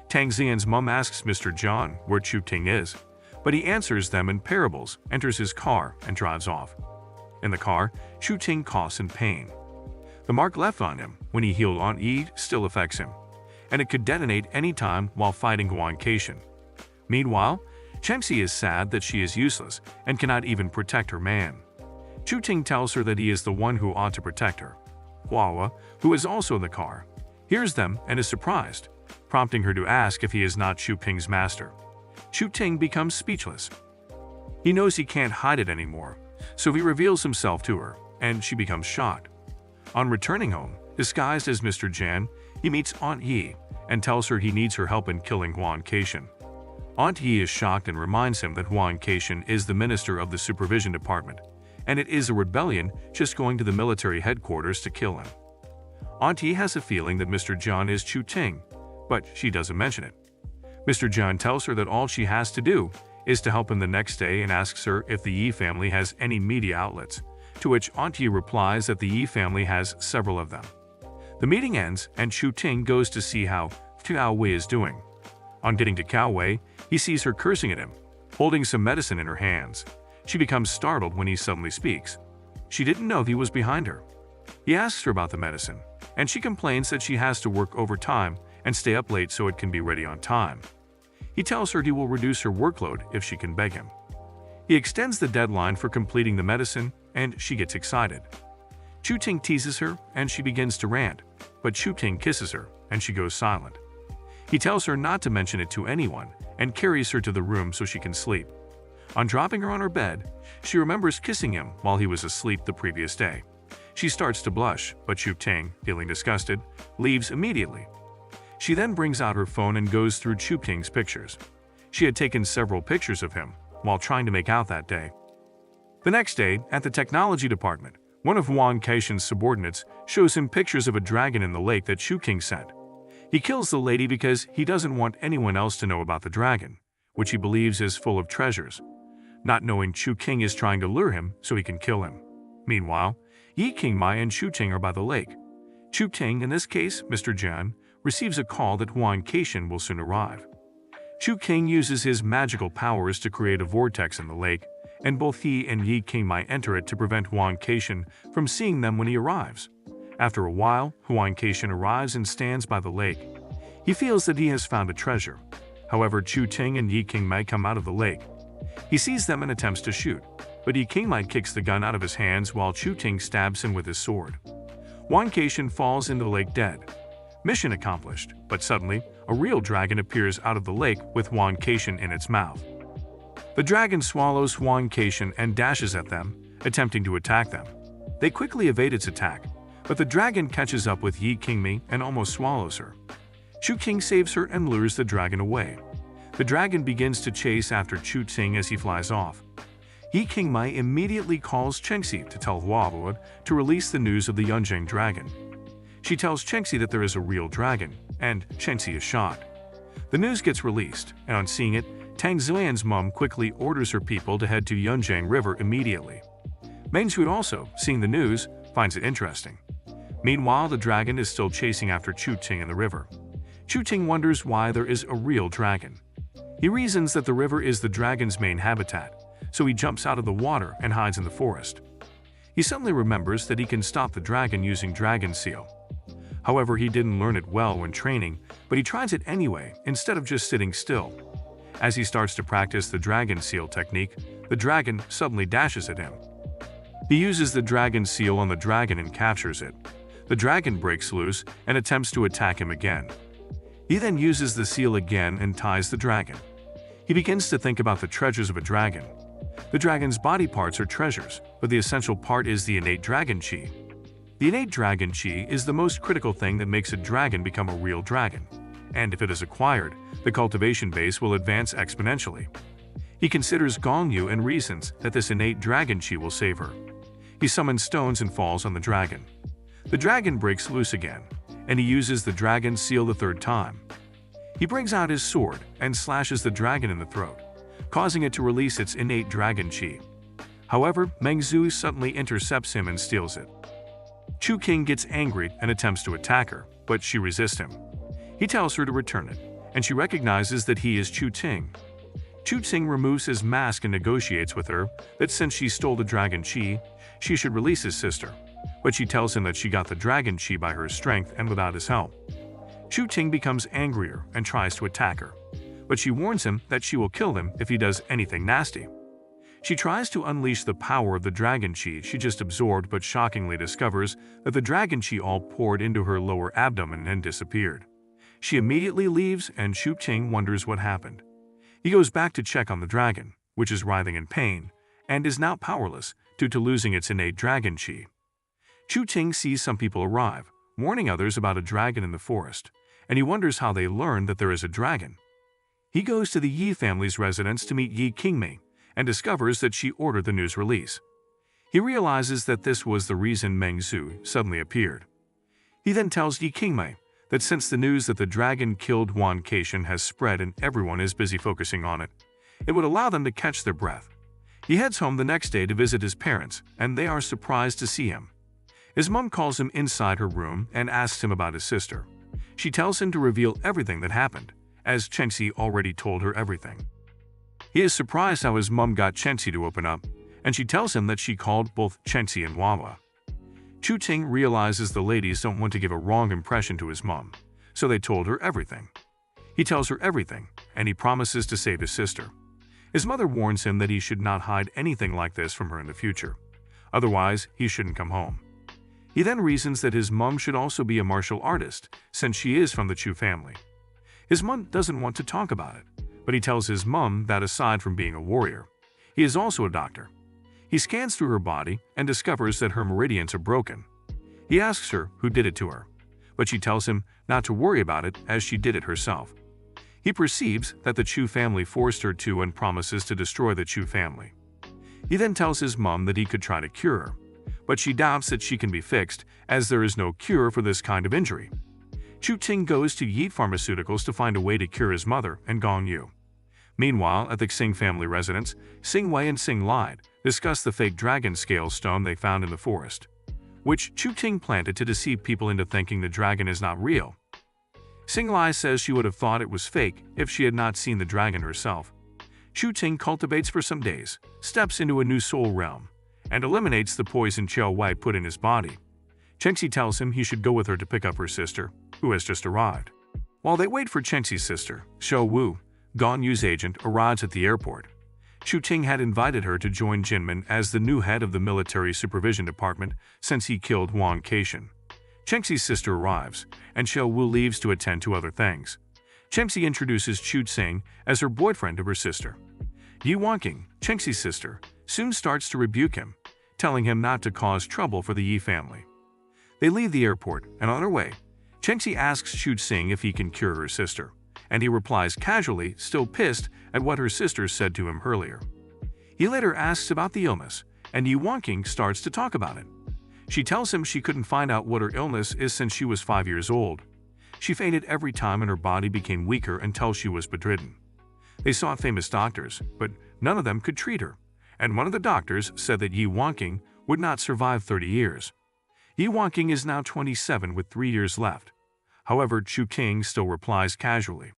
S1: Tang Xian's mom asks Mr. John where Chu Ting is, but he answers them in parables, enters his car, and drives off. In the car, Chu Ting coughs in pain. The mark left on him when he healed Aunt Yi still affects him, and it could detonate any time while fighting Wan Keishan. Meanwhile, Chengxi is sad that she is useless and cannot even protect her man. Chu Ting tells her that he is the one who ought to protect her. Huahua, who is also in the car, hears them and is surprised, prompting her to ask if he is not Chu Ping's master. Chu Ting becomes speechless. He knows he can't hide it anymore, so he reveals himself to her, and she becomes shocked. On returning home, disguised as Mr. Jan, he meets Aunt Yi and tells her he needs her help in killing Wan Keishan. Aunt Yi is shocked and reminds him that Wan Keishan is the minister of the supervision department, and it is a rebellion just going to the military headquarters to kill him. Aunt Yi has a feeling that Mr. John is Chu Ting, but she doesn't mention it. Mr. John tells her that all she has to do is to help him the next day and asks her if the Yi family has any media outlets, to which Aunt Yi replies that the Yi family has several of them. The meeting ends and Chu Ting goes to see how Cao Wei is doing. On getting to Cao Wei, he sees her cursing at him, holding some medicine in her hands. She becomes startled when he suddenly speaks. She didn't know he was behind her. He asks her about the medicine, and she complains that she has to work overtime and stay up late so it can be ready on time. He tells her he will reduce her workload if she can beg him. He extends the deadline for completing the medicine, and she gets excited. Chu Ting teases her, and she begins to rant, but Chu Ting kisses her, and she goes silent. He tells her not to mention it to anyone and carries her to the room so she can sleep. On dropping her on her bed, she remembers kissing him while he was asleep the previous day. She starts to blush, but Chu Ting, feeling disgusted, leaves immediately. She then brings out her phone and goes through Chu Ting's pictures. She had taken several pictures of him while trying to make out that day. The next day, at the technology department, one of Wan Keishan's subordinates shows him pictures of a dragon in the lake that Chu King sent. He kills the lady because he doesn't want anyone else to know about the dragon, which he believes is full of treasures, not knowing Chu King is trying to lure him so he can kill him. Meanwhile, Yi King Mai and Chu Ting are by the lake. Chu Ting, in this case Mr. Jan, receives a call that Wan Keishan will soon arrive. Chu King uses his magical powers to create a vortex in the lake, and both he and Yi King Mai enter it to prevent Wan Keishan from seeing them when he arrives. After a while, Wan Keishan arrives and stands by the lake. He feels that he has found a treasure. However, Chu Ting and Yi King Mai come out of the lake. He sees them and attempts to shoot, but Yi King Mai kicks the gun out of his hands while Chu Ting stabs him with his sword. Wan Keishan falls into the lake dead. Mission accomplished, but suddenly, a real dragon appears out of the lake with Wan Keishan in its mouth. The dragon swallows Wan Keishan and dashes at them, attempting to attack them. They quickly evade its attack, but the dragon catches up with Yi King Mi and almost swallows her. Chu King saves her and lures the dragon away. The dragon begins to chase after Chu Ting as he flies off. Yi King Mai immediately calls Chengxi to tell Huahua to release the news of the Yunjing dragon. She tells Chengxi that there is a real dragon, and Chengxi is shocked. The news gets released, and on seeing it, Tang Xuan's mom quickly orders her people to head to Yunjing River immediately. Meng Shui also, seeing the news, finds it interesting. Meanwhile, the dragon is still chasing after Chu Ting in the river. Chu Ting wonders why there is a real dragon. He reasons that the river is the dragon's main habitat, so he jumps out of the water and hides in the forest. He suddenly remembers that he can stop the dragon using Dragon Seal. However, he didn't learn it well when training, but he tries it anyway instead of just sitting still. As he starts to practice the Dragon Seal technique, the dragon suddenly dashes at him. He uses the dragon seal on the dragon and captures it. The dragon breaks loose and attempts to attack him again. He then uses the seal again and ties the dragon. He begins to think about the treasures of a dragon. The dragon's body parts are treasures, but the essential part is the innate dragon chi. The innate dragon chi is the most critical thing that makes a dragon become a real dragon, and if it is acquired, the cultivation base will advance exponentially. He considers Gongyu and reasons that this innate dragon chi will save her. He summons stones and falls on the dragon. The dragon breaks loose again, and he uses the dragon seal the third time. He brings out his sword and slashes the dragon in the throat, causing it to release its innate dragon chi. However, Mengzu suddenly intercepts him and steals it. Chu King gets angry and attempts to attack her, but she resists him. He tells her to return it, and she recognizes that he is Chu Ting. Chu Ting removes his mask and negotiates with her that since she stole the dragon chi, she should release his sister, but she tells him that she got the dragon chi by her strength and without his help. Chu Ting becomes angrier and tries to attack her, but she warns him that she will kill him if he does anything nasty. She tries to unleash the power of the dragon chi she just absorbed, but shockingly discovers that the dragon chi all poured into her lower abdomen and disappeared. She immediately leaves, and Chu Ting wonders what happened. He goes back to check on the dragon, which is writhing in pain, and is now powerless due to losing its innate dragon chi. Chu Ting sees some people arrive, warning others about a dragon in the forest, and he wonders how they learned that there is a dragon. He goes to the Yi family's residence to meet Yi Qingmei and discovers that she ordered the news release. He realizes that this was the reason Meng Zhu suddenly appeared. He then tells Yi Qingmei that since the news that the dragon killed Wan Keishan has spread and everyone is busy focusing on it, it would allow them to catch their breath. He heads home the next day to visit his parents, and they are surprised to see him. His mom calls him inside her room and asks him about his sister. She tells him to reveal everything that happened, as Chenxi already told her everything. He is surprised how his mom got Chenxi to open up, and she tells him that she called both Chenxi and Wawa. Chu Ting realizes the ladies don't want to give a wrong impression to his mom, so they told her everything. He tells her everything, and he promises to save his sister. His mother warns him that he should not hide anything like this from her in the future. Otherwise, he shouldn't come home. He then reasons that his mom should also be a martial artist, since she is from the Chu family. His mom doesn't want to talk about it, but he tells his mom that aside from being a warrior, he is also a doctor. He scans through her body and discovers that her meridians are broken. He asks her who did it to her, but she tells him not to worry about it as she did it herself. He perceives that the Chu family forced her to and promises to destroy the Chu family. He then tells his mom that he could try to cure her, but she doubts that she can be fixed as there is no cure for this kind of injury. Chu Ting goes to Yeet Pharmaceuticals to find a way to cure his mother and Gong Yu. Meanwhile, at the Xing family residence, Xing Wei and Xing Lied discuss the fake dragon scale stone they found in the forest, which Chu Ting planted to deceive people into thinking the dragon is not real. Xing Lai says she would have thought it was fake if she had not seen the dragon herself. Chu Ting cultivates for some days, steps into a new soul realm, and eliminates the poison Qiao Wei put in his body. Chenxi tells him he should go with her to pick up her sister, who has just arrived. While they wait for Chenxi's sister, Xiao Wu, Gong Yu's agent, arrives at the airport. Chu Ting had invited her to join Jinmin as the new head of the military supervision department since he killed Wan Keishan. Chenxi's sister arrives, and Xiao Wu leaves to attend to other things. Chenxi introduces Chu Tsing as her boyfriend of her sister. Yi Wanqing, Chenxi's sister, soon starts to rebuke him, telling him not to cause trouble for the Yi family. They leave the airport, and on their way, Chenxi asks Chu Tsing if he can cure her sister, and he replies casually, still pissed at what her sister said to him earlier. He later asks about the illness, and Yi Wanqing starts to talk about it. She tells him she couldn't find out what her illness is since she was 5 years old. She fainted every time and her body became weaker until she was bedridden. They sought famous doctors, but none of them could treat her, and one of the doctors said that Yi Wanqing would not survive 30 years. Yi Wanqing is now 27 with 3 years left. However, Chu Ting still replies casually.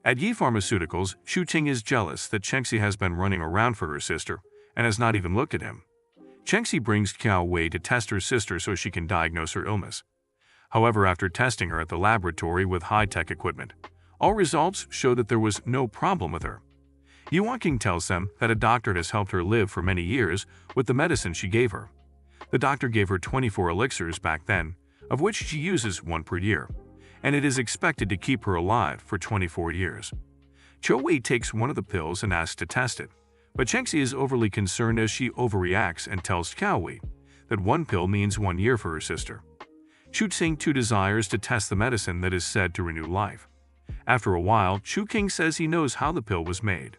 S1: At Yi Pharmaceuticals, Chu Ting is jealous that Chenxi has been running around for her sister and has not even looked at him. Chenxi brings Qiao Wei to test her sister so she can diagnose her illness. However, after testing her at the laboratory with high-tech equipment, all results show that there was no problem with her. Yu Wanking tells them that a doctor has helped her live for many years with the medicine she gave her. The doctor gave her 24 elixirs back then, of which she uses one per year, and it is expected to keep her alive for 24 years. Cho Wei takes one of the pills and asks to test it, but Chengxi is overly concerned as she overreacts and tells Cao Wei that one pill means 1 year for her sister. Chu Qing too desires to test the medicine that is said to renew life. After a while, Chu King says he knows how the pill was made,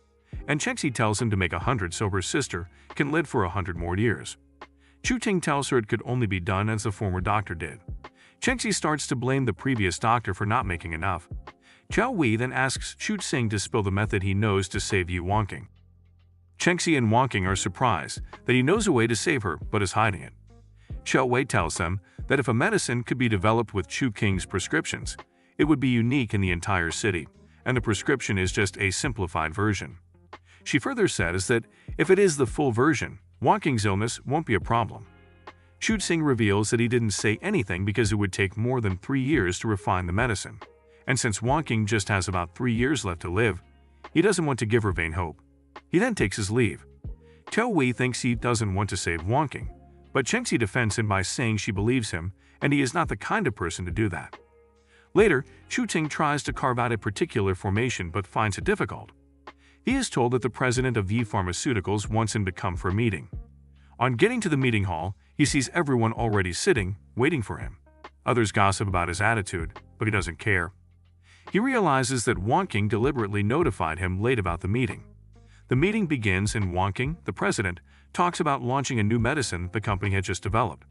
S1: and Chengxi tells him to make 100 so her sister can live for 100 more years. Chu Ting tells her it could only be done as the former doctor did. Chengxi starts to blame the previous doctor for not making enough. Qiao Wei then asks Chu Xing to spill the method he knows to save Yu Wanking. Chengxi and Wanking are surprised that he knows a way to save her but is hiding it. Qiao Wei tells them that if a medicine could be developed with Chu King's prescriptions, it would be unique in the entire city, and the prescription is just a simplified version. She further says that if it is the full version, Wanking's illness won't be a problem. Chu Xing reveals that he didn't say anything because it would take more than 3 years to refine the medicine, and since Wanking just has about 3 years left to live, he doesn't want to give her vain hope. He then takes his leave. Qiao Wei thinks he doesn't want to save Wanking, but Chengxi defends him by saying she believes him and he is not the kind of person to do that. Later, Chu Ting tries to carve out a particular formation but finds it difficult. He is told that the president of Yi Pharmaceuticals wants him to come for a meeting. On getting to the meeting hall, he sees everyone already sitting, waiting for him. Others gossip about his attitude, but he doesn't care. He realizes that Wanking deliberately notified him late about the meeting. The meeting begins and Wanking, the president, talks about launching a new medicine the company had just developed.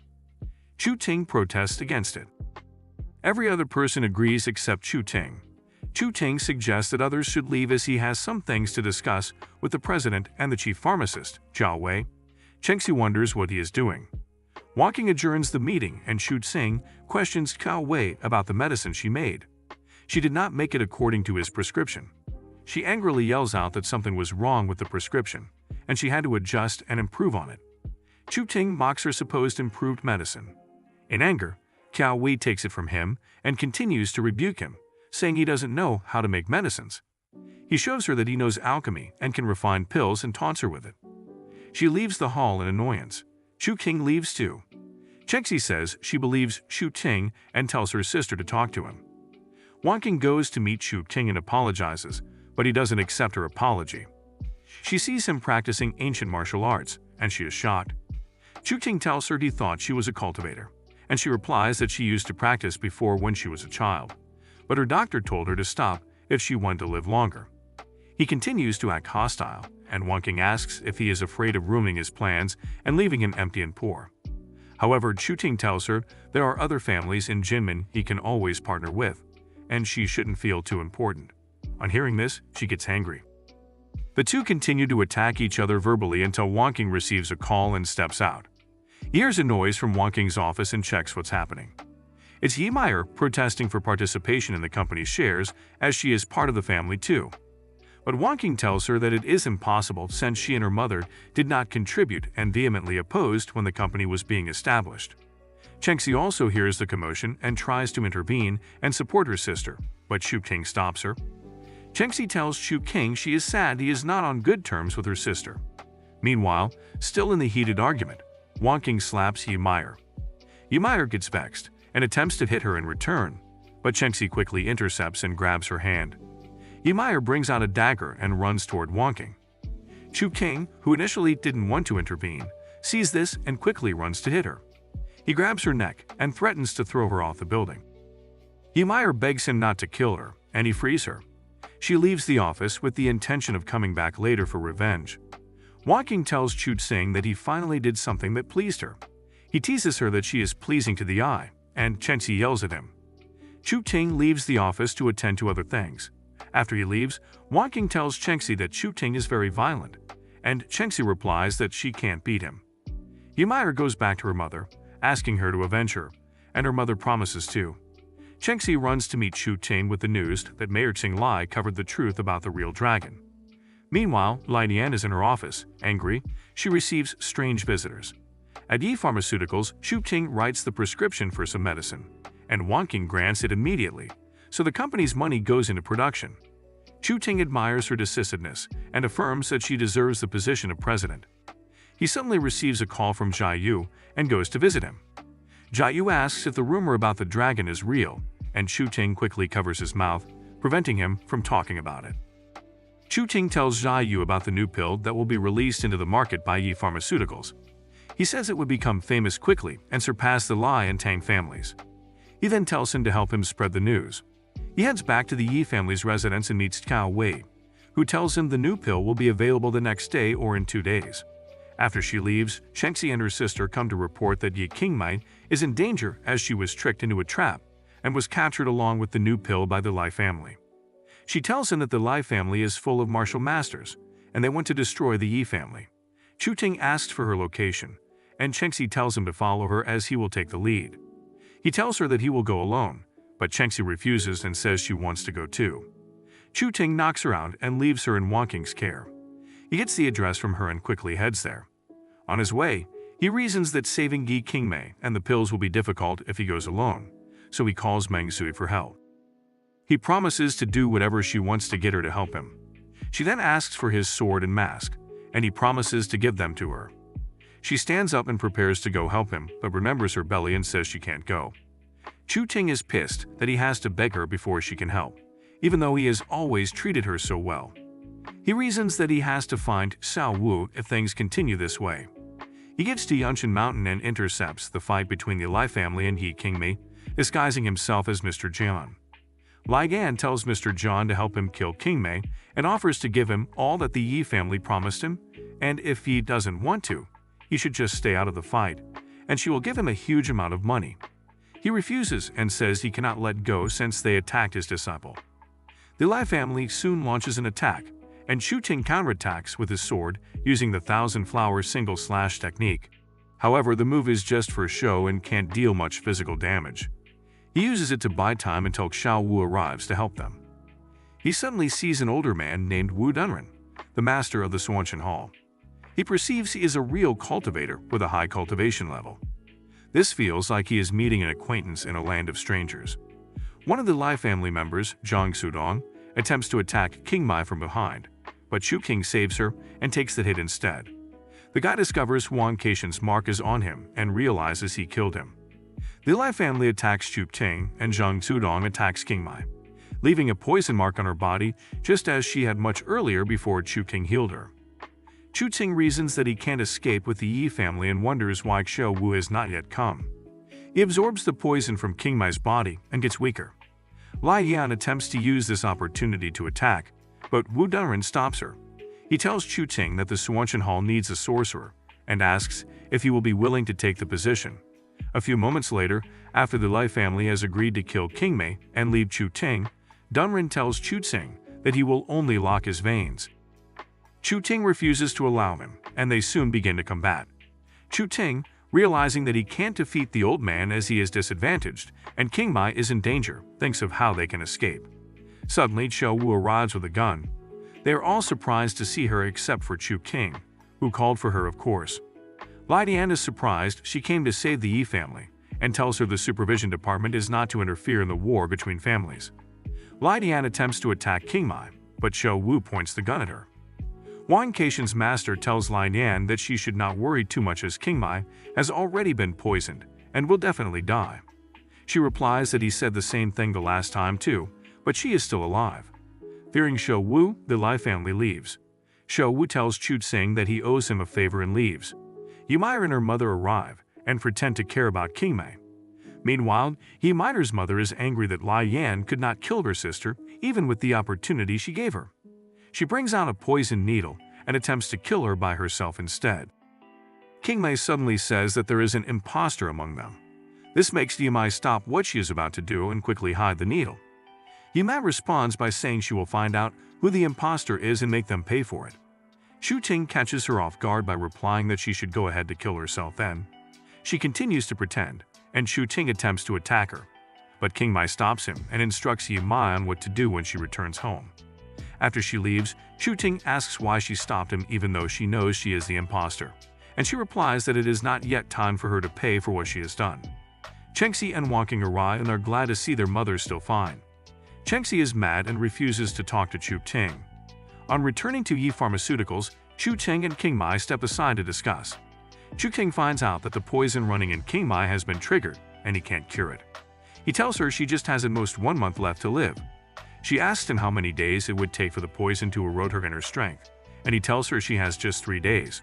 S1: Chu Ting protests against it. Every other person agrees except Chu Ting. Chu Ting suggests that others should leave as he has some things to discuss with the president and the chief pharmacist, Qiao Wei. Chengxi wonders what he is doing. Wanking adjourns the meeting and Chu Ting questions Qiao Wei about the medicine she made. She did not make it according to his prescription. She angrily yells out that something was wrong with the prescription, and she had to adjust and improve on it. Chu Ting mocks her supposed improved medicine. In anger, Qiao Wei takes it from him and continues to rebuke him, saying he doesn't know how to make medicines. He shows her that he knows alchemy and can refine pills and taunts her with it. She leaves the hall in annoyance. Chu King leaves too. Chengxi says she believes Chu Ting and tells her sister to talk to him. Wanking goes to meet Chu Ting and apologizes, but he doesn't accept her apology. She sees him practicing ancient martial arts, and she is shocked. Chu Ting tells her he thought she was a cultivator, and she replies that she used to practice before when she was a child, but her doctor told her to stop if she wanted to live longer. He continues to act hostile, and Wanking asks if he is afraid of ruining his plans and leaving him empty and poor. However, Chu Ting tells her there are other families in Jinmen he can always partner with, and she shouldn't feel too important. On hearing this, she gets angry. The two continue to attack each other verbally until Wanking receives a call and steps out. He hears a noise from Wanking's office and checks what's happening. It's Yi Meyer protesting for participation in the company's shares, as she is part of the family too. But Wanking tells her that it is impossible since she and her mother did not contribute and vehemently opposed when the company was being established. Chengxi also hears the commotion and tries to intervene and support her sister, but Chu King stops her. Chengxi tells Chu King she is sad he is not on good terms with her sister. Meanwhile, still in the heated argument, Wanking slaps Yi Meyer. Yi Meyer gets vexed and attempts to hit her in return, but Chengxi quickly intercepts and grabs her hand. Yi Meyer brings out a dagger and runs toward Wanking. Chu King, who initially didn't want to intervene, sees this and quickly runs to hit her. He grabs her neck and threatens to throw her off the building. Yi Meyer begs him not to kill her, and he frees her. She leaves the office with the intention of coming back later for revenge. Wanking tells Chu Xing that he finally did something that pleased her. He teases her that she is pleasing to the eye, and Chengxi yells at him. Chu Ting leaves the office to attend to other things. After he leaves, Wanking tells Chengxi that Chu Ting is very violent, and Chengxi replies that she can't beat him. Yi Meyer goes back to her mother, asking her to avenge her, and her mother promises to. Chengxi runs to meet Chu Ting with the news that Mayor Qing Lai covered the truth about the real dragon. Meanwhile, Lai Nian is in her office. Angry, she receives strange visitors. At Yi Pharmaceuticals, Chu Ting writes the prescription for some medicine, and Wanking grants it immediately, so the company's money goes into production. Chu-ting admires her decisiveness and affirms that she deserves the position of president. He suddenly receives a call from Jia-yu and goes to visit him. Jia-yu asks if the rumor about the dragon is real, and Chu-ting quickly covers his mouth, preventing him from talking about it. Chu-ting tells Jia-yu about the new pill that will be released into the market by Yi Pharmaceuticals. He says it would become famous quickly and surpass the Lai and Tang families. He then tells him to help him spread the news. He heads back to the Yi family's residence and meets Cao Wei, who tells him the new pill will be available the next day or in 2 days. After she leaves, Shengxi and her sister come to report that Yi Qingmei is in danger as she was tricked into a trap and was captured along with the new pill by the Lai family. She tells him that the Lai family is full of martial masters and they want to destroy the Yi family. Chu-ting asks for her location, and Shengxi tells him to follow her as he will take the lead. He tells her that he will go alone, but Shengxi refuses and says she wants to go too. Chu-ting knocks her out and leaves her in Wang Qing's care. He gets the address from her and quickly heads there. On his way, he reasons that saving Yi Qingmei and the pills will be difficult if he goes alone, so he calls Meng Sui for help. He promises to do whatever she wants to get her to help him. She then asks for his sword and mask, and he promises to give them to her. She stands up and prepares to go help him, but remembers her belly and says she can't go. Chu-ting is pissed that he has to beg her before she can help, even though he has always treated her so well. He reasons that he has to find Xiao Wu if things continue this way. He gets to Yunshan Mountain and intercepts the fight between the Lai family and Yi Qingmei, disguising himself as Mr. Jian. Lai Gan tells Mr. Jian to help him kill Qingmei and offers to give him all that the Yi family promised him, and if he doesn't want to, he should just stay out of the fight, and she will give him a huge amount of money. He refuses and says he cannot let go since they attacked his disciple. The Lai family soon launches an attack, and Chu-ting counterattacks with his sword using the thousand-flower single-slash technique. However, the move is just for show and can't deal much physical damage. He uses it to buy time until Xiao Wu arrives to help them. He suddenly sees an older man named Wu Dunren, the master of the Suanshan Hall. He perceives he is a real cultivator with a high cultivation level. This feels like he is meeting an acquaintance in a land of strangers. One of the Lai family members, Zhang Sudong, attempts to attack Qingmei from behind, but Chu-ting saves her and takes the hit instead. The guy discovers Wang Keishan's mark is on him and realizes he killed him. The Lai family attacks Chu-ting and Zhang Sudong attacks Qingmei, leaving a poison mark on her body just as she had much earlier before Chu-ting healed her. Chu-ting reasons that he can't escape with the Yi family and wonders why Xiao Wu has not yet come. He absorbs the poison from Qingmei's body and gets weaker. Lai Yan attempts to use this opportunity to attack, but Wu Dunren stops her. He tells Chu-ting that the Suanshan Hall needs a sorcerer and asks if he will be willing to take the position. A few moments later, after the Lai family has agreed to kill Qingmei and leave Chu-ting, Dunren tells Chu-ting that he will only lock his veins. Chu-ting refuses to allow him, and they soon begin to combat. Chu-ting, realizing that he can't defeat the old man as he is disadvantaged and Qingmei is in danger, thinks of how they can escape. Suddenly, Xiao Wu arrives with a gun. They are all surprised to see her except for Chu-ting, who called for her of course. Lai Dian is surprised she came to save the Yi family and tells her the supervision department is not to interfere in the war between families. Lai Dian attempts to attack Qingmei, but Xiao Wu points the gun at her. Wang Keishan's master tells Lai Dian that she should not worry too much as Qingmei has already been poisoned and will definitely die. She replies that he said the same thing the last time too, but she is still alive. Fearing Xiao Wu, the Lai family leaves. Xiao Wu tells Chu-ting that he owes him a favor and leaves. Ymira and her mother arrive and pretend to care about Qingmei. Meanwhile, Ymir's mother is angry that Lai Yan could not kill her sister even with the opportunity she gave her. She brings out a poisoned needle and attempts to kill her by herself instead. Qingmei suddenly says that there is an imposter among them. This makes Yimai stop what she is about to do and quickly hide the needle. Yimai responds by saying she will find out who the imposter is and make them pay for it. Chu-ting catches her off guard by replying that she should go ahead to kill herself then. She continues to pretend, and Chu-ting attempts to attack her. But Qingmei stops him and instructs Yimai on what to do when she returns home. After she leaves, Chu-ting asks why she stopped him even though she knows she is the imposter, and she replies that it is not yet time for her to pay for what she has done. Shengxi and Wang Qing arrive and are glad to see their mother still fine. Chengxi is mad and refuses to talk to Chu Ting. On returning to Yi Pharmaceuticals, Chu Ting and King Mai step aside to discuss. Chu Ting finds out that the poison running in King Mai has been triggered, and he can't cure it. He tells her she just has at most 1 month left to live. She asks him how many days it would take for the poison to erode her inner strength, and he tells her she has just 3 days.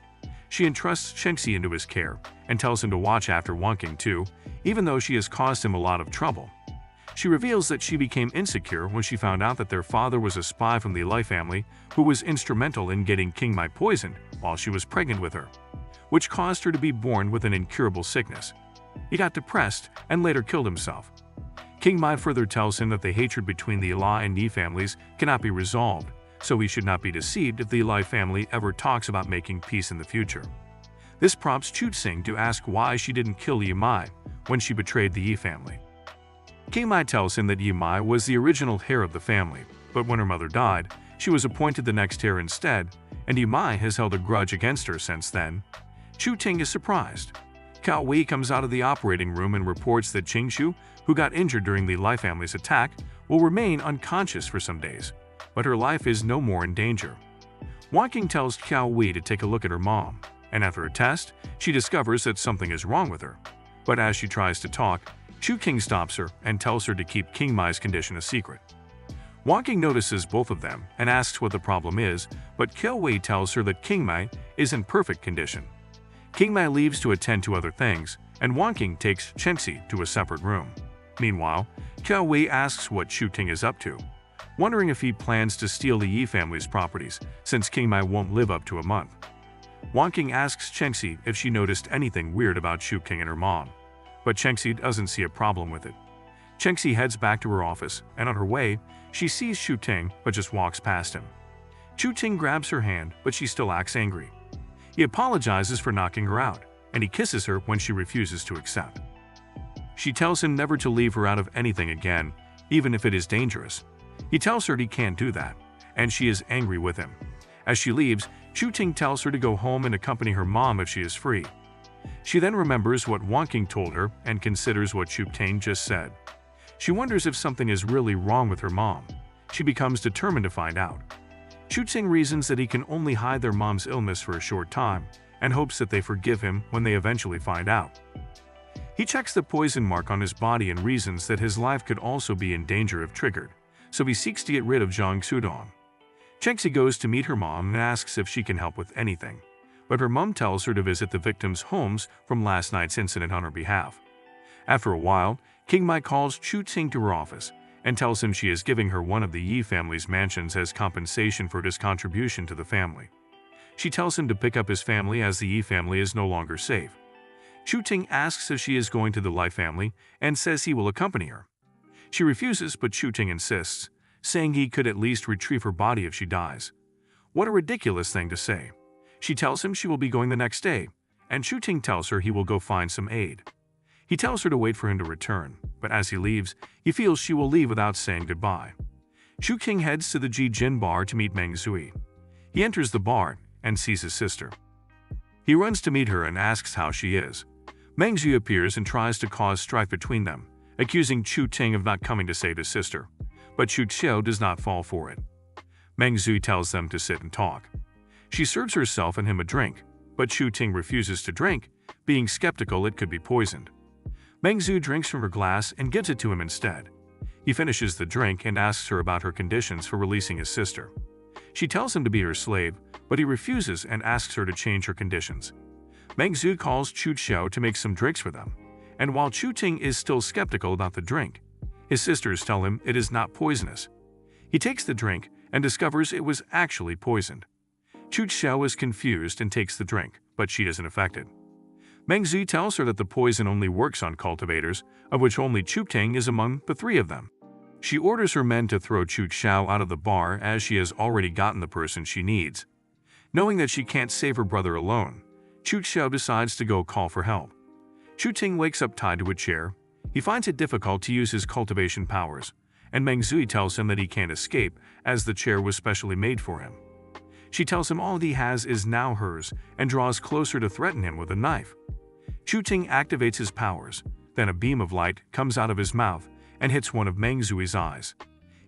S1: She entrusts Chengxi into his care and tells him to watch after Wanking too, even though she has caused him a lot of trouble. She reveals that she became insecure when she found out that their father was a spy from the Lai family who was instrumental in getting King Mai poisoned while she was pregnant with her, which caused her to be born with an incurable sickness. He got depressed and later killed himself. King Mai further tells him that the hatred between the Lai and Yi families cannot be resolved, so he should not be deceived if the Lai family ever talks about making peace in the future. This prompts Chu Ting to ask why she didn't kill Yi Mai when she betrayed the Yi family. King Mai tells him that Yi Mai was the original heir of the family, but when her mother died, she was appointed the next heir instead, and Yi Mai has held a grudge against her since then. Chu Ting is surprised. Cao Wei comes out of the operating room and reports that Qing Shu, who got injured during the Lai family's attack, will remain unconscious for some days, but her life is no more in danger. Wanking tells Cao Wei to take a look at her mom, and after a test, she discovers that something is wrong with her. But as she tries to talk, Chu Ting stops her and tells her to keep King Mai's condition a secret. Wanking notices both of them and asks what the problem is, but Cao Wei tells her that King Mai is in perfect condition. King Mai leaves to attend to other things, and Wanking takes Chengxi to a separate room. Meanwhile, Cao Wei asks what Chu Ting is up to, wondering if he plans to steal the Yi family's properties, since King Mai won't live up to a month. Wanking asks Chengxi if she noticed anything weird about Chu Ting and her mom, but Chengxi doesn't see a problem with it. Chengxi heads back to her office, and on her way, she sees Chu Ting but just walks past him. Chu Ting grabs her hand, but she still acts angry. He apologizes for knocking her out, and he kisses her when she refuses to accept. She tells him never to leave her out of anything again, even if it is dangerous. He tells her he can't do that, and she is angry with him. As she leaves, Chu Ting tells her to go home and accompany her mom if she is free. She then remembers what Wanking told her and considers what Chu Ting just said. She wonders if something is really wrong with her mom. She becomes determined to find out. Chu Ting reasons that he can only hide their mom's illness for a short time and hopes that they forgive him when they eventually find out. He checks the poison mark on his body and reasons that his life could also be in danger if triggered, so he seeks to get rid of Zhang Sudong. Chengxi goes to meet her mom and asks if she can help with anything, but her mom tells her to visit the victims' homes from last night's incident on her behalf. After a while, King Mai calls Chu Ting to her office and tells him she is giving her one of the Yi family's mansions as compensation for his contribution to the family. She tells him to pick up his family as the Yi family is no longer safe. Chu Ting asks if she is going to the Lai family and says he will accompany her. She refuses, but Chu Ting insists, saying he could at least retrieve her body if she dies. What a ridiculous thing to say. She tells him she will be going the next day, and Chu Ting tells her he will go find some aid. He tells her to wait for him to return, but as he leaves, he feels she will leave without saying goodbye. Chu Ting heads to the Ji Jin bar to meet Meng Zui. He enters the bar and sees his sister. He runs to meet her and asks how she is. Meng Zui appears and tries to cause strife between them, accusing Chu Ting of not coming to save his sister, but Chu Xiao does not fall for it. Meng Zui tells them to sit and talk. She serves herself and him a drink, but Chu Ting refuses to drink, being skeptical it could be poisoned. Meng Zui drinks from her glass and gives it to him instead. He finishes the drink and asks her about her conditions for releasing his sister. She tells him to be her slave, but he refuses and asks her to change her conditions. Meng Zui calls Chu Xiao to make some drinks for them, and while Chu Ting is still skeptical about the drink, his sisters tell him it is not poisonous. He takes the drink and discovers it was actually poisoned. Chu Xiao is confused and takes the drink, but she isn't affected. Meng Zui tells her that the poison only works on cultivators, of which only Chu Ting is among the 3 of them. She orders her men to throw Chu Xiao out of the bar as she has already gotten the person she needs. Knowing that she can't save her brother alone, Chu Xiao decides to go call for help. Chu Ting wakes up tied to a chair. He finds it difficult to use his cultivation powers, and Meng Zui tells him that he can't escape as the chair was specially made for him. She tells him all he has is now hers and draws closer to threaten him with a knife. Chu Ting activates his powers, then a beam of light comes out of his mouth and hits one of Meng Zui's eyes.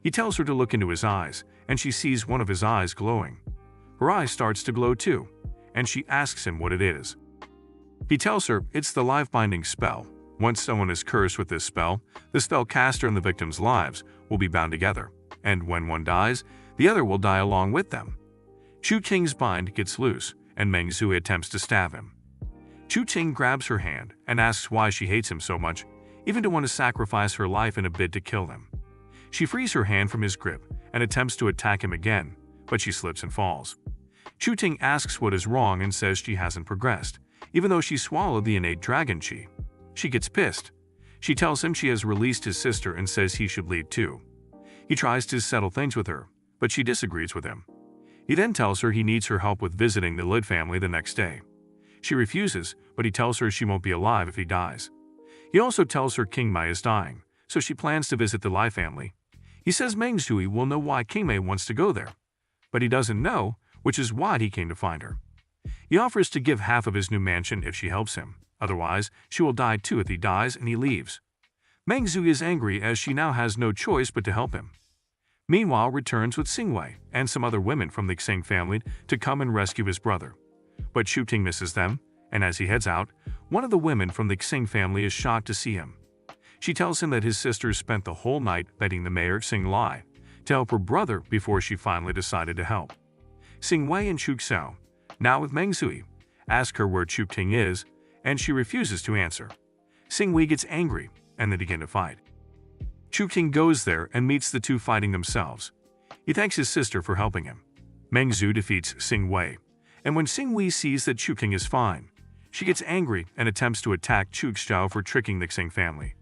S1: He tells her to look into his eyes, and she sees one of his eyes glowing. Her eye starts to glow too, and she asks him what it is. He tells her it's the life-binding spell. Once someone is cursed with this spell, the spellcaster and the victim's lives will be bound together, and when one dies, the other will die along with them. Chu Ting's bind gets loose, and Meng Zui attempts to stab him. Chu Ting grabs her hand and asks why she hates him so much, even to want to sacrifice her life in a bid to kill him. She frees her hand from his grip and attempts to attack him again, but she slips and falls. Chu Ting asks what is wrong and says she hasn't progressed, even though she swallowed the innate dragon chi. She gets pissed. She tells him she has released his sister and says he should leave too. He tries to settle things with her, but she disagrees with him. He then tells her he needs her help with visiting the Lid family the next day. She refuses, but he tells her she won't be alive if he dies. He also tells her King Mai is dying, so she plans to visit the Lai family. He says Meng Zui will know why King Mai wants to go there, but he doesn't know, which is why he came to find her. He offers to give half of his new mansion if she helps him, otherwise she will die too if he dies, and he leaves. Meng Zui is angry as she now has no choice but to help him. Meanwhile returns with Xingwei and some other women from the Xing family to come and rescue his brother. But Chu Ting misses them, and as he heads out, one of the women from the Xing family is shocked to see him. She tells him that his sisters spent the whole night begging the mayor Xing Lai to help her brother before she finally decided to help. Xingwei and Chu Xiao, now with Meng Zui, ask her where Chu Ting is, and she refuses to answer. Xingwei gets angry, and they begin to fight. Chu Ting goes there and meets the two fighting themselves. He thanks his sister for helping him. Meng Zui defeats Xingwei, and when Xingwei sees that Chu Ting is fine, she gets angry and attempts to attack Chu Xiao for tricking the Xing family.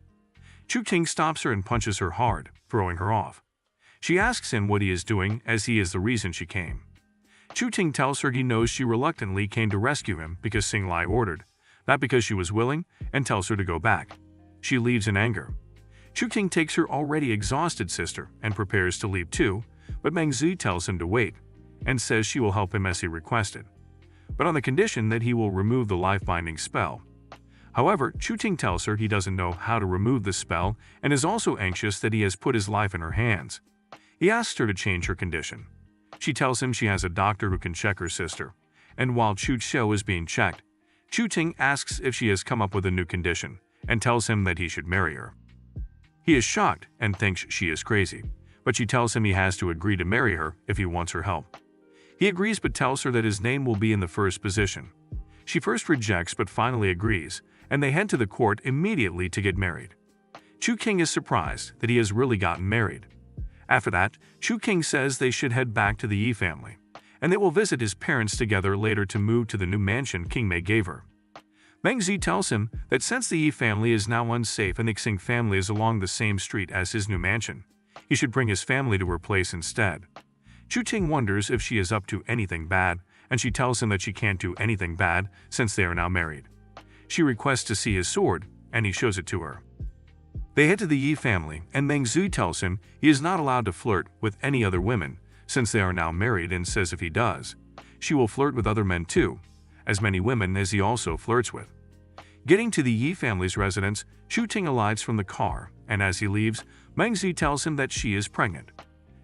S1: Chu Ting stops her and punches her hard, throwing her off. She asks him what he is doing as he is the reason she came. Chu Ting tells her he knows she reluctantly came to rescue him because Xing Lai ordered, not because she was willing, and tells her to go back. She leaves in anger. Chu Ting takes her already exhausted sister and prepares to leave too, but Meng Zui tells him to wait and says she will help him as he requested, but on the condition that he will remove the life-binding spell. However, Chu Ting tells her he doesn't know how to remove the spell and is also anxious that he has put his life in her hands. He asks her to change her condition. She tells him she has a doctor who can check her sister, and while Chu Xiao is being checked, Chu Ting asks if she has come up with a new condition and tells him that he should marry her. He is shocked and thinks she is crazy, but she tells him he has to agree to marry her if he wants her help. He agrees but tells her that his name will be in the first position. She first rejects but finally agrees, and they head to the court immediately to get married. Chu King is surprised that he has really gotten married. After that, Chu King says they should head back to the Yi family, and they will visit his parents together later to move to the new mansion King Mei gave her. Meng Zi tells him that since the Yi family is now unsafe and the Xing family is along the same street as his new mansion, he should bring his family to her place instead. Chu Ting wonders if she is up to anything bad, and she tells him that she can't do anything bad since they are now married. She requests to see his sword, and he shows it to her. They head to the Yi family, and Meng Zui tells him he is not allowed to flirt with any other women since they are now married, and says if he does, she will flirt with other men too, as many women as he also flirts with. Getting to the Yi family's residence, Chu Ting alights from the car, and as he leaves, Meng Zui tells him that she is pregnant.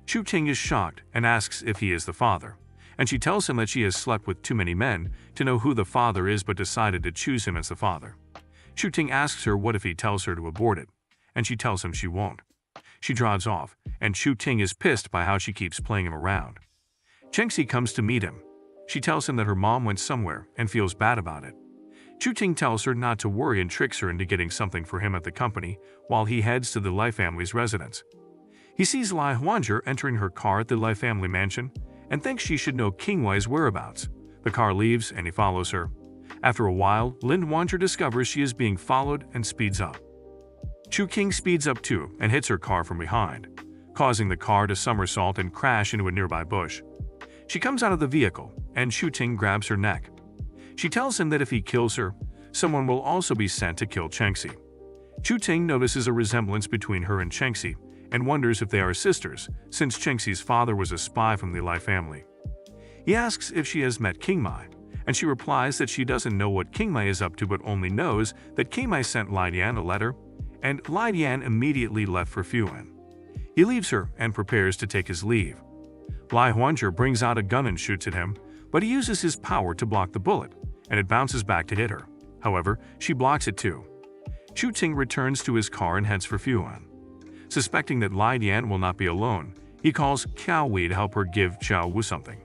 S1: Chu Ting is shocked and asks if he is the father, and she tells him that she has slept with too many men to know who the father is but decided to choose him as the father. Chu Ting asks her what if he tells her to abort it, and she tells him she won't. She drives off, and Chu Ting is pissed by how she keeps playing him around. Chengxi comes to meet him. She tells him that her mom went somewhere and feels bad about it. Chu Ting tells her not to worry and tricks her into getting something for him at the company while he heads to the Lai family's residence. He sees Lai Huanzhi entering her car at the Lai family mansion and thinks she should know King Wei's whereabouts. The car leaves and he follows her. After a while, Lin Huanzhi discovers she is being followed and speeds up. Chu King speeds up too and hits her car from behind, causing the car to somersault and crash into a nearby bush. She comes out of the vehicle, and Chu Ting grabs her neck. She tells him that if he kills her, someone will also be sent to kill Chengxi. Chu Ting notices a resemblance between her and Chengxi and wonders if they are sisters, since Chengxi's father was a spy from the Lai family. He asks if she has met King Mai, and she replies that she doesn't know what King Mai is up to but only knows that King Mai sent Lai Dian a letter, and Lai Dian immediately left for Fuan. He leaves her and prepares to take his leave. Lai Huanzhe brings out a gun and shoots at him, but he uses his power to block the bullet, and it bounces back to hit her. However, she blocks it too. Chu Ting returns to his car and heads for Fuan. Suspecting that Lai Dian will not be alone, he calls Qiao Wei to help her give Qiao Wu something.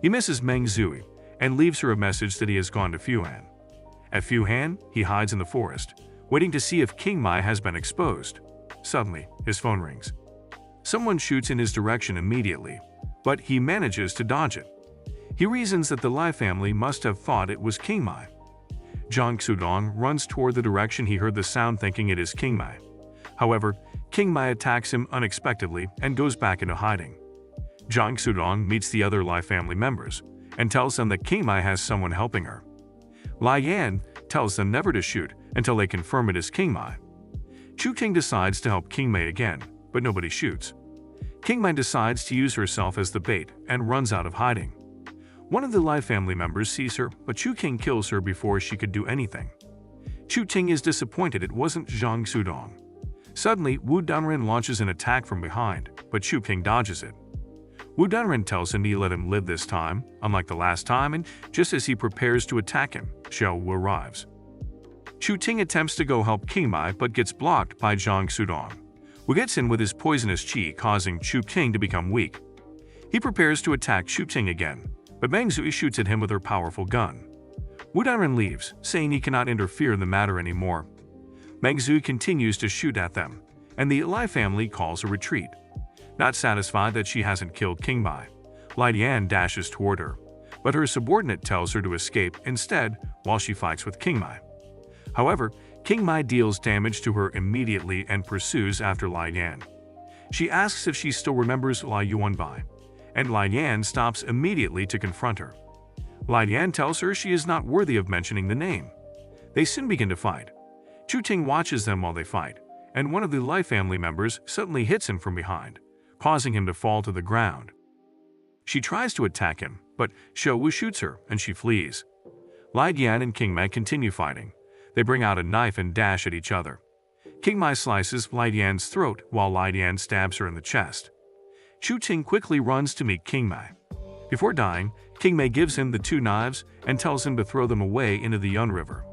S1: He misses Meng Zui and leaves her a message that he has gone to Fuan. At Fuhan, he hides in the forest, waiting to see if King Mai has been exposed. Suddenly, his phone rings. Someone shoots in his direction immediately, but he manages to dodge it. He reasons that the Lai family must have thought it was King Mai. Zhang Xudong runs toward the direction he heard the sound, thinking it is King Mai. However, King Mai attacks him unexpectedly and goes back into hiding. Zhang Xudong meets the other Lai family members and tells them that King Mai has someone helping her. Lai Yan tells them never to shoot until they confirm it is King Mai. Chu Ting decides to help King Mai again, but nobody shoots. King Mai decides to use herself as the bait and runs out of hiding. One of the Lai family members sees her, but Chu Ting kills her before she could do anything. Chu Ting is disappointed it wasn't Zhang Xudong. Suddenly, Wu Dunren launches an attack from behind, but Chu Ting dodges it. Wu Dunren tells him to let him live this time, unlike the last time, and just as he prepares to attack him, Xiao Wu arrives. Chu Ting attempts to go help King Mai but gets blocked by Zhang Xudong, who gets in with his poisonous qi, causing Chu Ting to become weak. He prepares to attack Chu Ting again, but Meng Zui shoots at him with her powerful gun. Wu Dunren leaves, saying he cannot interfere in the matter anymore. Meng Zui continues to shoot at them, and the Lai family calls a retreat. Not satisfied that she hasn't killed King Mai, Lai Dian dashes toward her, but her subordinate tells her to escape instead while she fights with King Mai. However, King Mai deals damage to her immediately and pursues after Lai Yan. She asks if she still remembers Lai Yuanbai, and Lai Yan stops immediately to confront her. Lai Yan tells her she is not worthy of mentioning the name. They soon begin to fight. Chu Ting watches them while they fight, and one of the Lai family members suddenly hits him from behind, causing him to fall to the ground. She tries to attack him, but Xiao Wu shoots her and she flees. Lai Dian and King Mai continue fighting. They bring out a knife and dash at each other. King Mai slices Lai Dian's throat while Lai Dian stabs her in the chest. Chu Ting quickly runs to meet King Mai. Before dying, King Mai gives him the two knives and tells him to throw them away into the Yun River.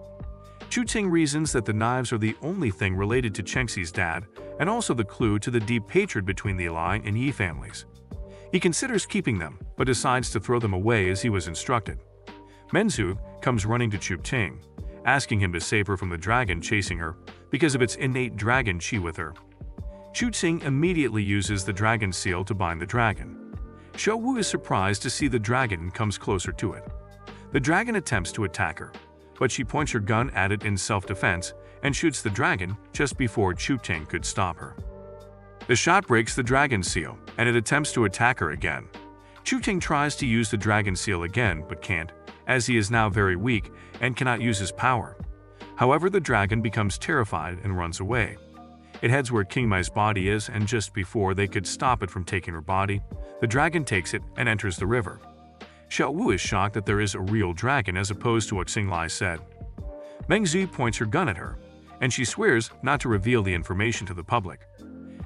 S1: Chu Ting reasons that the knives are the only thing related to Chengxi's dad and also the clue to the deep hatred between the Lai and Yi families. He considers keeping them, but decides to throw them away as he was instructed. Menzu comes running to Chu Ting, asking him to save her from the dragon chasing her because of its innate dragon chi with her. Chu Ting immediately uses the dragon seal to bind the dragon. Xiao Wu is surprised to see the dragon and comes closer to it. The dragon attempts to attack her, but she points her gun at it in self-defense and shoots the dragon just before Chu Ting could stop her. The shot breaks the dragon seal, and it attempts to attack her again. Chu Ting tries to use the dragon seal again but can't, as he is now very weak and cannot use his power. However, the dragon becomes terrified and runs away. It heads where King Mai's body is, and just before they could stop it from taking her body, the dragon takes it and enters the river. Xiao Wu is shocked that there is a real dragon as opposed to what Xing Lai said. Meng Zui points her gun at her, and she swears not to reveal the information to the public.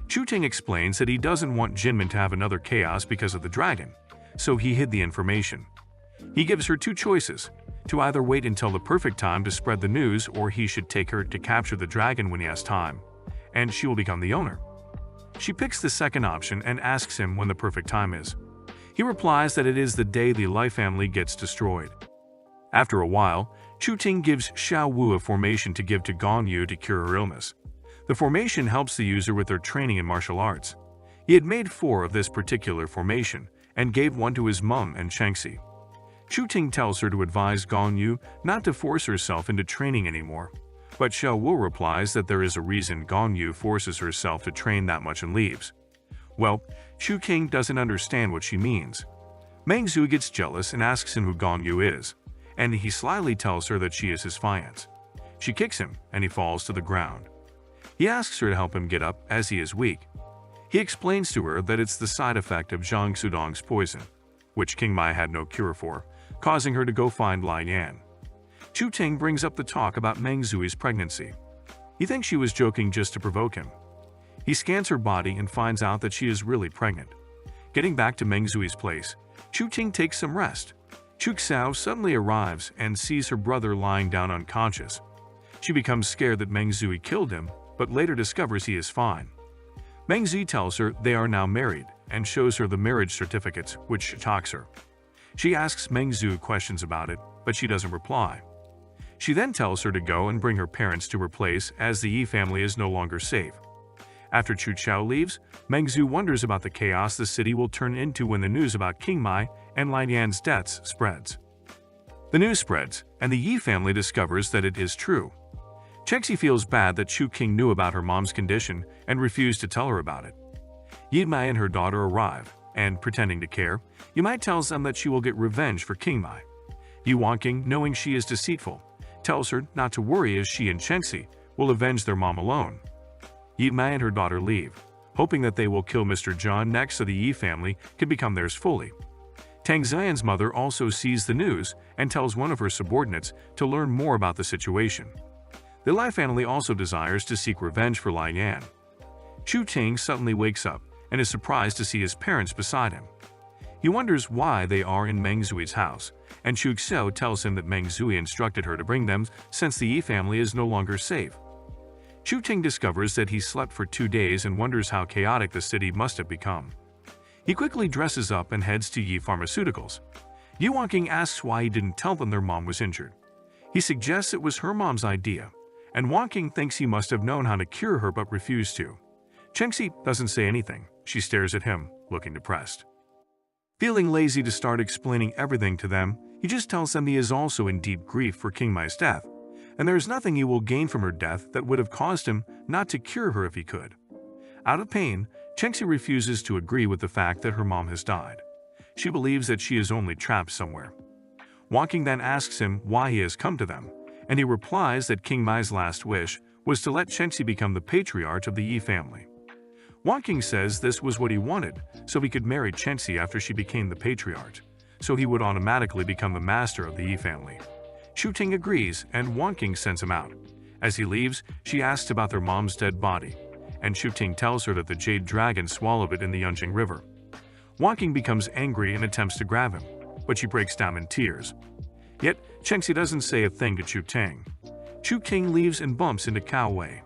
S1: Chu Ting explains that he doesn't want Jinmin to have another chaos because of the dragon, so he hid the information. He gives her two choices, to either wait until the perfect time to spread the news or he should take her to capture the dragon when he has time, and she will become the owner. She picks the second option and asks him when the perfect time is. He replies that it is the day the Lai family gets destroyed. After a while, Chu Ting gives Xiao Wu a formation to give to Gong Yu to cure her illness. The formation helps the user with their training in martial arts. He had made 4 of this particular formation and gave one to his mum and Chengxi. Chu Ting tells her to advise Gong Yu not to force herself into training anymore, but Xiao Wu replies that there is a reason Gong Yu forces herself to train that much and leaves. Well, Chu Ting doesn't understand what she means. Meng Zui gets jealous and asks him who Gong Yu is, and he slyly tells her that she is his fiancé. She kicks him, and he falls to the ground. He asks her to help him get up as he is weak. He explains to her that it's the side effect of Zhang Xudong's poison, which King Mai had no cure for, causing her to go find Lai Yan. Chu Ting brings up the talk about Meng Zui's pregnancy. He thinks she was joking just to provoke him. He scans her body and finds out that she is really pregnant. Getting back to Meng Zui's place, Chu Ting takes some rest. Chu Xiao suddenly arrives and sees her brother lying down unconscious. She becomes scared that Meng Zui killed him, but later discovers he is fine. Meng Zui tells her they are now married and shows her the marriage certificates, which shocks her. She asks Meng Zui questions about it, but she doesn't reply. She then tells her to go and bring her parents to her place as the Yi family is no longer safe. After Chu Xiao leaves, Meng Zui wonders about the chaos the city will turn into when the news about King Mai and Lai Yan's deaths spreads. The news spreads, and the Yi family discovers that it is true. Chengxi feels bad that Chu King knew about her mom's condition and refused to tell her about it. Yi Mai and her daughter arrive, and, pretending to care, Yi Mai tells them that she will get revenge for King Mai. Yi Wanqing, knowing she is deceitful, tells her not to worry as she and Chengxi will avenge their mom alone. Yi Mai and her daughter leave, hoping that they will kill Mr. John next so the Yi family can become theirs fully. Tang Xian's mother also sees the news and tells one of her subordinates to learn more about the situation. The Lai family also desires to seek revenge for Lai Yan. Chu Ting suddenly wakes up and is surprised to see his parents beside him. He wonders why they are in Meng Zui's house, and Chu Xiao tells him that Meng Zui instructed her to bring them since the Yi family is no longer safe. Chu Ting discovers that he slept for 2 days and wonders how chaotic the city must have become. He quickly dresses up and heads to Yi Pharmaceuticals. Yi Wanqing asks why he didn't tell them their mom was injured. He suggests it was her mom's idea, and Wanqing thinks he must have known how to cure her but refused to. Chengxi doesn't say anything. She stares at him, looking depressed. Feeling lazy to start explaining everything to them, he just tells them he is also in deep grief for King Mai's death, and there is nothing he will gain from her death that would have caused him not to cure her if he could. Out of pain, Chengxi refuses to agree with the fact that her mom has died. She believes that she is only trapped somewhere. Wanqing then asks him why he has come to them, and he replies that King Mai's last wish was to let Chengxi become the patriarch of the Yi family. Wanqing says this was what he wanted, so he could marry Chengxi after she became the patriarch, so he would automatically become the master of the Yi family. Chu Ting agrees, and Wanqing sends him out. As he leaves, she asks about their mom's dead body, and Chu Ting tells her that the jade dragon swallowed it in the Yunjing River. Wanqing becomes angry and attempts to grab him, but she breaks down in tears. Yet, Chengxi doesn't say a thing to Chu Ting. Chu Ting leaves and bumps into Cao Wei.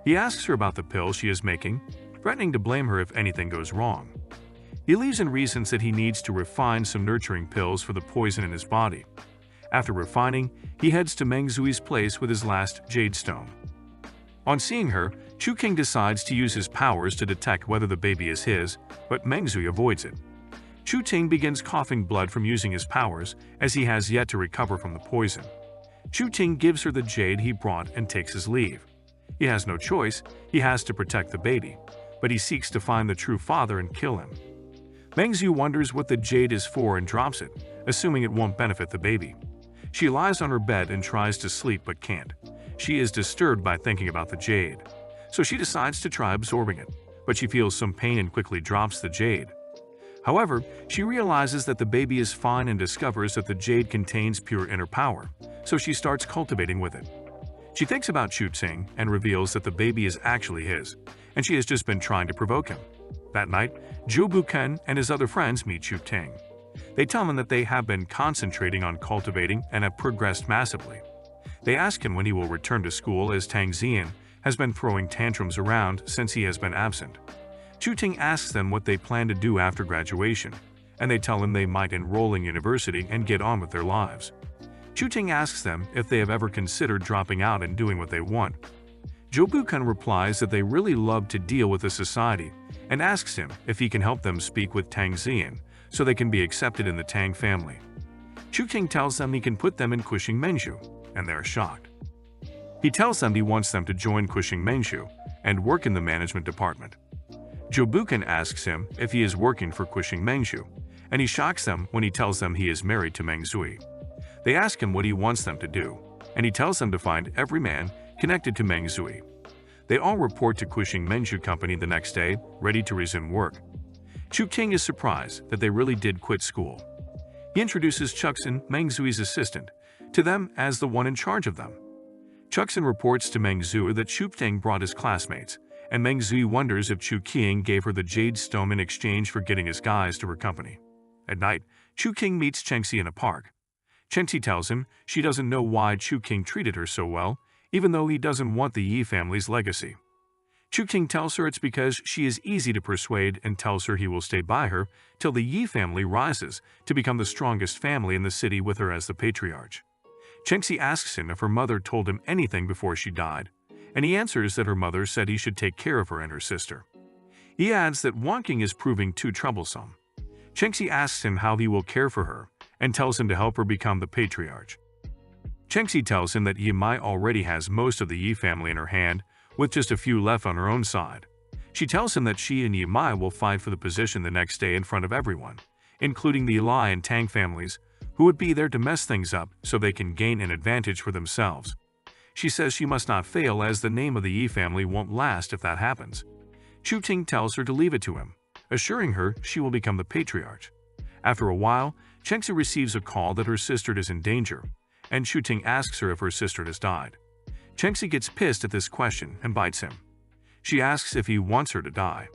S1: He asks her about the pill she is making, threatening to blame her if anything goes wrong. He leaves and reasons that he needs to refine some nurturing pills for the poison in his body. After refining, he heads to Meng Zui's place with his last jade stone. On seeing her, Chu King decides to use his powers to detect whether the baby is his, but Meng Zui avoids it. Chu Ting begins coughing blood from using his powers, as he has yet to recover from the poison. Chu Ting gives her the jade he brought and takes his leave. He has no choice, he has to protect the baby, but he seeks to find the true father and kill him. Meng Zui wonders what the jade is for and drops it, assuming it won't benefit the baby. She lies on her bed and tries to sleep but can't. She is disturbed by thinking about the jade, so she decides to try absorbing it, but she feels some pain and quickly drops the jade. However, she realizes that the baby is fine and discovers that the jade contains pure inner power, so she starts cultivating with it. She thinks about Chu Ting and reveals that the baby is actually his, and she has just been trying to provoke him. That night, Zhou Buken and his other friends meet Chu Ting. They tell him that they have been concentrating on cultivating and have progressed massively. They ask him when he will return to school as Tang Xian has been throwing tantrums around since he has been absent. Chu Ting asks them what they plan to do after graduation, and they tell him they might enroll in university and get on with their lives. Chu Ting asks them if they have ever considered dropping out and doing what they want. Zhou Buken replies that they really love to deal with the society and asks him if he can help them speak with Tang Xian so they can be accepted in the Tang family. Chu Ting tells them he can put them in Kuxing Menju, and they are shocked. He tells them he wants them to join Kuxing Menju and work in the management department. Zhou Buken asks him if he is working for Kuxing Menju, and he shocks them when he tells them he is married to Meng Zui. They ask him what he wants them to do, and he tells them to find every man connected to Meng Zui. They all report to Kuxing Menju Company the next day, ready to resume work. Chu Ting is surprised that they really did quit school. He introduces Chuxin, Meng Zui's assistant, to them as the one in charge of them. Chuxin reports to Meng Zui that Chu Ting brought his classmates, and Meng Zui wonders if Chu King gave her the jade stone in exchange for getting his guys to her company. At night, Chu King meets Chengxi in a park. Chengxi tells him she doesn't know why Chu King treated her so well, even though he doesn't want the Yi family's legacy. Chu King tells her it's because she is easy to persuade and tells her he will stay by her till the Yi family rises to become the strongest family in the city with her as the patriarch. Chengxi asks him if her mother told him anything before she died, and he answers that her mother said he should take care of her and her sister. He adds that Wanking is proving too troublesome. Chengxi asks him how he will care for her and tells him to help her become the patriarch. Chengxi tells him that Yi Mai already has most of the Yi family in her hand, with just a few left on her own side. She tells him that she and Yi Mai will fight for the position the next day in front of everyone, including the Lai and Tang families, who would be there to mess things up so they can gain an advantage for themselves. She says she must not fail as the name of the Yi family won't last if that happens. Chu Ting tells her to leave it to him, assuring her she will become the patriarch. After a while, Chengxi receives a call that her sister is in danger, and Chu Ting asks her if her sister has died. Chengxi gets pissed at this question and bites him. She asks if he wants her to die.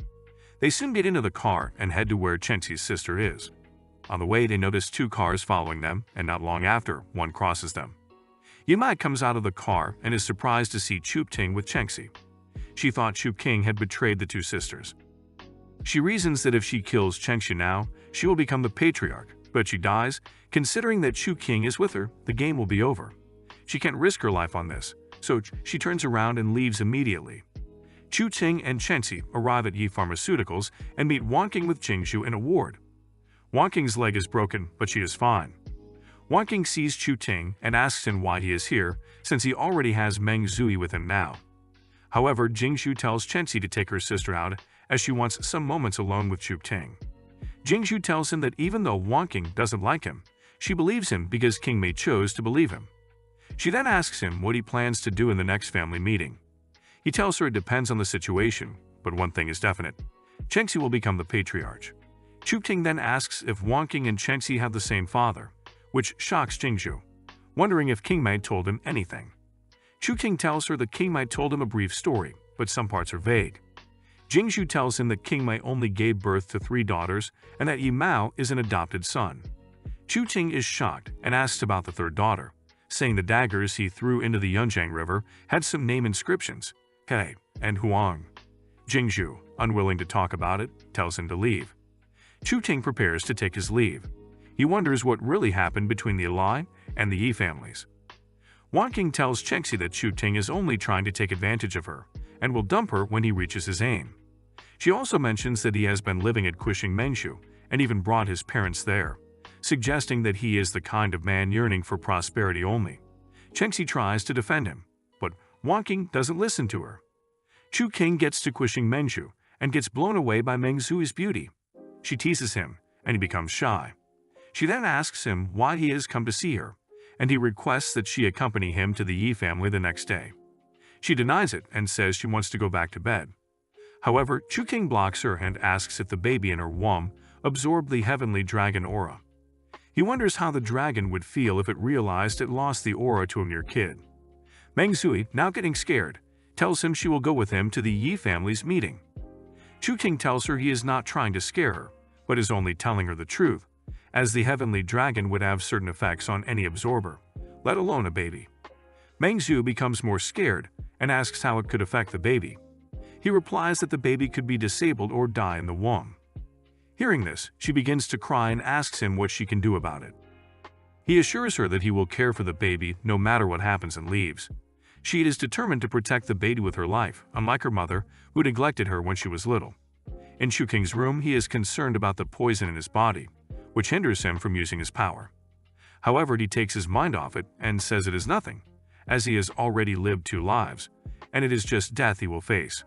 S1: They soon get into the car and head to where Chengxi's sister is. On the way, they notice 2 cars following them, and not long after, one crosses them. Yi Mai comes out of the car and is surprised to see Chu Ting with Chengxi. She thought Chu King had betrayed the 2 sisters. She reasons that if she kills Chengxi now, she will become the patriarch, but she dies. Considering that Chu King is with her, the game will be over. She can't risk her life on this, so she turns around and leaves immediately. Chu Ting and Chengxi arrive at Yi Pharmaceuticals and meet Wanking with Jingzhu in a ward. Wanking's leg is broken, but she is fine. Wanking sees Chu Ting and asks him why he is here, since he already has Meng Zui with him now. However, Jingzhu tells Chengxi to take her sister out as she wants some moments alone with Chu Ting. Jingzhu tells him that even though Wanking doesn't like him, she believes him because King Mei chose to believe him. She then asks him what he plans to do in the next family meeting. He tells her it depends on the situation, but one thing is definite. Chengxi will become the patriarch. Chu Ting then asks if Wanking and Chengxi have the same father, which shocks Jingzhu, wondering if King Mei told him anything. Chu Ting tells her that King Mei told him a brief story, but some parts are vague. Jingzhu tells him that King Mei only gave birth to 3 daughters and that Yi Mao is an adopted son. Chu Ting is shocked and asks about the 3rd daughter, saying the daggers he threw into the Yunjiang River had some name inscriptions, He and Huang. Jingzhu, unwilling to talk about it, tells him to leave. Chu Ting prepares to take his leave. He wonders what really happened between the Lai and the Yi families. Wanking tells Chengxi that Chu Ting is only trying to take advantage of her and will dump her when he reaches his aim. She also mentions that he has been living at Kuxing Mengshu and even brought his parents there, suggesting that he is the kind of man yearning for prosperity only. Chengxi tries to defend him, but Wanking doesn't listen to her. Chu King gets to Kuxing Mengshu and gets blown away by Meng Zui's beauty. She teases him, and he becomes shy. She then asks him why he has come to see her, and he requests that she accompany him to the Yi family the next day. She denies it and says she wants to go back to bed. However, Chu King blocks her and asks if the baby in her womb absorbed the heavenly dragon aura. He wonders how the dragon would feel if it realized it lost the aura to a mere kid. Meng Zui, now getting scared, tells him she will go with him to the Yi family's meeting. Chu King tells her he is not trying to scare her, but is only telling her the truth, as the heavenly dragon would have certain effects on any absorber, let alone a baby. Meng Zui becomes more scared and asks how it could affect the baby. He replies that the baby could be disabled or die in the womb. Hearing this, she begins to cry and asks him what she can do about it. He assures her that he will care for the baby no matter what happens and leaves. She is determined to protect the baby with her life, unlike her mother, who neglected her when she was little. In Chu King's room, he is concerned about the poison in his body, which hinders him from using his power. However, he takes his mind off it and says it is nothing, as he has already lived 2 lives, and it is just death he will face.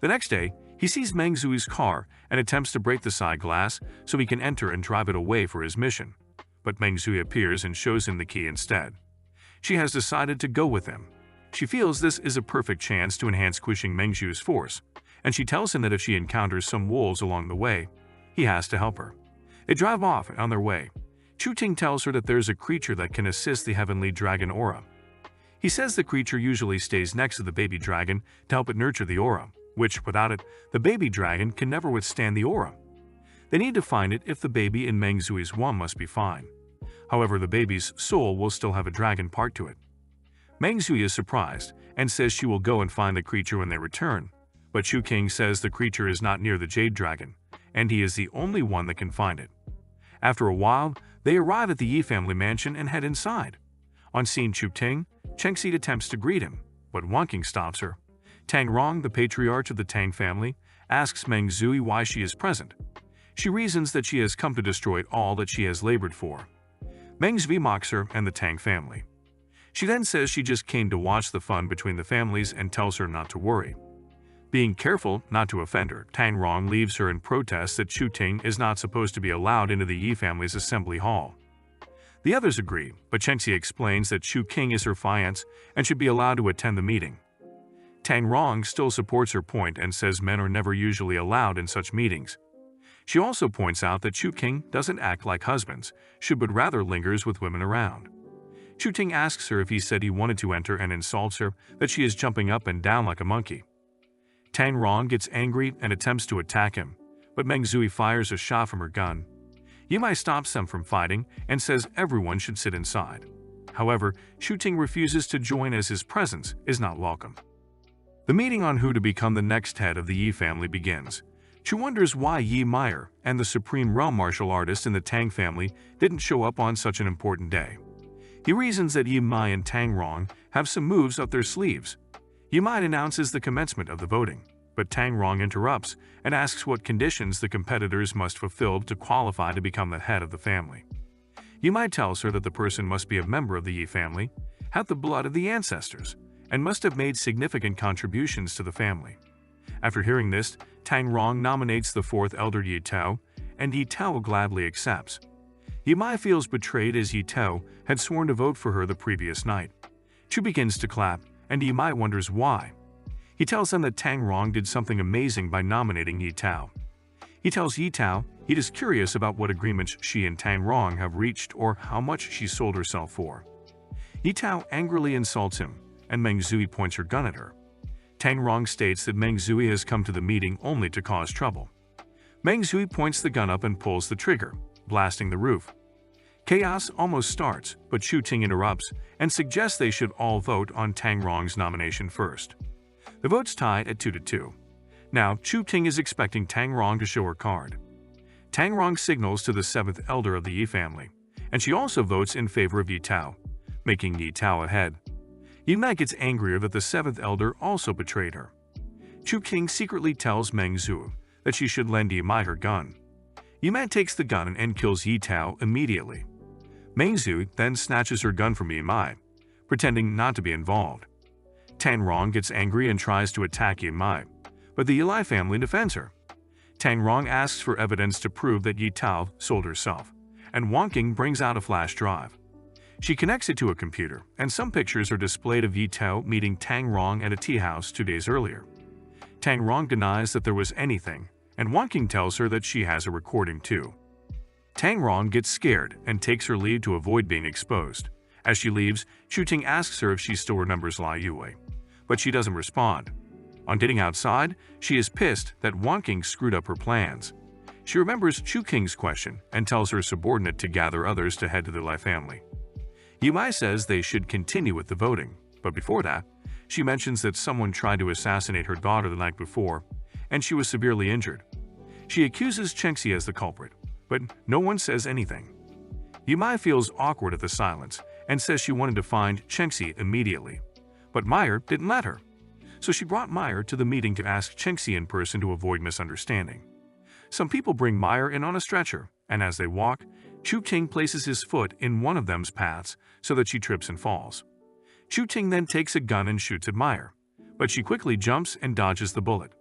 S1: The next day, he sees Meng Zui's car and attempts to break the side glass so he can enter and drive it away for his mission. But Meng Zui appears and shows him the key instead. She has decided to go with him. She feels this is a perfect chance to enhance Kuxing Mengzhu's force, and she tells him that if she encounters some wolves along the way, he has to help her. They drive off, and on their way, Chu Ting tells her that there's a creature that can assist the heavenly dragon aura. He says the creature usually stays next to the baby dragon to help it nurture the aura, which, without it, the baby dragon can never withstand the aura. They need to find it if the baby in Meng Zui's womb must be fine. However, the baby's soul will still have a dragon part to it. Meng Zui is surprised and says she will go and find the creature when they return, but Chu King says the creature is not near the jade dragon, and he is the only one that can find it. After a while, they arrive at the Yi family mansion and head inside. On seeing Chu Ting, Chengxi attempts to greet him, but Wang King stops her. Tang Rong, the patriarch of the Tang family, asks Meng Zui why she is present. She reasons that she has come to destroy all that she has labored for. Meng Zui mocks her and the Tang family. She then says she just came to watch the fun between the families and tells her not to worry. Being careful not to offend her, Tang Rong leaves her and protests that Chu Ting is not supposed to be allowed into the Yi family's assembly hall. The others agree, but Chengxi explains that Chu King is her fiancé and should be allowed to attend the meeting. Tang Rong still supports her point and says men are never usually allowed in such meetings. She also points out that Chu King doesn't act like husbands, but rather lingers with women around. Chu Ting asks her if he said he wanted to enter and insults her that she is jumping up and down like a monkey. Tang Rong gets angry and attempts to attack him, but Meng Zui fires a shot from her gun. Yimai stops them from fighting and says everyone should sit inside. However, Chu Ting refuses to join as his presence is not welcome. The meeting on who to become the next head of the Yi family begins. Chu wonders why Yi Meyer and the supreme realm martial artist in the Tang family didn't show up on such an important day. He reasons that Yi Mai and Tang Rong have some moves up their sleeves. Yi Mai announces the commencement of the voting, but Tang Rong interrupts and asks what conditions the competitors must fulfill to qualify to become the head of the family. Yi Mai tells her that the person must be a member of the Yi family, have the blood of the ancestors, and must have made significant contributions to the family. After hearing this, Tang Rong nominates the fourth elder Yi Tao, and Yi Tao gladly accepts. Yi Mai feels betrayed as Yi Tao had sworn to vote for her the previous night. Chu begins to clap, and Yi Mai wonders why. He tells them that Tang Rong did something amazing by nominating Yi Tao. He tells Yi Tao he is curious about what agreements she and Tang Rong have reached or how much she sold herself for. Yi Tao angrily insults him, and Meng Zui points her gun at her. Tang Rong states that Meng Zui has come to the meeting only to cause trouble. Meng Zui points the gun up and pulls the trigger, blasting the roof. Chaos almost starts, but Chu Ting interrupts and suggests they should all vote on Tang Rong's nomination first. The vote's tied at 2-2. Now, Chu Ting is expecting Tang Rong to show her card. Tang Rong signals to the seventh elder of the Yi family, and she also votes in favor of Yi Tao, making Yi Tao ahead. Yi Mai gets angrier that the seventh elder also betrayed her. Chu King secretly tells Meng Zui that she should lend Yi Mai her gun. Yi Mai takes the gun and kills Yi Tao immediately. Meng Zui then snatches her gun from Yi Mai, pretending not to be involved. Tang Rong gets angry and tries to attack Yi Mai, but the Yi family defends her. Tang Rong asks for evidence to prove that Yi Tao sold herself, and Wang King brings out a flash drive. She connects it to a computer, and some pictures are displayed of Yi Tao meeting Tang Rong at a tea house 2 days earlier. Tang Rong denies that there was anything, and Wang King tells her that she has a recording too. Tang Rong gets scared and takes her leave to avoid being exposed. As she leaves, Chu Ting asks her if she still remembers Lai Yue, but she doesn't respond. On getting outside, she is pissed that Wang King screwed up her plans. She remembers Chu King's question and tells her subordinate to gather others to head to the Lai family. Yi Mai says they should continue with the voting, but before that, she mentions that someone tried to assassinate her daughter the night before, and she was severely injured. She accuses Chengxi as the culprit, but no one says anything. Yi Mai feels awkward at the silence and says she wanted to find Chengxi immediately, but Meyer didn't let her. So she brought Meyer to the meeting to ask Chengxi in person to avoid misunderstanding. Some people bring Meyer in on a stretcher, and as they walk, Chu Ting places his foot in one of them's paths so that she trips and falls. Chu Ting then takes a gun and shoots at Meyer, but she quickly jumps and dodges the bullet.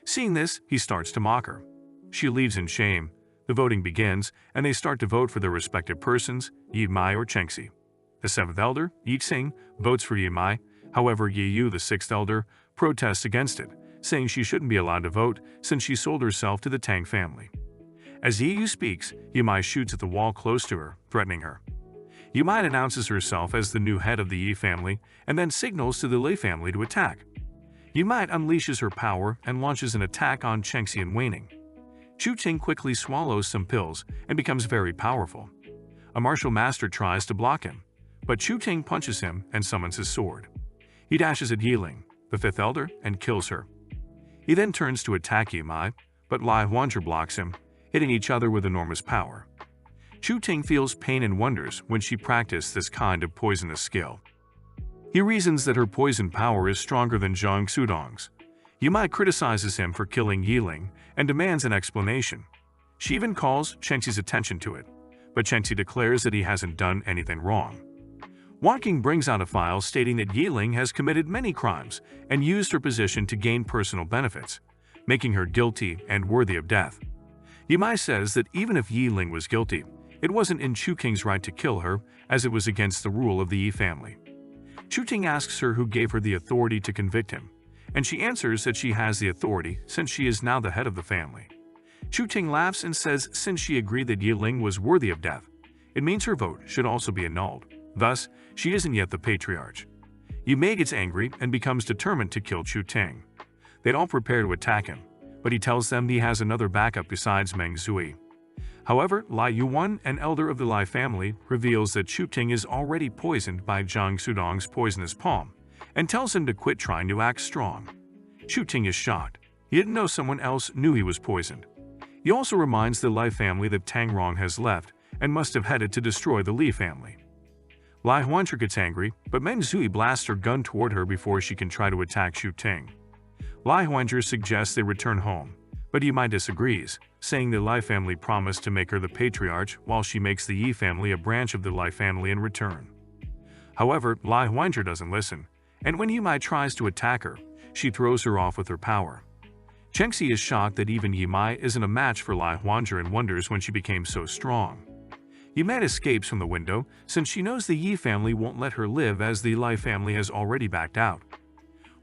S1: Seeing this, he starts to mock her. She leaves in shame. The voting begins, and they start to vote for their respective persons, Yi Mai or Chengxi. The seventh elder, Yi Xing, votes for Yi Mai. However, Yi Yu, the sixth elder, protests against it, saying she shouldn't be allowed to vote since she sold herself to the Tang family. As Yi Yu speaks, Yi Mai shoots at the wall close to her, threatening her. Yi Mai announces herself as the new head of the Yi family and then signals to the Lei family to attack. Yimai unleashes her power and launches an attack on Chengxi and Waning. Chu-Ting quickly swallows some pills and becomes very powerful. A martial master tries to block him, but Chu-Ting punches him and summons his sword. He dashes at Yiling, the fifth elder, and kills her. He then turns to attack Yimai, but Lai Huanzhi blocks him, hitting each other with enormous power. Chu-Ting feels pain and wonders when she practiced this kind of poisonous skill. He reasons that her poison power is stronger than Zhang Xudong's. Yimai criticizes him for killing Yiling and demands an explanation. She even calls Chengxi's attention to it, but Chengxi declares that he hasn't done anything wrong. Wanking brings out a file stating that Yiling has committed many crimes and used her position to gain personal benefits, making her guilty and worthy of death. Yimai says that even if Yiling was guilty, it wasn't in Chu-King's right to kill her, as it was against the rule of the Yi family. Chu-Ting asks her who gave her the authority to convict him, and she answers that she has the authority since she is now the head of the family. Chu-Ting laughs and says since she agreed that Yiling was worthy of death, it means her vote should also be annulled. Thus, she isn't yet the patriarch. Yimei gets angry and becomes determined to kill Chu-Ting. They'd all prepare to attack him, but he tells them he has another backup besides Meng Zui. However, Lai Yuan, an elder of the Lai family, reveals that Chu-Ting is already poisoned by Zhang Xudong's poisonous palm and tells him to quit trying to act strong. Chu-Ting is shocked. He didn't know someone else knew he was poisoned. He also reminds the Lai family that Tang Rong has left and must have headed to destroy the Li family. Lai Huanzhi gets angry, but Meng Zui blasts her gun toward her before she can try to attack Chu-Ting. Lai Huanzhi suggests they return home, but Yimai disagrees, saying the Lai family promised to make her the patriarch while she makes the Yi family a branch of the Lai family in return. However, Lai Huanzhi doesn't listen, and when Yimai tries to attack her, she throws her off with her power. Chengxi is shocked that even Yimai isn't a match for Lai Huanzhi and wonders when she became so strong. Yimai escapes from the window since she knows the Yi family won't let her live as the Lai family has already backed out.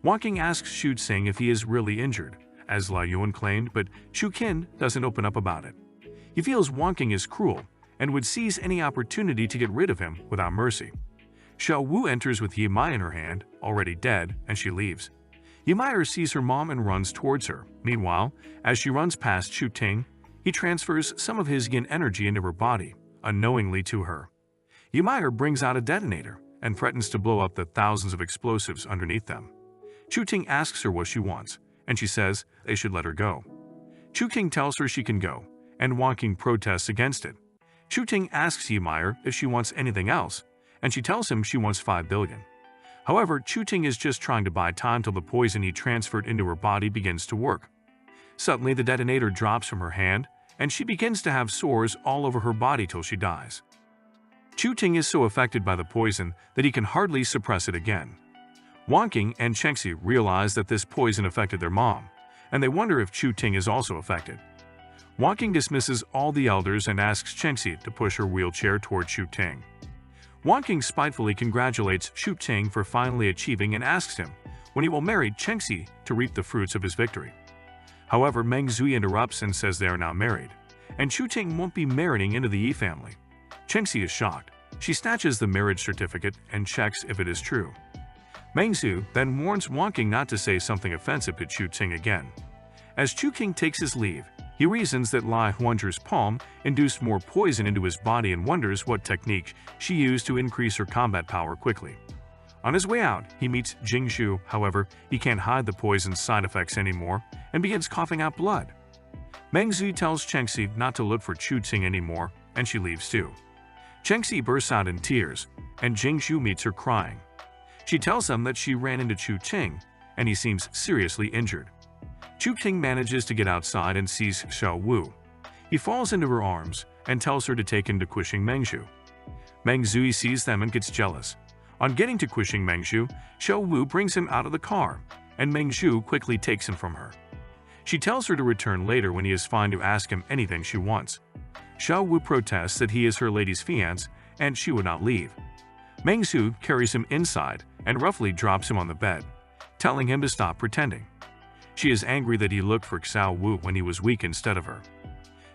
S1: Wanking asks Chu-Ting if he is really injured, as Lai Yuan claimed, but Chu-Kin doesn't open up about it. He feels Wanking is cruel and would seize any opportunity to get rid of him without mercy. Xiao Wu enters with Yimai in her hand, already dead, and she leaves. Yimai sees her mom and runs towards her. Meanwhile, as she runs past Chu-Ting, he transfers some of his yin energy into her body, unknowingly to her. Yimai brings out a detonator and threatens to blow up the thousands of explosives underneath them. Chu-Ting asks her what she wants, and she says they should let her go. Chu-Ting tells her she can go, and Wanking protests against it. Chu-Ting asks Yimai if she wants anything else, and she tells him she wants 5 billion. However, Chu-Ting is just trying to buy time till the poison he transferred into her body begins to work. Suddenly, the detonator drops from her hand, and she begins to have sores all over her body till she dies. Chu-Ting is so affected by the poison that he can hardly suppress it again. Wanking and Chengxi realize that this poison affected their mom, and they wonder if Chu-Ting is also affected. Wanking dismisses all the elders and asks Chengxi to push her wheelchair toward Chu-Ting. Wanking spitefully congratulates Chu-Ting for finally achieving and asks him when he will marry Chengxi to reap the fruits of his victory. However, Meng Zui interrupts and says they are now married, and Chu-Ting won't be marrying into the Yi family. Chengxi is shocked. She snatches the marriage certificate and checks if it is true. Meng Zui then warns Wanking not to say something offensive to Chu-Ting again. As Chu-King takes his leave, he reasons that Lai Huanzhi's palm induced more poison into his body and wonders what technique she used to increase her combat power quickly. On his way out, he meets Jing Shu. However, he can't hide the poison's side effects anymore and begins coughing out blood. Meng Zui tells Chengxi not to look for Chu-Ting anymore, and she leaves too. Chengxi bursts out in tears, and Jing Shu meets her crying. She tells him that she ran into Chu-Ting, and he seems seriously injured. Chu-Ting manages to get outside and sees Xiao Wu. He falls into her arms and tells her to take him to Kuxing Mengshu. Meng Zui sees them and gets jealous. On getting to Kuxing Mengshu, Xiao Wu brings him out of the car, and Meng Zhu quickly takes him from her. She tells her to return later when he is fine to ask him anything she wants. Xiao Wu protests that he is her lady's fiancé and she would not leave. Meng Zhu carries him inside and roughly drops him on the bed, telling him to stop pretending. She is angry that he looked for Xiao Wu when he was weak instead of her.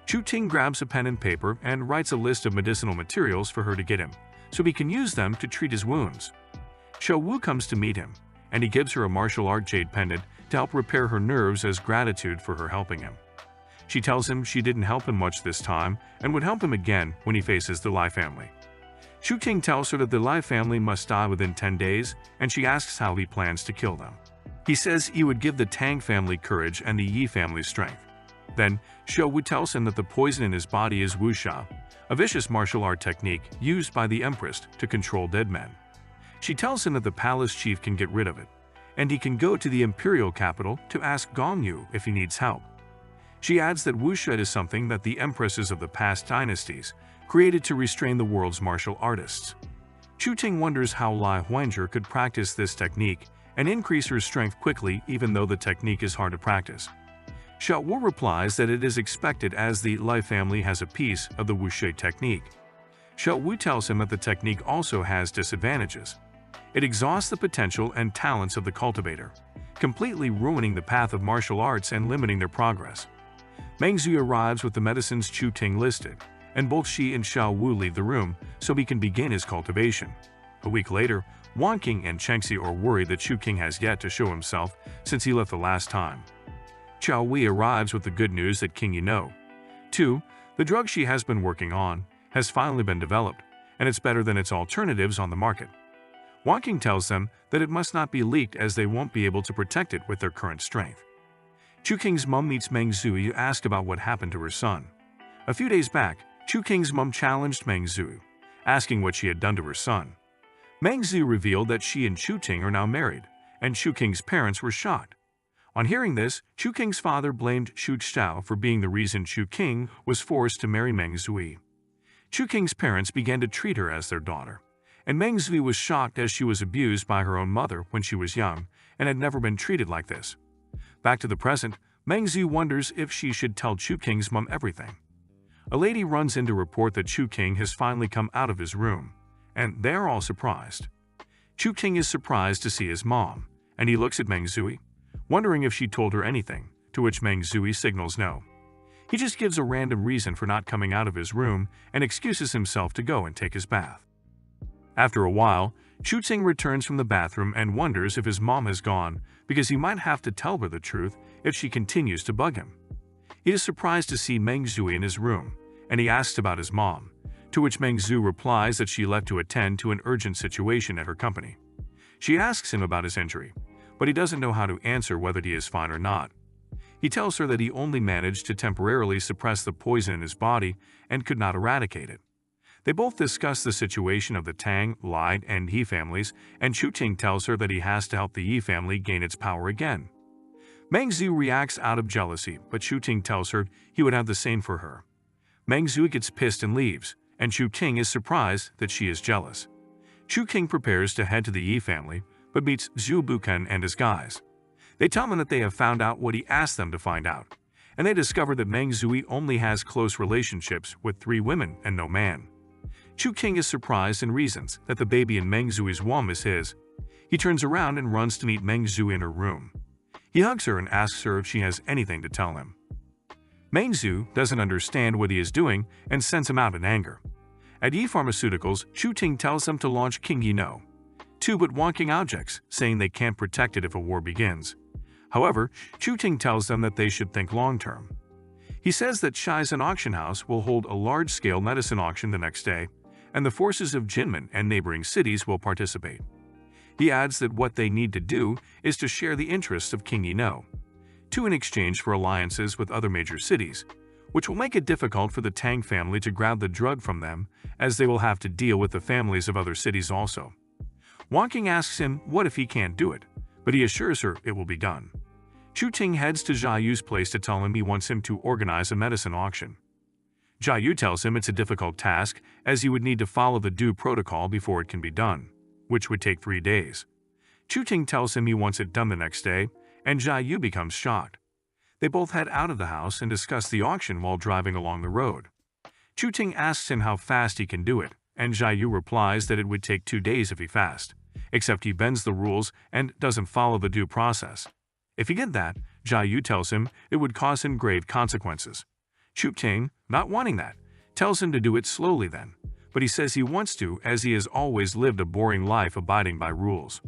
S1: Chu-Ting grabs a pen and paper and writes a list of medicinal materials for her to get him, so he can use them to treat his wounds. Xiao Wu comes to meet him, and he gives her a martial art jade pendant to help repair her nerves as gratitude for her helping him. She tells him she didn't help him much this time and would help him again when he faces the Lai family. Shu Ting tells her that the Lai family must die within 10 days, and she asks how he plans to kill them. He says he would give the Tang family courage and the Yi family strength. Then, Xiao Wu tells him that the poison in his body is wuxia, a vicious martial art technique used by the Empress to control dead men. She tells him that the palace chief can get rid of it, and he can go to the imperial capital to ask Gong Yu if he needs help. She adds that wuxia is something that the empresses of the past dynasties created to restrain the world's martial artists. Shu Ting wonders how Lai Huanzhi could practice this technique and increase her strength quickly even though the technique is hard to practice. Xiao Wu replies that it is expected as the Lai family has a piece of the wuxia technique. Xiao Wu tells him that the technique also has disadvantages. It exhausts the potential and talents of the cultivator, completely ruining the path of martial arts and limiting their progress. Meng Zhu arrives with the medicines Shu Ting listed, and both she and Xiao Wu leave the room so he can begin his cultivation. A week later, Wang Qing and Chengxi are worried that Shu King has yet to show himself since he left the last time. Qiao Wei arrives with the good news that King Yi know. 2. The drug she has been working on has finally been developed, and it's better than its alternatives on the market. Wang Qing tells them that it must not be leaked as they won't be able to protect it with their current strength. Chu King's mom meets Meng Zhu to ask about what happened to her son. A few days back, Chu King's mom challenged Meng Zhu, asking what she had done to her son. Meng Zhu revealed that she and Chu Ting are now married, and Chu King's parents were shocked. On hearing this, Chu King's father blamed Xu Xiao for being the reason Chu King was forced to marry Meng Zui. Chu King's parents began to treat her as their daughter, and Meng Zui was shocked as she was abused by her own mother when she was young and had never been treated like this. Back to the present, Meng Zui wonders if she should tell Chu King's mom everything. A lady runs in to report that Chu King has finally come out of his room, and they are all surprised. Chu King is surprised to see his mom, and he looks at Meng Zui, wondering if she told her anything, to which Meng Zui signals no. He just gives a random reason for not coming out of his room and excuses himself to go and take his bath. After a while, Chu Ting returns from the bathroom and wonders if his mom has gone because he might have to tell her the truth if she continues to bug him. He is surprised to see Meng Zui in his room, and he asks about his mom, to which Meng Zhu replies that she left to attend to an urgent situation at her company. She asks him about his injury, but he doesn't know how to answer whether he is fine or not. He tells her that he only managed to temporarily suppress the poison in his body and could not eradicate it. They both discuss the situation of the Tang, Lai, and He families, and Chu Ting tells her that he has to help the Yi family gain its power again. Meng Zhu reacts out of jealousy, but Chu Ting tells her he would have the same for her. Meng Zhu gets pissed and leaves, and Chu Ting is surprised that she is jealous. Chu King prepares to head to the Yi family, but meets Zhu Buken and his guys. They tell him that they have found out what he asked them to find out, and they discover that Meng Zui only has close relationships with 3 women and no man. Chu King is surprised and reasons that the baby in Meng Zui's womb is his. He turns around and runs to meet Meng Zui in her room. He hugs her and asks her if she has anything to tell him. Meng Zhu doesn't understand what he is doing and sends him out in anger. At Yi Pharmaceuticals, Chu Ting tells them to launch King Yi No. 2 but Wang Qing objects, saying they can't protect it if a war begins. However, Chu Ting tells them that they should think long-term. He says that Shizhen Auction House will hold a large-scale medicine auction the next day, and the forces of Jinmen and neighboring cities will participate. He adds that what they need to do is to share the interests of King Yi No, 2 in exchange for alliances with other major cities, which will make it difficult for the Tang family to grab the drug from them, as they will have to deal with the families of other cities also. Wang Qing asks him what if he can't do it, but he assures her it will be done. Chu Ting heads to Jia Yu's place to tell him he wants him to organize a medicine auction. Jia Yu tells him it's a difficult task, as he would need to follow the due protocol before it can be done, which would take 3 days. Chu Ting tells him he wants it done the next day, and Jia Yu becomes shocked. They both head out of the house and discuss the auction while driving along the road. Chu Ting asks him how fast he can do it, and Jia Yu replies that it would take 2 days if he fast, except he bends the rules and doesn't follow the due process. If he did that, Jia Yu tells him it would cause him grave consequences. Chu Ting, not wanting that, tells him to do it slowly then, but he says he wants to as he has always lived a boring life abiding by rules.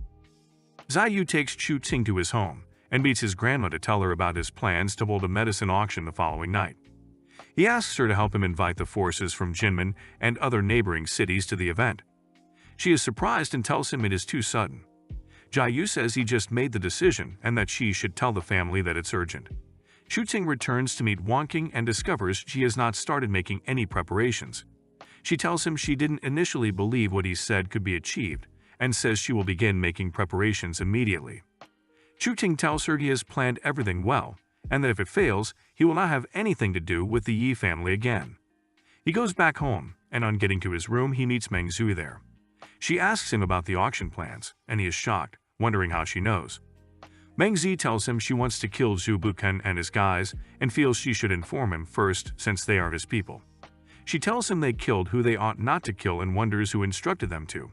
S1: Yu takes Chu Ting to his home and meets his grandma to tell her about his plans to hold a medicine auction the following night. He asks her to help him invite the forces from Jinmen and other neighboring cities to the event. She is surprised and tells him it is too sudden. Yu says he just made the decision and that she should tell the family that it's urgent. Chu Ting returns to meet Wanking and discovers she has not started making any preparations. She tells him she didn't initially believe what he said could be achieved and says she will begin making preparations immediately. Chu Ting tells her he has planned everything well and that if it fails, he will not have anything to do with the Yi family again. He goes back home, and on getting to his room, he meets Meng Zui there. She asks him about the auction plans, and he is shocked, wondering how she knows. Meng Zui tells him she wants to kill Zhu Buken and his guys and feels she should inform him first since they are his people. She tells him they killed who they ought not to kill and wonders who instructed them to.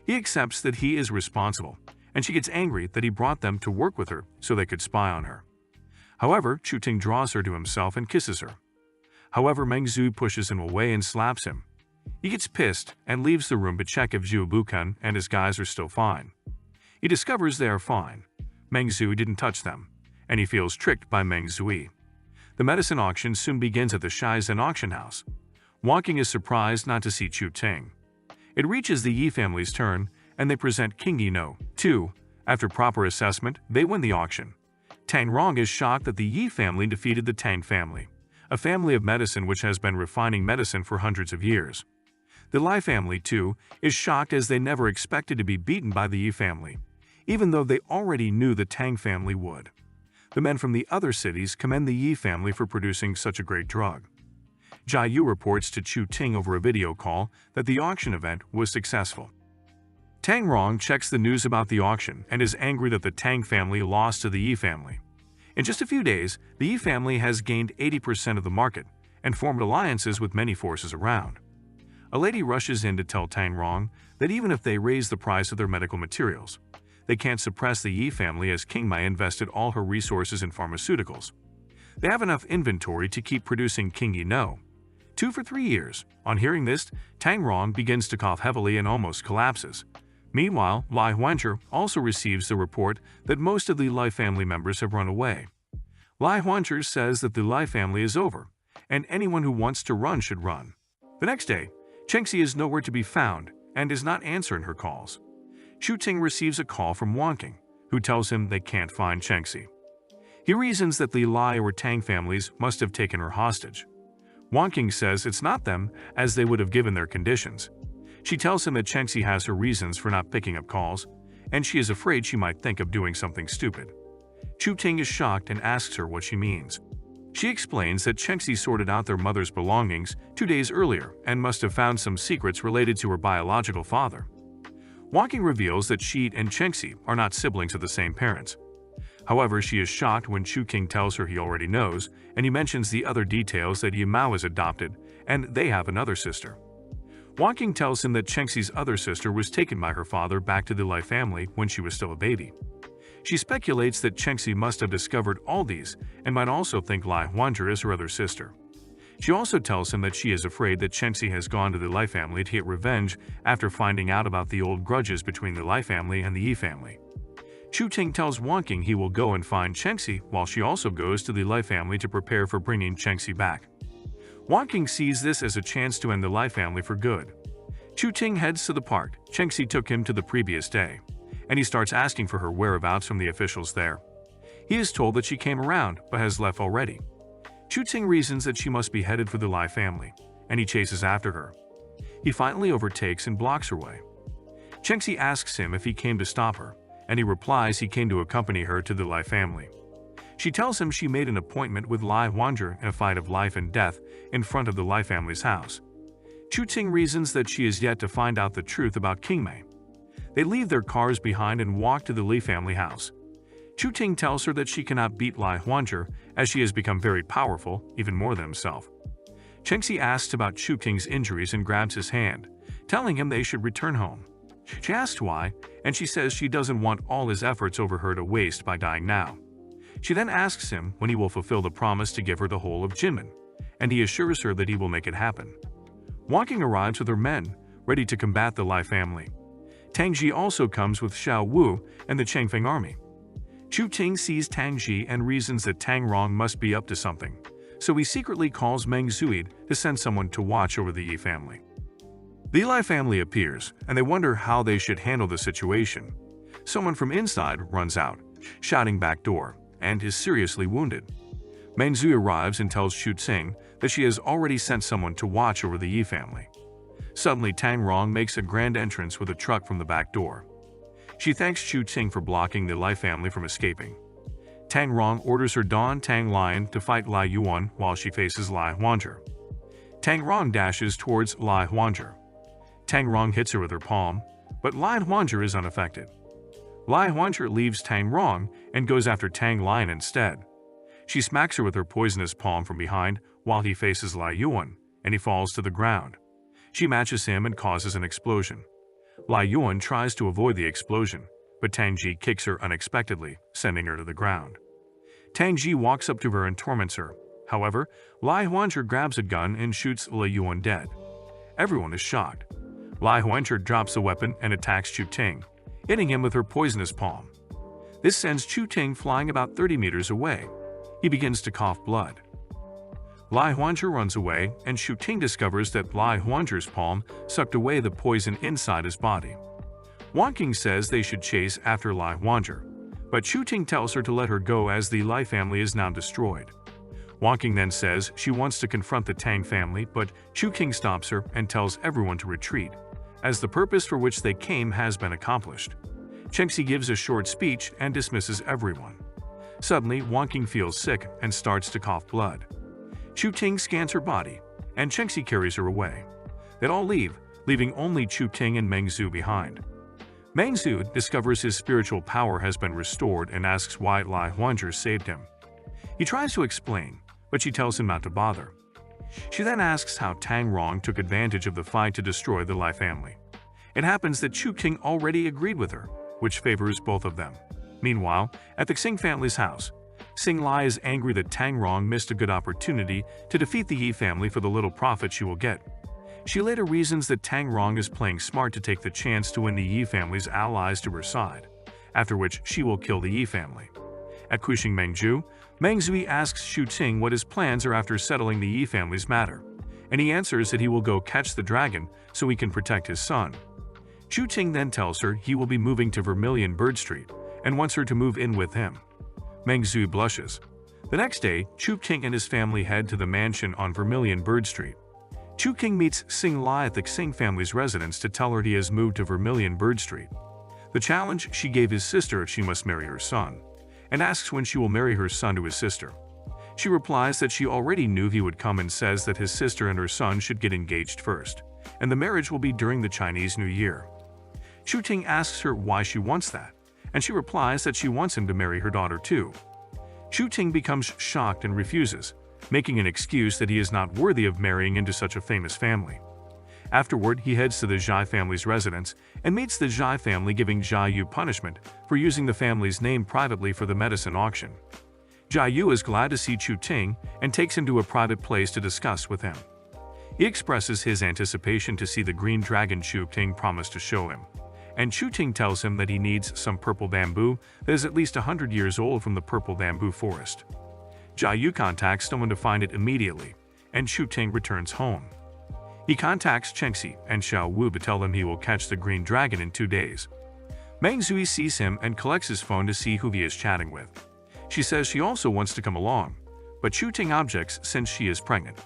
S1: He accepts that he is responsible, and she gets angry that he brought them to work with her so they could spy on her. However, Chu Ting draws her to himself and kisses her. However, Meng Zui pushes him away and slaps him. He gets pissed and leaves the room to check if Zhu Buken and his guys are still fine. He discovers they are fine. Meng Zui didn't touch them, and he feels tricked by Meng Zui. The medicine auction soon begins at the Shaizen auction house. Wanking is surprised not to see Chu Ting. It reaches the Yi family's turn, and they present King Yi No. 2. After proper assessment, they win the auction. Tang Rong is shocked that the Yi family defeated the Tang family, a family of medicine which has been refining medicine for hundreds of years. The Lai family, too, is shocked as they never expected to be beaten by the Yi family, even though they already knew the Tang family would. The men from the other cities commend the Yi family for producing such a great drug. Yu reports to Chu Ting over a video call that the auction event was successful. Tang Rong checks the news about the auction and is angry that the Tang family lost to the Yi family. In just a few days, the Yi family has gained 80% of the market and formed alliances with many forces around. A lady rushes in to tell Tang Rong that even if they raise the price of their medical materials, they can't suppress the Yi family as King Mai invested all her resources in pharmaceuticals. They have enough inventory to keep producing King Yi No. 2 for 3 years. On hearing this, Tang Rong begins to cough heavily and almost collapses. Meanwhile, Lai Huanzhi also receives the report that most of the Lai family members have run away. Lai Huanzhi says that the Lai family is over, and anyone who wants to run should run. The next day, Chengxi is nowhere to be found and is not answering her calls. Chu Ting receives a call from Wanking, who tells him they can't find Chengxi. He reasons that the Lai or Tang families must have taken her hostage. Wanking says it's not them, as they would have given their conditions. She tells him that Chengxi has her reasons for not picking up calls, and she is afraid she might think of doing something stupid. Chu Ting is shocked and asks her what she means. She explains that Chengxi sorted out their mother's belongings 2 days earlier and must have found some secrets related to her biological father. Wanking reveals that she and Chengxi are not siblings of the same parents. However, she is shocked when Chu King tells her he already knows, and he mentions the other details that Yimao is adopted, and they have another sister. Wanking tells him that Chengxi's other sister was taken by her father back to the Lai family when she was still a baby. She speculates that Chengxi must have discovered all these and might also think Lai Huanzhi is her other sister. She also tells him that she is afraid that Chengxi has gone to the Lai family to get revenge after finding out about the old grudges between the Lai family and the Yi family. Chu Ting tells Wanking he will go and find Chengxi while she also goes to the Lai family to prepare for bringing Chengxi back. Wanking sees this as a chance to end the Lai family for good. Chu Ting heads to the park Chengxi took him to the previous day, and he starts asking for her whereabouts from the officials there. He is told that she came around but has left already. Chu Ting reasons that she must be headed for the Lai family, and he chases after her. He finally overtakes and blocks her way. Chengxi asks him if he came to stop her, and he replies he came to accompany her to the Lai family. She tells him she made an appointment with Lai Huanzhi in a fight of life and death in front of the Lai family's house. Chu Ting reasons that she is yet to find out the truth about King Mei. They leave their cars behind and walk to the Li family house. Chu Ting tells her that she cannot beat Lai Huanzhi as she has become very powerful, even more than himself. Chengxi asks about Chu King's injuries and grabs his hand, telling him they should return home. She asks why, and she says she doesn't want all his efforts over her to waste by dying now. She then asks him when he will fulfill the promise to give her the whole of Jinmen, and he assures her that he will make it happen. Wanking arrives with her men, ready to combat the Lai family. Tang Ji also comes with Xiao Wu and the Changfeng army. Chu Ting sees Tang Ji and reasons that Tang Rong must be up to something, so he secretly calls Meng Zuid to send someone to watch over the Yi family. The Li family appears, and they wonder how they should handle the situation. Someone from inside runs out, shouting "back door," and is seriously wounded. Meng Zui arrives and tells Chu Ting that she has already sent someone to watch over the Yi family. Suddenly, Tang Rong makes a grand entrance with a truck from the back door. She thanks Chu Ting for blocking the Li family from escaping. Tang Rong orders her Don Tang Lion to fight Lai Yuan while she faces Lai Huanzhi. Tang Rong dashes towards Lai Huanzhi. Tang Rong hits her with her palm, but Lai Huanzhi is unaffected. Lai Huanzhi leaves Tang Rong and goes after Tang Lion instead. She smacks her with her poisonous palm from behind while he faces Lai Yuan, and he falls to the ground. She matches him and causes an explosion. Lai Yuan tries to avoid the explosion, but Tang Ji kicks her unexpectedly, sending her to the ground. Tang Ji walks up to her and torments her. However, Lai Huanzhi grabs a gun and shoots Lai Yuan dead. Everyone is shocked. Lai Huanzhi drops the weapon and attacks Chu Ting, hitting him with her poisonous palm. This sends Chu Ting flying about 30 meters away. He begins to cough blood. Lai Huanzhi runs away, and Chu Ting discovers that Lai Huanzhi's palm sucked away the poison inside his body. Wan Qing says they should chase after Lai Huanzhi, but Chu Ting tells her to let her go as the Lai family is now destroyed. Wan Qing then says she wants to confront the Tang family, but Chu Ting stops her and tells everyone to retreat, as the purpose for which they came has been accomplished. Chengxi gives a short speech and dismisses everyone. Suddenly, Wan Qing feels sick and starts to cough blood. Chu Ting scans her body, and Chengxi carries her away. They all leave, leaving only Chu Ting and Meng Zhu behind. Meng Zhu discovers his spiritual power has been restored and asks why Lai Huanzhi saved him. He tries to explain, but she tells him not to bother. She then asks how Tang Rong took advantage of the fight to destroy the Lai family. It happens that Chu Ting already agreed with her, which favors both of them. Meanwhile, at the Xing family's house, Xing Lai is angry that Tang Rong missed a good opportunity to defeat the Yi family for the little profit she will get. She later reasons that Tang Rong is playing smart to take the chance to win the Yi family's allies to her side, after which she will kill the Yi family. At Kuxing Mengju, Meng Zui asks Chu Ting what his plans are after settling the Yi family's matter, and he answers that he will go catch the dragon so he can protect his son. Chu Ting then tells her he will be moving to Vermilion Bird Street and wants her to move in with him. Meng Zui blushes. The next day, Chu Ting and his family head to the mansion on Vermilion Bird Street. Chu Ting meets Xing Lai at the Xing family's residence to tell her he has moved to Vermilion Bird Street. The challenge she gave his sister if she must marry her son, and asks when she will marry her son to his sister. She replies that she already knew he would come and says that his sister and her son should get engaged first, and the marriage will be during the Chinese New Year. Chu Ting asks her why she wants that, and she replies that she wants him to marry her daughter too. Chu Ting becomes shocked and refuses, making an excuse that he is not worthy of marrying into such a famous family. Afterward, he heads to the Zhai family's residence and meets the Zhai family, giving Zhai Yu punishment for using the family's name privately for the medicine auction. Zhai Yu is glad to see Chu Ting and takes him to a private place to discuss with him. He expresses his anticipation to see the green dragon Chu Ting promised to show him, and Chu Ting tells him that he needs some purple bamboo that is at least 100 years old from the purple bamboo forest. Zhai Yu contacts someone to find it immediately, and Chu Ting returns home. He contacts Chengxi and Xiao Wu to tell them he will catch the green dragon in 2 days. Meng Zui sees him and collects his phone to see who he is chatting with. She says she also wants to come along, but Chu Ting objects since she is pregnant.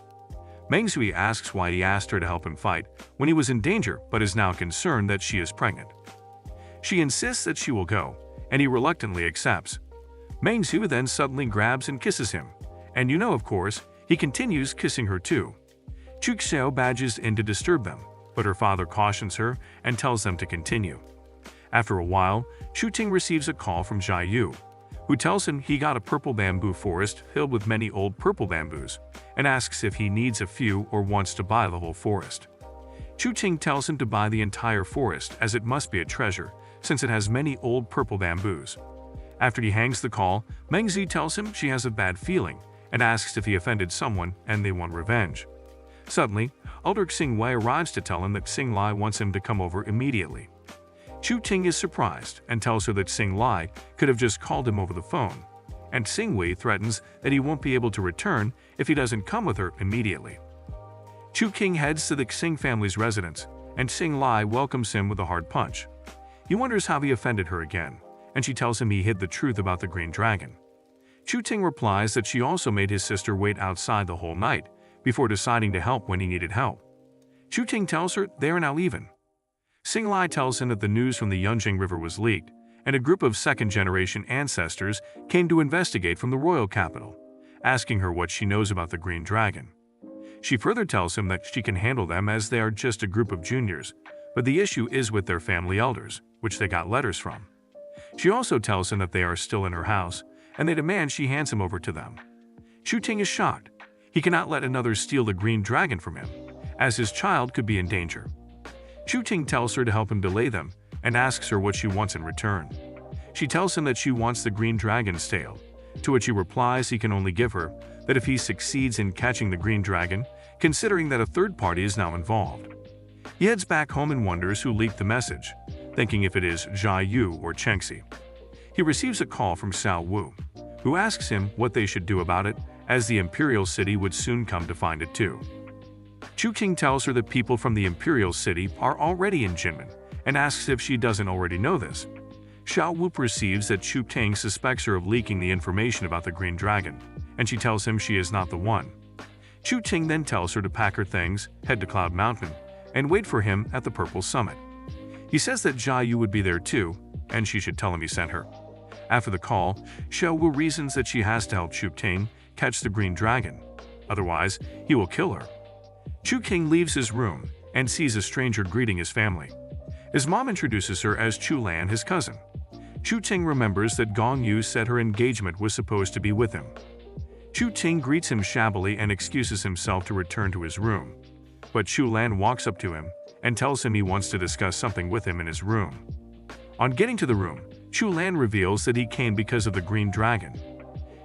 S1: Meng Zui asks why he asked her to help him fight when he was in danger but is now concerned that she is pregnant. She insists that she will go, and he reluctantly accepts. Meng Zui then suddenly grabs and kisses him, and of course, he continues kissing her too. Chu Xiao badges in to disturb them, but her father cautions her and tells them to continue. After a while, Chu Ting receives a call from Zhai Yu, who tells him he got a purple bamboo forest filled with many old purple bamboos, and asks if he needs a few or wants to buy the whole forest. Chu Ting tells him to buy the entire forest as it must be a treasure, since it has many old purple bamboos. After he hangs the call, Meng Zui tells him she has a bad feeling and asks if he offended someone and they want revenge. Suddenly, Elder Xing Wei arrives to tell him that Xing Lai wants him to come over immediately. Chu Ting is surprised and tells her that Xing Lai could have just called him over the phone, and Xing Wei threatens that he won't be able to return if he doesn't come with her immediately. Chu King heads to the Xing family's residence, and Xing Lai welcomes him with a hard punch. He wonders how he offended her again, and she tells him he hid the truth about the green dragon. Chu Ting replies that she also made his sister wait outside the whole night before deciding to help when he needed help. Chu Ting tells her they are now even. Xing Lai tells him that the news from the Yunjing River was leaked, and a group of second-generation ancestors came to investigate from the royal capital, asking her what she knows about the green dragon. She further tells him that she can handle them as they are just a group of juniors, but the issue is with their family elders, which they got letters from. She also tells him that they are still in her house, and they demand she hands him over to them. Chu Ting is shocked. He cannot let another steal the green dragon from him, as his child could be in danger. Chu Ting tells her to help him delay them and asks her what she wants in return. She tells him that she wants the green dragon's tail, to which he replies he can only give her that if he succeeds in catching the green dragon, considering that a third party is now involved. He heads back home and wonders who leaked the message, thinking if it is Jia Yu or Chengxi. He receives a call from Xiao Wu, who asks him what they should do about it, as the Imperial City would soon come to find it too. Chu Ting tells her that people from the Imperial City are already in Jinmen, and asks if she doesn't already know this. Xiao Wu perceives that Chu Ting suspects her of leaking the information about the green dragon, and she tells him she is not the one. Chu Ting then tells her to pack her things, head to Cloud Mountain, and wait for him at the Purple Summit. He says that Jia Yu would be there too, and she should tell him he sent her. After the call, Xiao Wu reasons that she has to help Chu Ting catch the green dragon. Otherwise, he will kill her. Chu King leaves his room and sees a stranger greeting his family. His mom introduces her as Chu Lan, his cousin. Chu Ting remembers that Gong Yu said her engagement was supposed to be with him. Chu Ting greets him shabbily and excuses himself to return to his room. But Chu Lan walks up to him and tells him he wants to discuss something with him in his room. On getting to the room, Chu Lan reveals that he came because of the green dragon.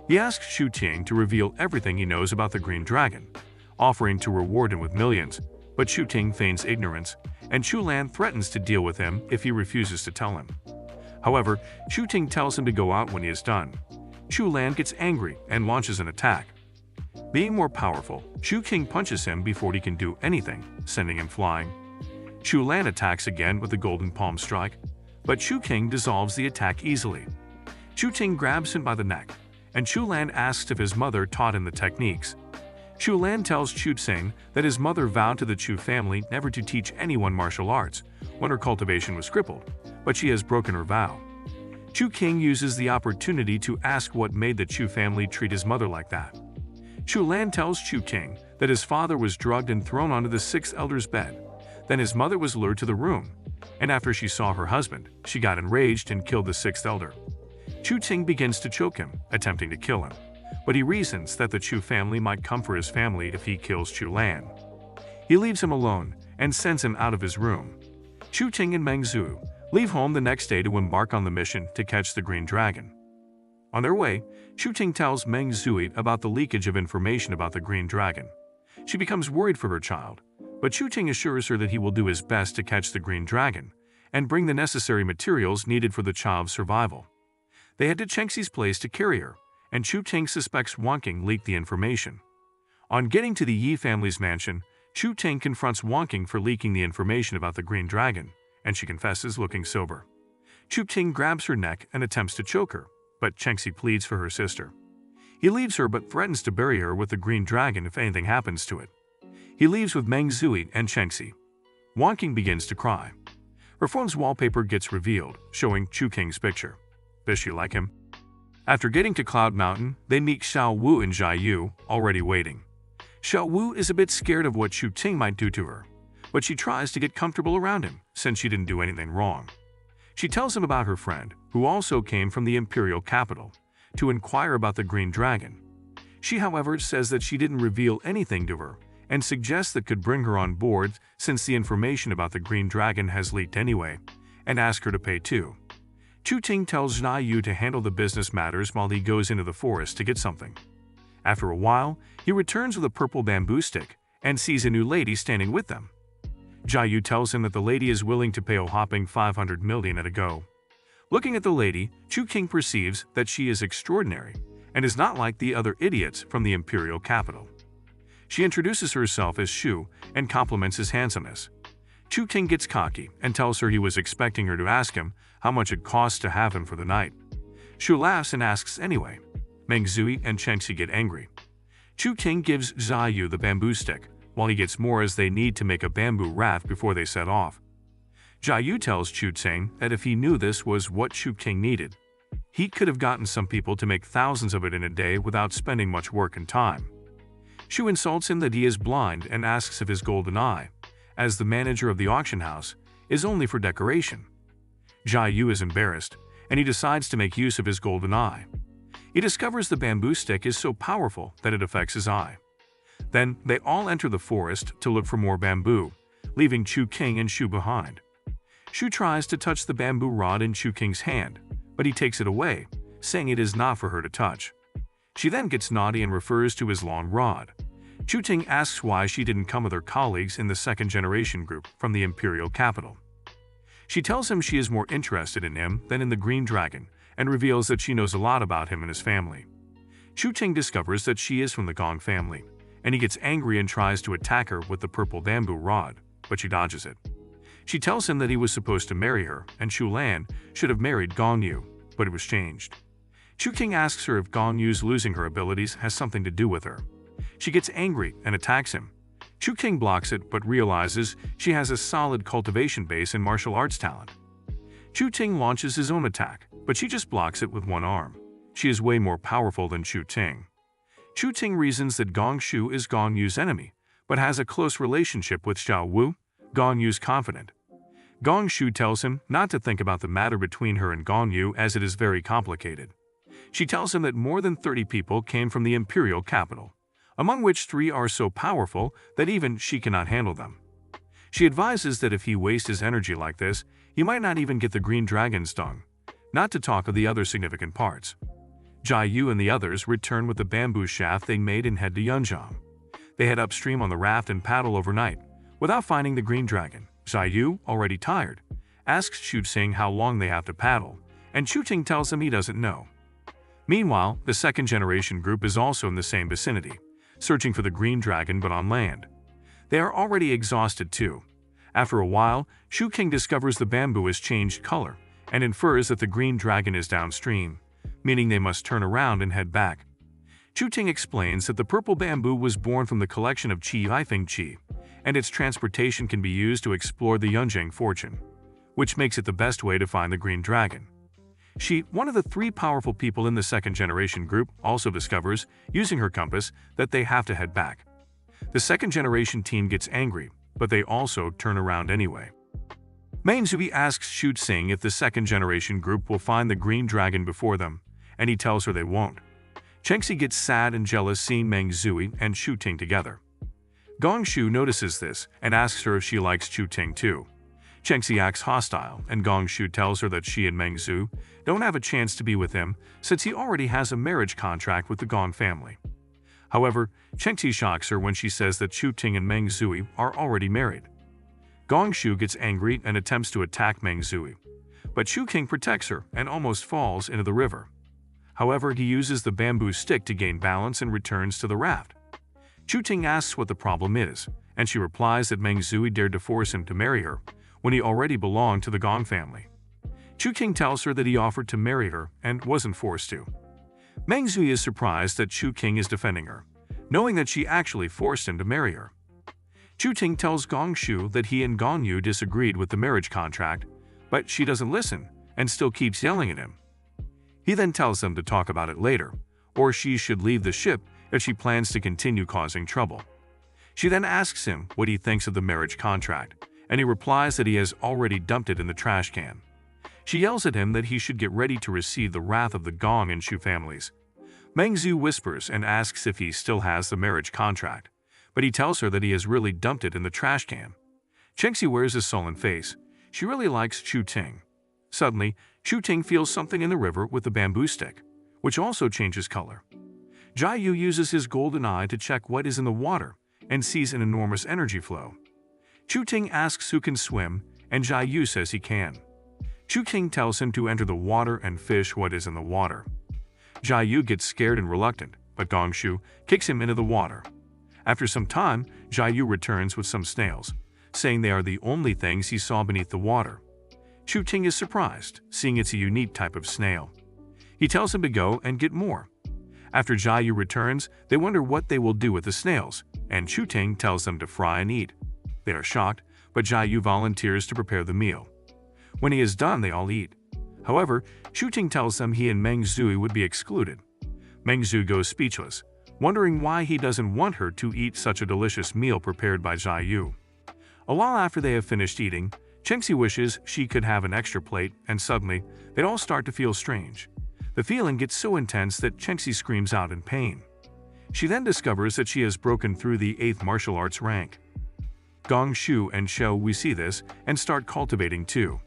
S1: He asks Chu Ting to reveal everything he knows about the green dragon, offering to reward him with millions, but Chu Ting feigns ignorance, and Chu Lan threatens to deal with him if he refuses to tell him. However, Chu Ting tells him to go out when he is done. Chu Lan gets angry and launches an attack. Being more powerful, Chu King punches him before he can do anything, sending him flying. Chu Lan attacks again with the golden palm strike, but Chu King dissolves the attack easily. Chu Ting grabs him by the neck, and Chu Lan asks if his mother taught him the techniques. Chu Lan tells Chu Ting that his mother vowed to the Chu family never to teach anyone martial arts when her cultivation was crippled, but she has broken her vow. Chu King uses the opportunity to ask what made the Chu family treat his mother like that. Chu Lan tells Chu Ting that his father was drugged and thrown onto the sixth elder's bed. Then his mother was lured to the room, and after she saw her husband, she got enraged and killed the sixth elder. Chu Ting begins to choke him, attempting to kill him, but he reasons that the Chu family might come for his family if he kills Chu Lan. He leaves him alone and sends him out of his room. Chu Ting and Meng Zhu leave home the next day to embark on the mission to catch the green dragon. On their way, Chu Ting tells Meng Zhu about the leakage of information about the green dragon. She becomes worried for her child, but Chu Ting assures her that he will do his best to catch the green dragon and bring the necessary materials needed for the child's survival. They head to Chengxi's place to carry her, and Chu Ting suspects Wanking leaked the information. On getting to the Yi family's mansion, Chu Ting confronts Wanking for leaking the information about the green dragon, and she confesses looking sober. Chu Ting grabs her neck and attempts to choke her, but Chengxi pleads for her sister. He leaves her but threatens to bury her with the green dragon if anything happens to it. He leaves with Meng Zhu and Chengxi. Wanking begins to cry. Her phone's wallpaper gets revealed, showing Chu King's picture. Does she like him? After getting to Cloud Mountain, they meet Xiao Wu and Jia Yu, already waiting. Xiao Wu is a bit scared of what Chu Ting might do to her, but she tries to get comfortable around him since she didn't do anything wrong. She tells him about her friend, who also came from the imperial capital, to inquire about the green dragon. She, however, says that she didn't reveal anything to her and suggests that could bring her on board since the information about the green dragon has leaked anyway, and ask her to pay too. Chu Ting tells Jia Yu to handle the business matters while he goes into the forest to get something. After a while, he returns with a purple bamboo stick and sees a new lady standing with them. Jia tells him that the lady is willing to pay a whopping 500 million at a go. Looking at the lady, Chu King perceives that she is extraordinary and is not like the other idiots from the imperial capital. She introduces herself as Shu and compliments his handsomeness. Chu King gets cocky and tells her he was expecting her to ask him how much it costs to have him for the night. Shu laughs and asks anyway. Meng Zui and Chengxi get angry. Chu King gives Zhiyu the bamboo stick, while he gets more as they need to make a bamboo raft before they set off. Zhiyu tells Chu King that if he knew this was what Chu King needed, he could have gotten some people to make thousands of it in a day without spending much work and time. Shu insults him that he is blind and asks if his golden eye, as the manager of the auction house, is only for decoration. Zhiyu is embarrassed, and he decides to make use of his golden eye. He discovers the bamboo stick is so powerful that it affects his eye. Then they all enter the forest to look for more bamboo, leaving Chu King and Shu behind. Shu tries to touch the bamboo rod in Chu King's hand, but he takes it away, saying it is not for her to touch. She then gets naughty and refers to his long rod. Chu King asks why she didn't come with her colleagues in the second-generation group from the imperial capital. She tells him she is more interested in him than in the green dragon, and reveals that she knows a lot about him and his family. Chu King discovers that she is from the Gong family, and he gets angry and tries to attack her with the purple bamboo rod, but she dodges it. She tells him that he was supposed to marry her, and Shu Lan should have married Gong Yu, but it was changed. Chu King asks her if Gong Yu's losing her abilities has something to do with her. She gets angry and attacks him. Chu King blocks it but realizes she has a solid cultivation base and martial arts talent. Chu King launches his own attack, but she just blocks it with one arm. She is way more powerful than Chu King. Chu King reasons that Gong Shu is Gong Yu's enemy, but has a close relationship with Xiao Wu, Gong Yu's confidant. Gong Shu tells him not to think about the matter between her and Gong Yu as it is very complicated. She tells him that more than 30 people came from the imperial capital, among which 3 are so powerful that even she cannot handle them. She advises that if he wastes his energy like this, he might not even get the green dragon stung, not to talk of the other significant parts. Zhiyu and the others return with the bamboo shaft they made and head to Yunjiang. They head upstream on the raft and paddle overnight, without finding the green dragon. Zhiyu, already tired, asks Chu King how long they have to paddle, and Chu King tells him he doesn't know. Meanwhile, the second-generation group is also in the same vicinity, searching for the green dragon but on land. They are already exhausted too. After a while, Chu King discovers the bamboo has changed color and infers that the green dragon is downstream, meaning they must turn around and head back. Chu King explains that the purple bamboo was born from the collection of Qi Haifeng Qi, and its transportation can be used to explore the Yunjiang fortune, which makes it the best way to find the green dragon. She, one of the 3 powerful people in the second-generation group, also discovers, using her compass, that they have to head back. The second-generation team gets angry, but they also turn around anyway. Meng Zui asks Chu King if the second-generation group will find the green dragon before them, and he tells her they won't. Chengxi gets sad and jealous seeing Meng Zui and Chu King together. Gong Shu notices this and asks her if she likes Chu King too. Chengxi acts hostile, and Gong Shu tells her that she and Meng Zui don't have a chance to be with him since he already has a marriage contract with the Gong family. However, Chengxi shocks her when she says that Chu King and Meng Zui are already married. Gong Shu gets angry and attempts to attack Meng Zui, but Chu King protects her and almost falls into the river. However, he uses the bamboo stick to gain balance and returns to the raft. Chu King asks what the problem is, and she replies that Meng Zui dared to force him to marry her when he already belonged to the Gong family. Chu King tells her that he offered to marry her and wasn't forced to. Meng Zui is surprised that Chu King is defending her, knowing that she actually forced him to marry her. Chu King tells Gong Shu that he and Gong Yu disagreed with the marriage contract, but she doesn't listen and still keeps yelling at him. He then tells them to talk about it later, or she should leave the ship if she plans to continue causing trouble. She then asks him what he thinks of the marriage contract, and he replies that he has already dumped it in the trash can. She yells at him that he should get ready to receive the wrath of the Gong and Shu families. Meng Zui whispers and asks if he still has the marriage contract, but he tells her that he has really dumped it in the trash can. Chengxi wears a sullen face. She really likes Chu King. Suddenly, Chu King feels something in the river with the bamboo stick, which also changes color. Zhiyu uses his golden eye to check what is in the water and sees an enormous energy flow. Chu Ting asks who can swim, and Jia Yu says he can. Chu Ting tells him to enter the water and fish what is in the water. Jia Yu gets scared and reluctant, but Gong Shu kicks him into the water. After some time, Jia Yu returns with some snails, saying they are the only things he saw beneath the water. Chu Ting is surprised, seeing it's a unique type of snail. He tells him to go and get more. After Jia Yu returns, they wonder what they will do with the snails, and Chu Ting tells them to fry and eat. They are shocked, but Jia Yu volunteers to prepare the meal. When he is done, they all eat. However, Chu Ting tells them he and Meng Zui would be excluded. Meng Zui goes speechless, wondering why he doesn't want her to eat such a delicious meal prepared by Jia Yu. A while after they have finished eating, Chengxi wishes she could have an extra plate, and suddenly, they all start to feel strange. The feeling gets so intense that Chengxi screams out in pain. She then discovers that she has broken through the 8th martial arts rank. Gong Shu and Shou we see this and start cultivating too.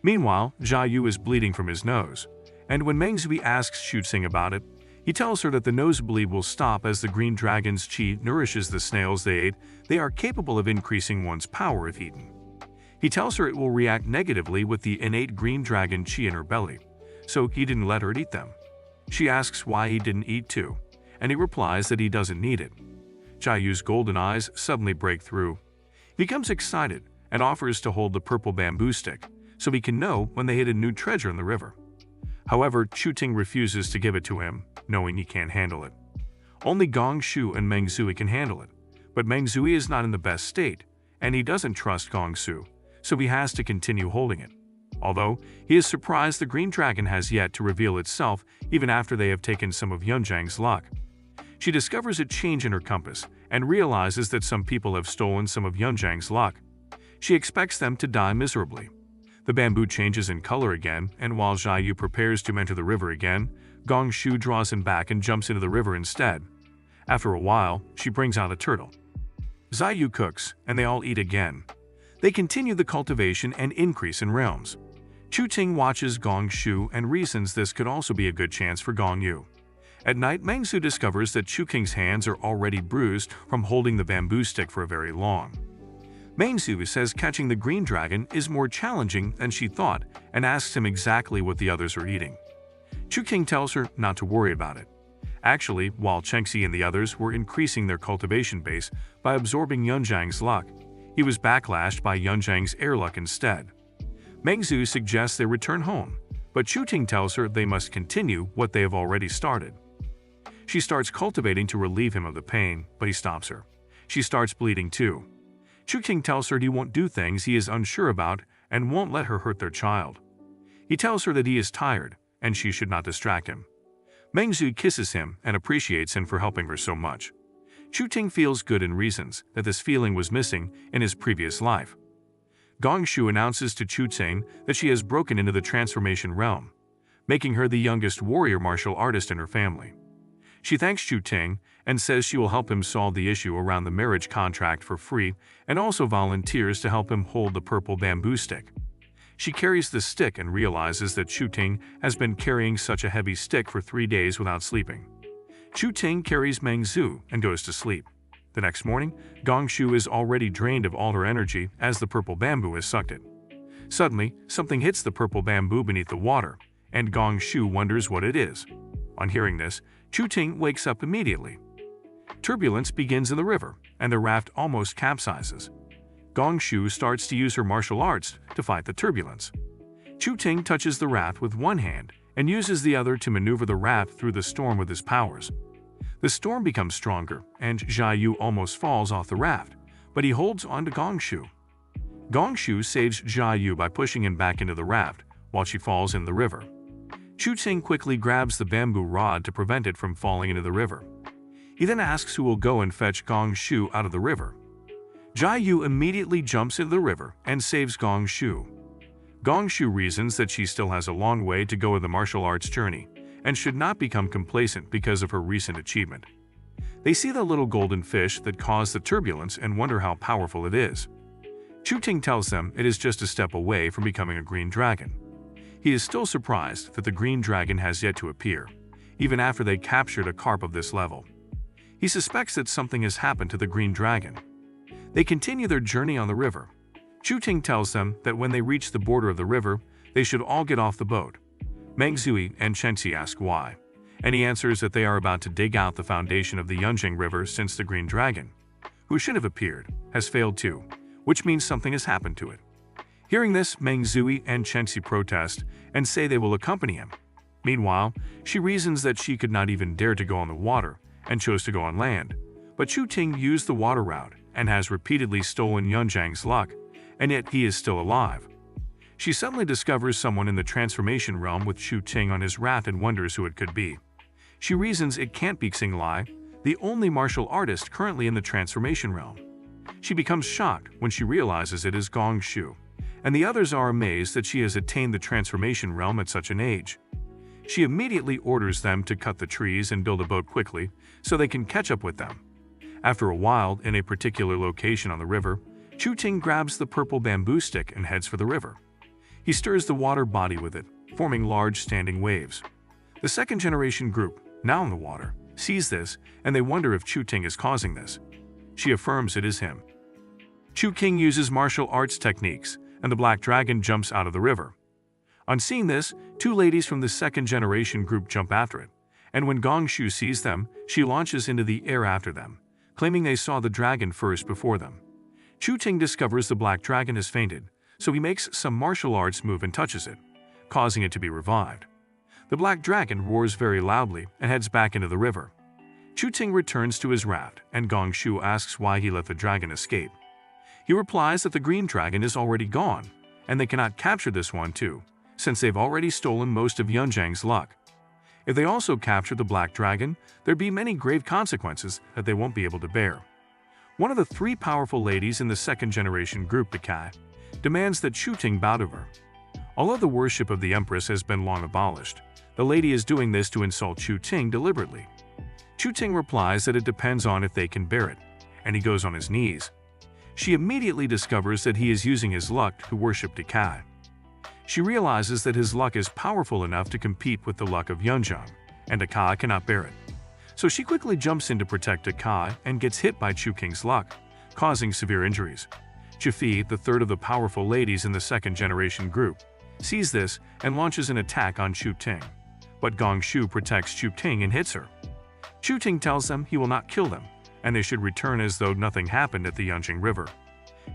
S1: Meanwhile, Jia Yu is bleeding from his nose, and when Meng Zui asks Chu Ting about it, he tells her that the nosebleed will stop as the green dragon's qi nourishes the snails they ate. They are capable of increasing one's power if eaten. He tells her it will react negatively with the innate green dragon qi in her belly, so he didn't let her eat them. She asks why he didn't eat too, and he replies that he doesn't need it. Jia Yu's golden eyes suddenly break through. He becomes excited and offers to hold the purple bamboo stick, so he can know when they hit a new treasure in the river. However, Chu Ting refuses to give it to him, knowing he can't handle it. Only Gong Shu and Meng Zui can handle it, but Meng Zui is not in the best state, and he doesn't trust Gong Shu, so he has to continue holding it. Although, he is surprised the green dragon has yet to reveal itself even after they have taken some of Yunjiang's luck. She discovers a change in her compass and realizes that some people have stolen some of Yunjiang's luck. She expects them to die miserably. The bamboo changes in color again, and while Jia Yu prepares to enter the river again, Gong Shu draws him back and jumps into the river instead. After a while, she brings out a turtle. Jia Yu cooks, and they all eat again. They continue the cultivation and increase in realms. Chu Ting watches Gong Shu and reasons this could also be a good chance for Gong Yu. At night, Meng Zui discovers that Chu King's hands are already bruised from holding the bamboo stick for very long. Meng Zui says catching the green dragon is more challenging than she thought and asks him exactly what the others are eating. Chu King tells her not to worry about it. Actually, while Chengxi and the others were increasing their cultivation base by absorbing Yunjiang's luck, he was backlashed by Yunjiang's air luck instead. Meng Zui suggests they return home, but Chu Ting tells her they must continue what they have already started. She starts cultivating to relieve him of the pain, but he stops her. She starts bleeding too. Chu Ting tells her he won't do things he is unsure about and won't let her hurt their child. He tells her that he is tired and she should not distract him. Meng Zui kisses him and appreciates him for helping her so much. Chu Ting feels good and reasons that this feeling was missing in his previous life. Gong Shu announces to Chu Ting that she has broken into the transformation realm, making her the youngest warrior martial artist in her family. She thanks Chu Ting and says she will help him solve the issue around the marriage contract for free and also volunteers to help him hold the purple bamboo stick. She carries the stick and realizes that Chu Ting has been carrying such a heavy stick for 3 days without sleeping. Chu Ting carries Meng Zui and goes to sleep. The next morning, Gong Shu is already drained of all her energy as the purple bamboo has sucked it. Suddenly, something hits the purple bamboo beneath the water, and Gong Shu wonders what it is. On hearing this, Chu Ting wakes up immediately. Turbulence begins in the river, and the raft almost capsizes. Gong Shu starts to use her martial arts to fight the turbulence. Chu Ting touches the raft with one hand and uses the other to maneuver the raft through the storm with his powers. The storm becomes stronger, and Jia Yu almost falls off the raft, but he holds on to Gong Shu. Gong Shu saves Jia Yu by pushing him back into the raft while she falls in the river. Chu Ting quickly grabs the bamboo rod to prevent it from falling into the river. He then asks who will go and fetch Gong Shu out of the river. Jia Yu immediately jumps into the river and saves Gong Shu. Gong Shu reasons that she still has a long way to go in the martial arts journey and should not become complacent because of her recent achievement. They see the little golden fish that caused the turbulence and wonder how powerful it is. Chu Ting tells them it is just a step away from becoming a green dragon. He is still surprised that the green dragon has yet to appear, even after they captured a carp of this level. He suspects that something has happened to the green dragon. They continue their journey on the river. Chu Ting tells them that when they reach the border of the river, they should all get off the boat. Meng Zui and Chen Xi ask why, and he answers that they are about to dig out the foundation of the Yunjing River since the Green Dragon, who should have appeared, has failed too, which means something has happened to it. Hearing this, Meng Zui and Chen Xi protest and say they will accompany him. Meanwhile, she reasons that she could not even dare to go on the water and chose to go on land, but Chu Ting used the water route and has repeatedly stolen Yunjang's luck, and yet he is still alive. She suddenly discovers someone in the transformation realm with Chu Ting on his raft and wonders who it could be. She reasons it can't be Xinglai, the only martial artist currently in the transformation realm. She becomes shocked when she realizes it is Gong Shu, and the others are amazed that she has attained the transformation realm at such an age. She immediately orders them to cut the trees and build a boat quickly so they can catch up with them. After a while, in a particular location on the river, Chu Ting grabs the purple bamboo stick and heads for the river. He stirs the water body with it, forming large standing waves. The second generation group, now in the water, sees this and they wonder if Chu Ting is causing this. She affirms it is him. Chu Ting uses martial arts techniques and the black dragon jumps out of the river. On seeing this, two ladies from the second generation group jump after it, and when Gong Shu sees them, she launches into the air after them, claiming they saw the dragon first before them. Chu Ting discovers the black dragon has fainted, so he makes some martial arts move and touches it, causing it to be revived. The black dragon roars very loudly and heads back into the river. Chu Ting returns to his raft, and Gong Shu asks why he let the dragon escape. He replies that the green dragon is already gone, and they cannot capture this one too, since they've already stolen most of Yunjang's luck. If they also capture the black dragon, there'd be many grave consequences that they won't be able to bear. One of the three powerful ladies in the second generation group, Kai, demands that Chu Ting bow to her. Although the worship of the Empress has been long abolished, the lady is doing this to insult Chu Ting deliberately. Chu Ting replies that it depends on if they can bear it, and he goes on his knees. She immediately discovers that he is using his luck to worship Kai. She realizes that his luck is powerful enough to compete with the luck of Yunjang, and Kai cannot bear it. So she quickly jumps in to protect Kai and gets hit by Chu King's luck, causing severe injuries. Chifi, the third of the powerful ladies in the second generation group, sees this and launches an attack on Chu Ting. But Gong Shu protects Chu Ting and hits her. Chu Ting tells them he will not kill them, and they should return as though nothing happened at the Yunjing River.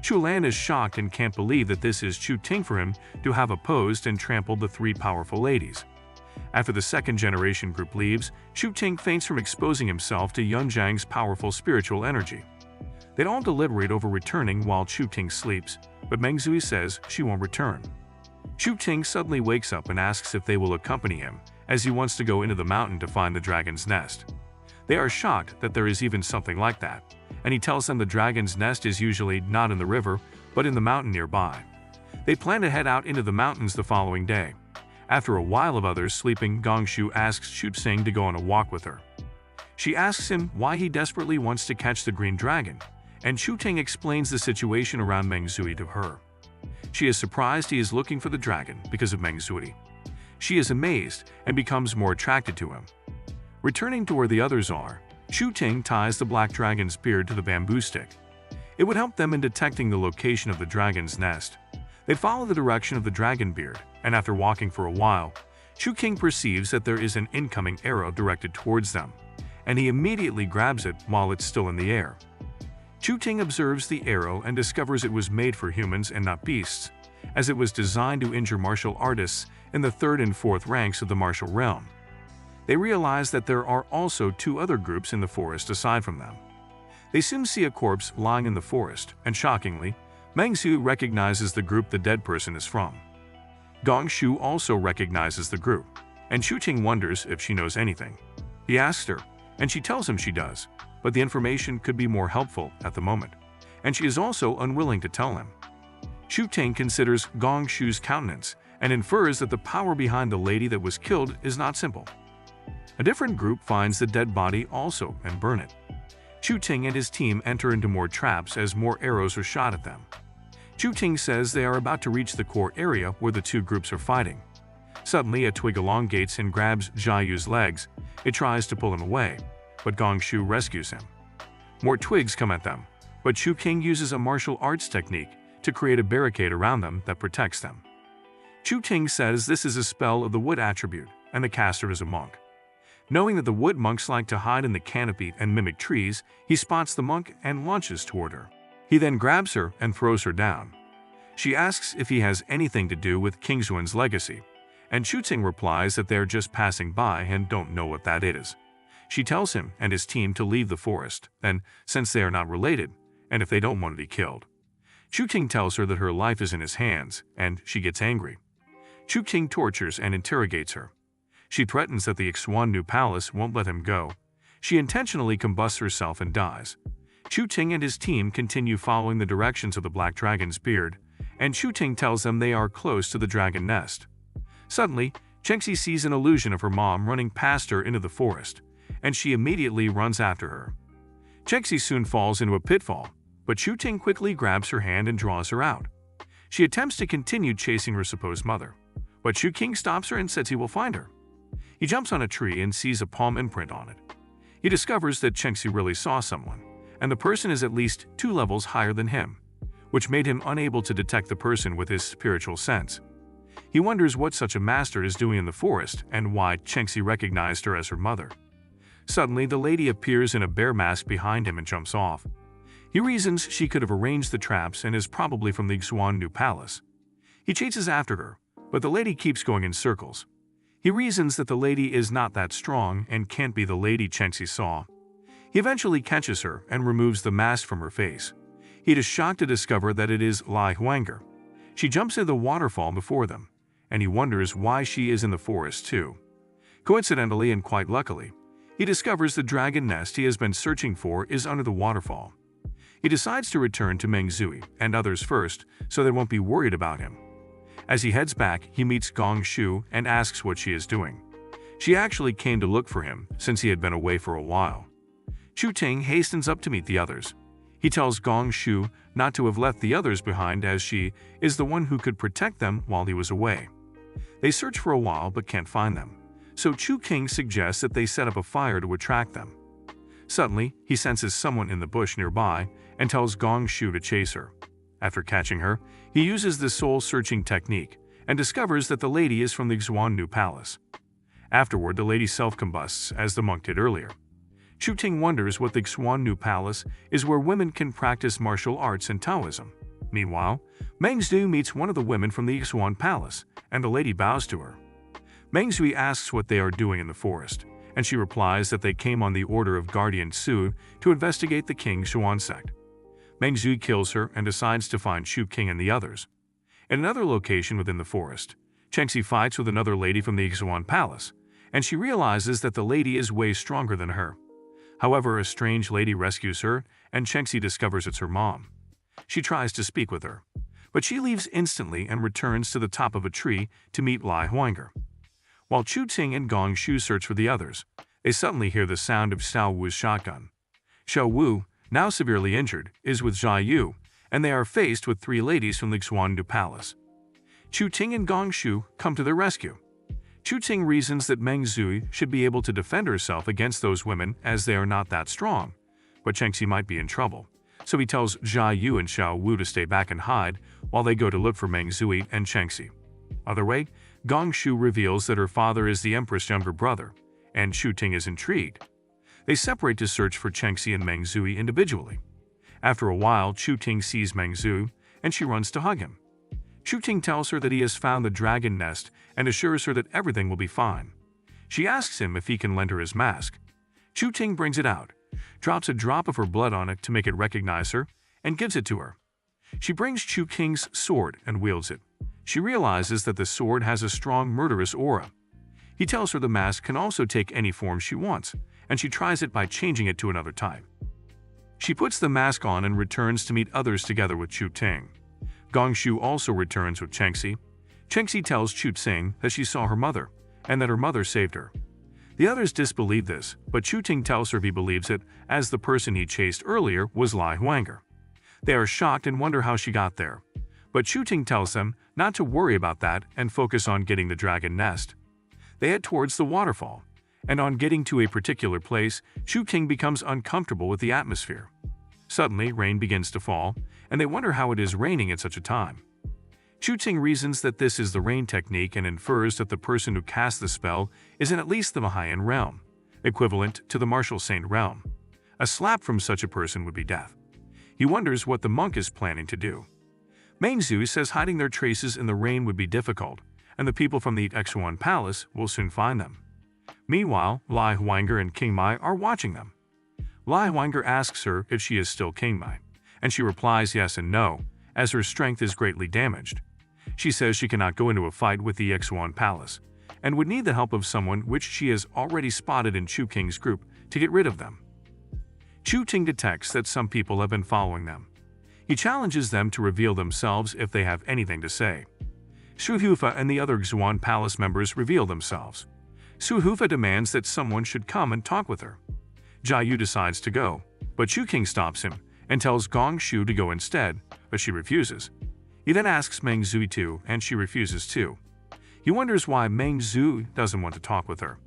S1: Chu Lan is shocked and can't believe that this is Chu Ting for him to have opposed and trampled the three powerful ladies. After the second generation group leaves, Chu Ting faints from exposing himself to Yunjang's powerful spiritual energy. They'd all deliberate over returning while Chu Ting sleeps, but Meng Zui says she won't return. Chu Ting suddenly wakes up and asks if they will accompany him, as he wants to go into the mountain to find the dragon's nest. They are shocked that there is even something like that, and he tells them the dragon's nest is usually not in the river, but in the mountain nearby. They plan to head out into the mountains the following day. After a while of others sleeping, Gong Shu asks Chu Ting to go on a walk with her. She asks him why he desperately wants to catch the green dragon, and Chu Ting explains the situation around Meng Zui to her. She is surprised he is looking for the dragon because of Meng Zui. She is amazed and becomes more attracted to him. Returning to where the others are, Chu Ting ties the black dragon's beard to the bamboo stick. It would help them in detecting the location of the dragon's nest. They follow the direction of the dragon beard, and after walking for a while, Chu Ting perceives that there is an incoming arrow directed towards them, and he immediately grabs it while it's still in the air. Chu Ting observes the arrow and discovers it was made for humans and not beasts, as it was designed to injure martial artists in the third and fourth ranks of the martial realm. They realize that there are also two other groups in the forest aside from them. They soon see a corpse lying in the forest, and shockingly, Meng Zui recognizes the group the dead person is from. Gong Shu also recognizes the group, and Chu Ting wonders if she knows anything. He asks her, and she tells him she does, but the information could be more helpful at the moment, and she is also unwilling to tell him. Chu Ting considers Gong Shu's countenance and infers that the power behind the lady that was killed is not simple. A different group finds the dead body also and burn it. Chu Ting and his team enter into more traps as more arrows are shot at them. Chu Ting says they are about to reach the core area where the two groups are fighting. Suddenly, a twig elongates and grabs Jia Yu's legs. It tries to pull him away, but Gong Shu rescues him. More twigs come at them, but Chu King uses a martial arts technique to create a barricade around them that protects them. Chu King says this is a spell of the wood attribute, and the caster is a monk. Knowing that the wood monks like to hide in the canopy and mimic trees, he spots the monk and launches toward her. He then grabs her and throws her down. She asks if he has anything to do with King Xuan's legacy, and Chu King replies that they're just passing by and don't know what that is. She tells him and his team to leave the forest, then, since they are not related, and if they don't want to be killed. Chu King tells her that her life is in his hands, and she gets angry. Chu King tortures and interrogates her. She threatens that the Ixuan Palace won't let him go. She intentionally combusts herself and dies. Chu King and his team continue following the directions of the Black Dragon's beard, and Chu King tells them they are close to the dragon nest. Suddenly, Chengxi sees an illusion of her mom running past her into the forest, and she immediately runs after her. Chengxi soon falls into a pitfall, but Chu King quickly grabs her hand and draws her out. She attempts to continue chasing her supposed mother, but Chu King stops her and says he will find her. He jumps on a tree and sees a palm imprint on it. He discovers that Chengxi really saw someone, and the person is at least 2 levels higher than him, which made him unable to detect the person with his spiritual sense. He wonders what such a master is doing in the forest and why Chengxi recognized her as her mother. Suddenly, the lady appears in a bear mask behind him and jumps off. He reasons she could have arranged the traps and is probably from the Ixuan Palace. He chases after her, but the lady keeps going in circles. He reasons that the lady is not that strong and can't be the lady Chengxi saw. He eventually catches her and removes the mask from her face. He is shocked to discover that it is Lai Huanger. She jumps into the waterfall before them, and he wonders why she is in the forest too. Coincidentally and quite luckily, he discovers the dragon nest he has been searching for is under the waterfall. He decides to return to Meng Zui and others first so they won't be worried about him. As he heads back, he meets Gong Shu and asks what she is doing. She actually came to look for him since he had been away for a while. Chu King hastens up to meet the others. He tells Gong Shu not to have left the others behind as she is the one who could protect them while he was away. They search for a while but can't find them, so Chu King suggests that they set up a fire to attract them. Suddenly, he senses someone in the bush nearby and tells Gong Shu to chase her. After catching her, he uses the soul-searching technique and discovers that the lady is from the Ixuan Palace. Afterward, the lady self-combusts as the monk did earlier. Chu King wonders what the Ixuan Palace is, where women can practice martial arts and Taoism. Meanwhile, Meng Zui meets one of the women from the Ixuan Palace, and the lady bows to her. Meng Zui asks what they are doing in the forest, and she replies that they came on the order of Guardian Su to investigate the King Xuan sect. Meng Zui kills her and decides to find Chu King and the others. In another location within the forest, Chengxi fights with another lady from the Ixuan Palace, and she realizes that the lady is way stronger than her. However, a strange lady rescues her, and Chengxi discovers it's her mom. She tries to speak with her, but she leaves instantly and returns to the top of a tree to meet Lai Huanger. While Chu King and Gong Shu search for the others, they suddenly hear the sound of Xiao Wu's shotgun. Xiao Wu, now severely injured, is with Jia Yu, and they are faced with 3 ladies from the Ixuan Palace. Chu King and Gong Shu come to their rescue. Chu King reasons that Meng Zui should be able to defend herself against those women as they are not that strong, but Chengxi might be in trouble, so he tells Jia Yu and Xiao Wu to stay back and hide while they go to look for Meng Zui and Chengxi. Other way, Gong Shu reveals that her father is the Empress' younger brother, and Chu King is intrigued. They separate to search for Chengxi and Meng Zui individually. After a while, Chu King sees Meng Zui, and she runs to hug him. Chu King tells her that he has found the dragon nest and assures her that everything will be fine. She asks him if he can lend her his mask. Chu King brings it out, drops a drop of her blood on it to make it recognize her, and gives it to her. She brings Chu King's sword and wields it. She realizes that the sword has a strong murderous aura. He tells her the mask can also take any form she wants, and she tries it by changing it to another type. She puts the mask on and returns to meet others together with Chu King. Gong Shu also returns with Chengxi. Chengxi tells Chu King that she saw her mother, and that her mother saved her. The others disbelieve this, but Chu King tells her he believes it, as the person he chased earlier was Lai Huanger. They are shocked and wonder how she got there, but Chu King tells them not to worry about that and focus on getting the dragon nest. They head towards the waterfall, and on getting to a particular place, Chu King becomes uncomfortable with the atmosphere. Suddenly, rain begins to fall, and they wonder how it is raining at such a time. Chuting reasons that this is the rain technique and infers that the person who cast the spell is in at least the Mahayan realm, equivalent to the martial saint realm. A slap from such a person would be death. He wonders what the monk is planning to do. Mengzu says hiding their traces in the rain would be difficult, and the people from the Xhuan Palace will soon find them. Meanwhile, Lai Huanger and King Mai are watching them. Lai Huanger asks her if she is still King Mai, and she replies yes and no, as her strength is greatly damaged. She says she cannot go into a fight with the Xhuan Palace, and would need the help of someone which she has already spotted in Chu King's group to get rid of them. Chu Ting detects that some people have been following them. He challenges them to reveal themselves if they have anything to say. Su Hufa and the other Xhuan Palace members reveal themselves. Su Hufa demands that someone should come and talk with her. Jia Yu decides to go, but Chu King stops him and tells Gong Shu to go instead, but she refuses. He then asks Meng Zui to, and she refuses too. He wonders why Meng Zui doesn't want to talk with her.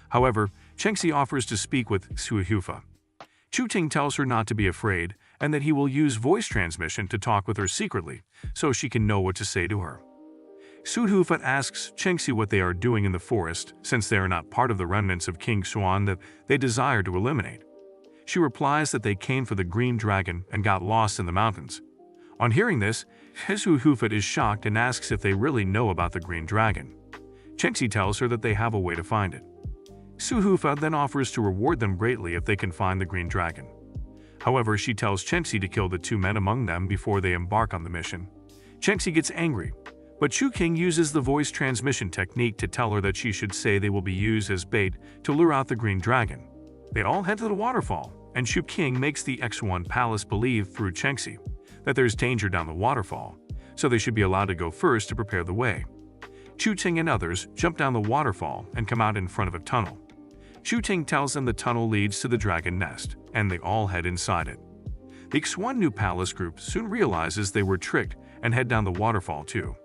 S1: However, Chengxi offers to speak with Su Hufa. Chu Ting tells her not to be afraid and that he will use voice transmission to talk with her secretly so she can know what to say to her. Su Hufa asks Chengxi what they are doing in the forest since they are not part of the remnants of King Xuan that they desire to eliminate. She replies that they came for the green dragon and got lost in the mountains. On hearing this, Su Hufa is shocked and asks if they really know about the green dragon. Chengxi tells her that they have a way to find it. Su Hufa then offers to reward them greatly if they can find the green dragon. However, she tells Chengxi to kill the two men among them before they embark on the mission. Chengxi gets angry, but Chu King uses the voice transmission technique to tell her that she should say they will be used as bait to lure out the green dragon. They all head to the waterfall, and Chu King makes the Xhuan Palace believe through Chengxi that there's danger down the waterfall, so they should be allowed to go first to prepare the way. Chu Ting and others jump down the waterfall and come out in front of a tunnel. Chu Ting tells them the tunnel leads to the dragon nest, and they all head inside it. The Xhuan New Palace group soon realizes they were tricked and head down the waterfall too.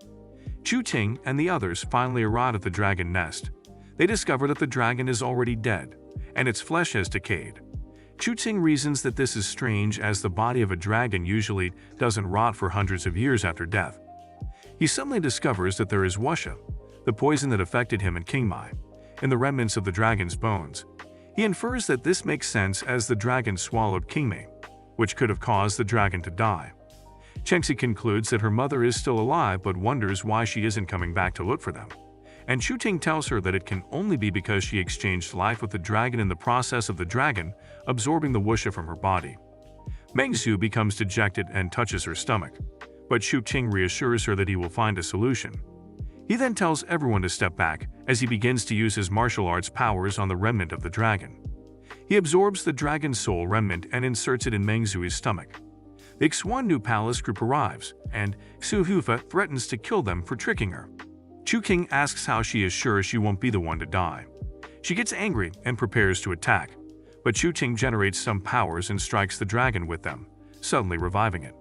S1: Chu Ting and the others finally arrive at the dragon nest. They discover that the dragon is already dead, and its flesh has decayed. Chu Ting reasons that this is strange as the body of a dragon usually doesn't rot for hundreds of years after death. He suddenly discovers that there is wuxia, the poison that affected him and King Mai, in the remnants of the dragon's bones. He infers that this makes sense as the dragon swallowed King Mai, which could have caused the dragon to die. Chengxi concludes that her mother is still alive but wonders why she isn't coming back to look for them. And Chu Ting tells her that it can only be because she exchanged life with the dragon in the process of the dragon absorbing the wuxia from her body. Meng Zhu becomes dejected and touches her stomach, but Chu Ting reassures her that he will find a solution. He then tells everyone to step back as he begins to use his martial arts powers on the remnant of the dragon. He absorbs the dragon's soul remnant and inserts it in Meng Zui's stomach. The Xhuan New Palace group arrives, and Su Hufa threatens to kill them for tricking her. Chu King asks how she is sure she won't be the one to die. She gets angry and prepares to attack, but Chu Ting generates some powers and strikes the dragon with them, suddenly reviving it.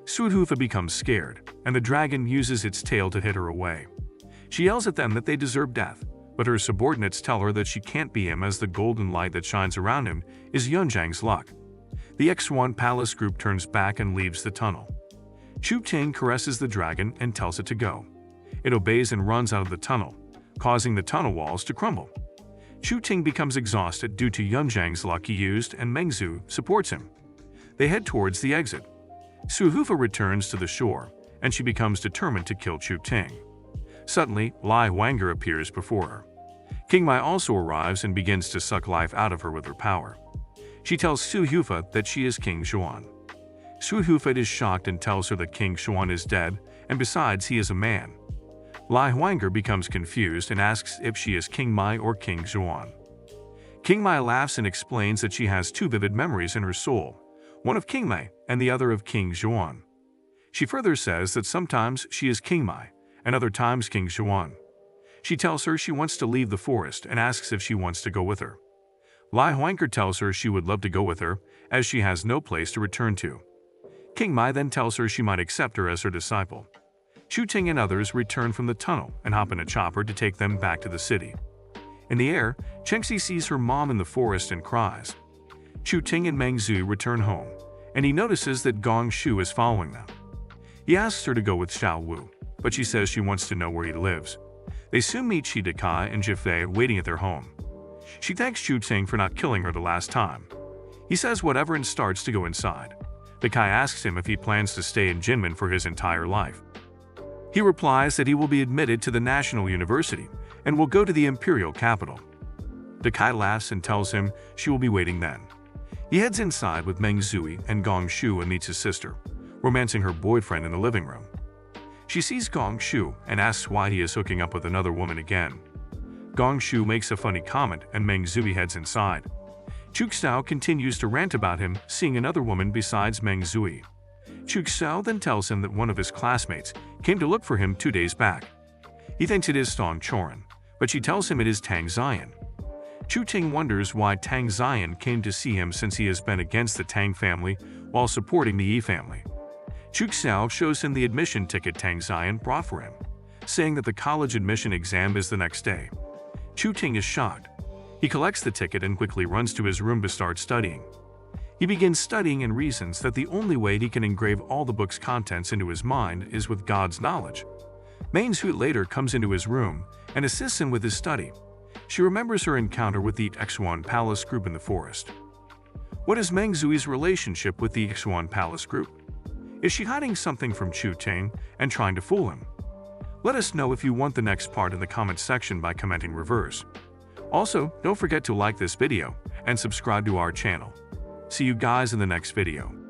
S1: Su Hufa becomes scared, and the dragon uses its tail to hit her away. She yells at them that they deserve death, but her subordinates tell her that she can't be him as the golden light that shines around him is Yunjiang's luck. The Xhuan Palace group turns back and leaves the tunnel. Chu Ting caresses the dragon and tells it to go. It obeys and runs out of the tunnel, causing the tunnel walls to crumble. Chu Ting becomes exhausted due to Yunjiang's luck he used and Meng Zhu supports him. They head towards the exit. Su Hufa returns to the shore, and she becomes determined to kill Chu Ting. Suddenly, Lai Huanger appears before her. King Mai also arrives and begins to suck life out of her with her power. She tells Su Hufa that she is King Xuan. Su Hufa is shocked and tells her that King Xuan is dead, and besides, he is a man. Lai Huanger becomes confused and asks if she is King Mai or King Xuan. King Mai laughs and explains that she has two vivid memories in her soul, one of King Mai and the other of King Xuan. She further says that sometimes she is King Mai and other times King Xuan. She tells her she wants to leave the forest and asks if she wants to go with her. Lai Huanger tells her she would love to go with her as she has no place to return to. King Mai then tells her she might accept her as her disciple. Chu Ting and others return from the tunnel and hop in a chopper to take them back to the city. In the air, Chengxi sees her mom in the forest and cries. Chu Ting and Meng Zhu return home, and he notices that Gong Shu is following them. He asks her to go with Xiao Wu, but she says she wants to know where he lives. They soon meet Shi Dekai and Jifei waiting at their home. She thanks Chu Ting for not killing her the last time. He says whatever and starts to go inside. Dekai asks him if he plans to stay in Jinmen for his entire life. He replies that he will be admitted to the National University and will go to the imperial capital. Dekai laughs and tells him she will be waiting then. He heads inside with Meng Zui and Gong Shu and meets his sister, romancing her boyfriend in the living room. She sees Gong Shu and asks why he is hooking up with another woman again. Gong Shu makes a funny comment and Meng Zui heads inside. Chuk-sao continues to rant about him seeing another woman besides Meng Zui. Chuk-sao then tells him that one of his classmates came to look for him 2 days back. He thinks it is Stong Chorin, but she tells him it is Tang Ziyan. Chu Ting wonders why Tang Ziyan came to see him since he has been against the Tang family while supporting the Yi family. Chuk-sao shows him the admission ticket Tang Ziyan brought for him, saying that the college admission exam is the next day. Chu Ting is shocked. He collects the ticket and quickly runs to his room to start studying. He begins studying and reasons that the only way he can engrave all the book's contents into his mind is with God's knowledge. Meng Zui later comes into his room and assists him with his study. She remembers her encounter with the Xwan Palace group in the forest. What is Meng Zui's relationship with the Xwan Palace group? Is she hiding something from Chu Ting and trying to fool him? Let us know if you want the next part in the comments section by commenting reverse. Also, don't forget to like this video and subscribe to our channel. See you guys in the next video.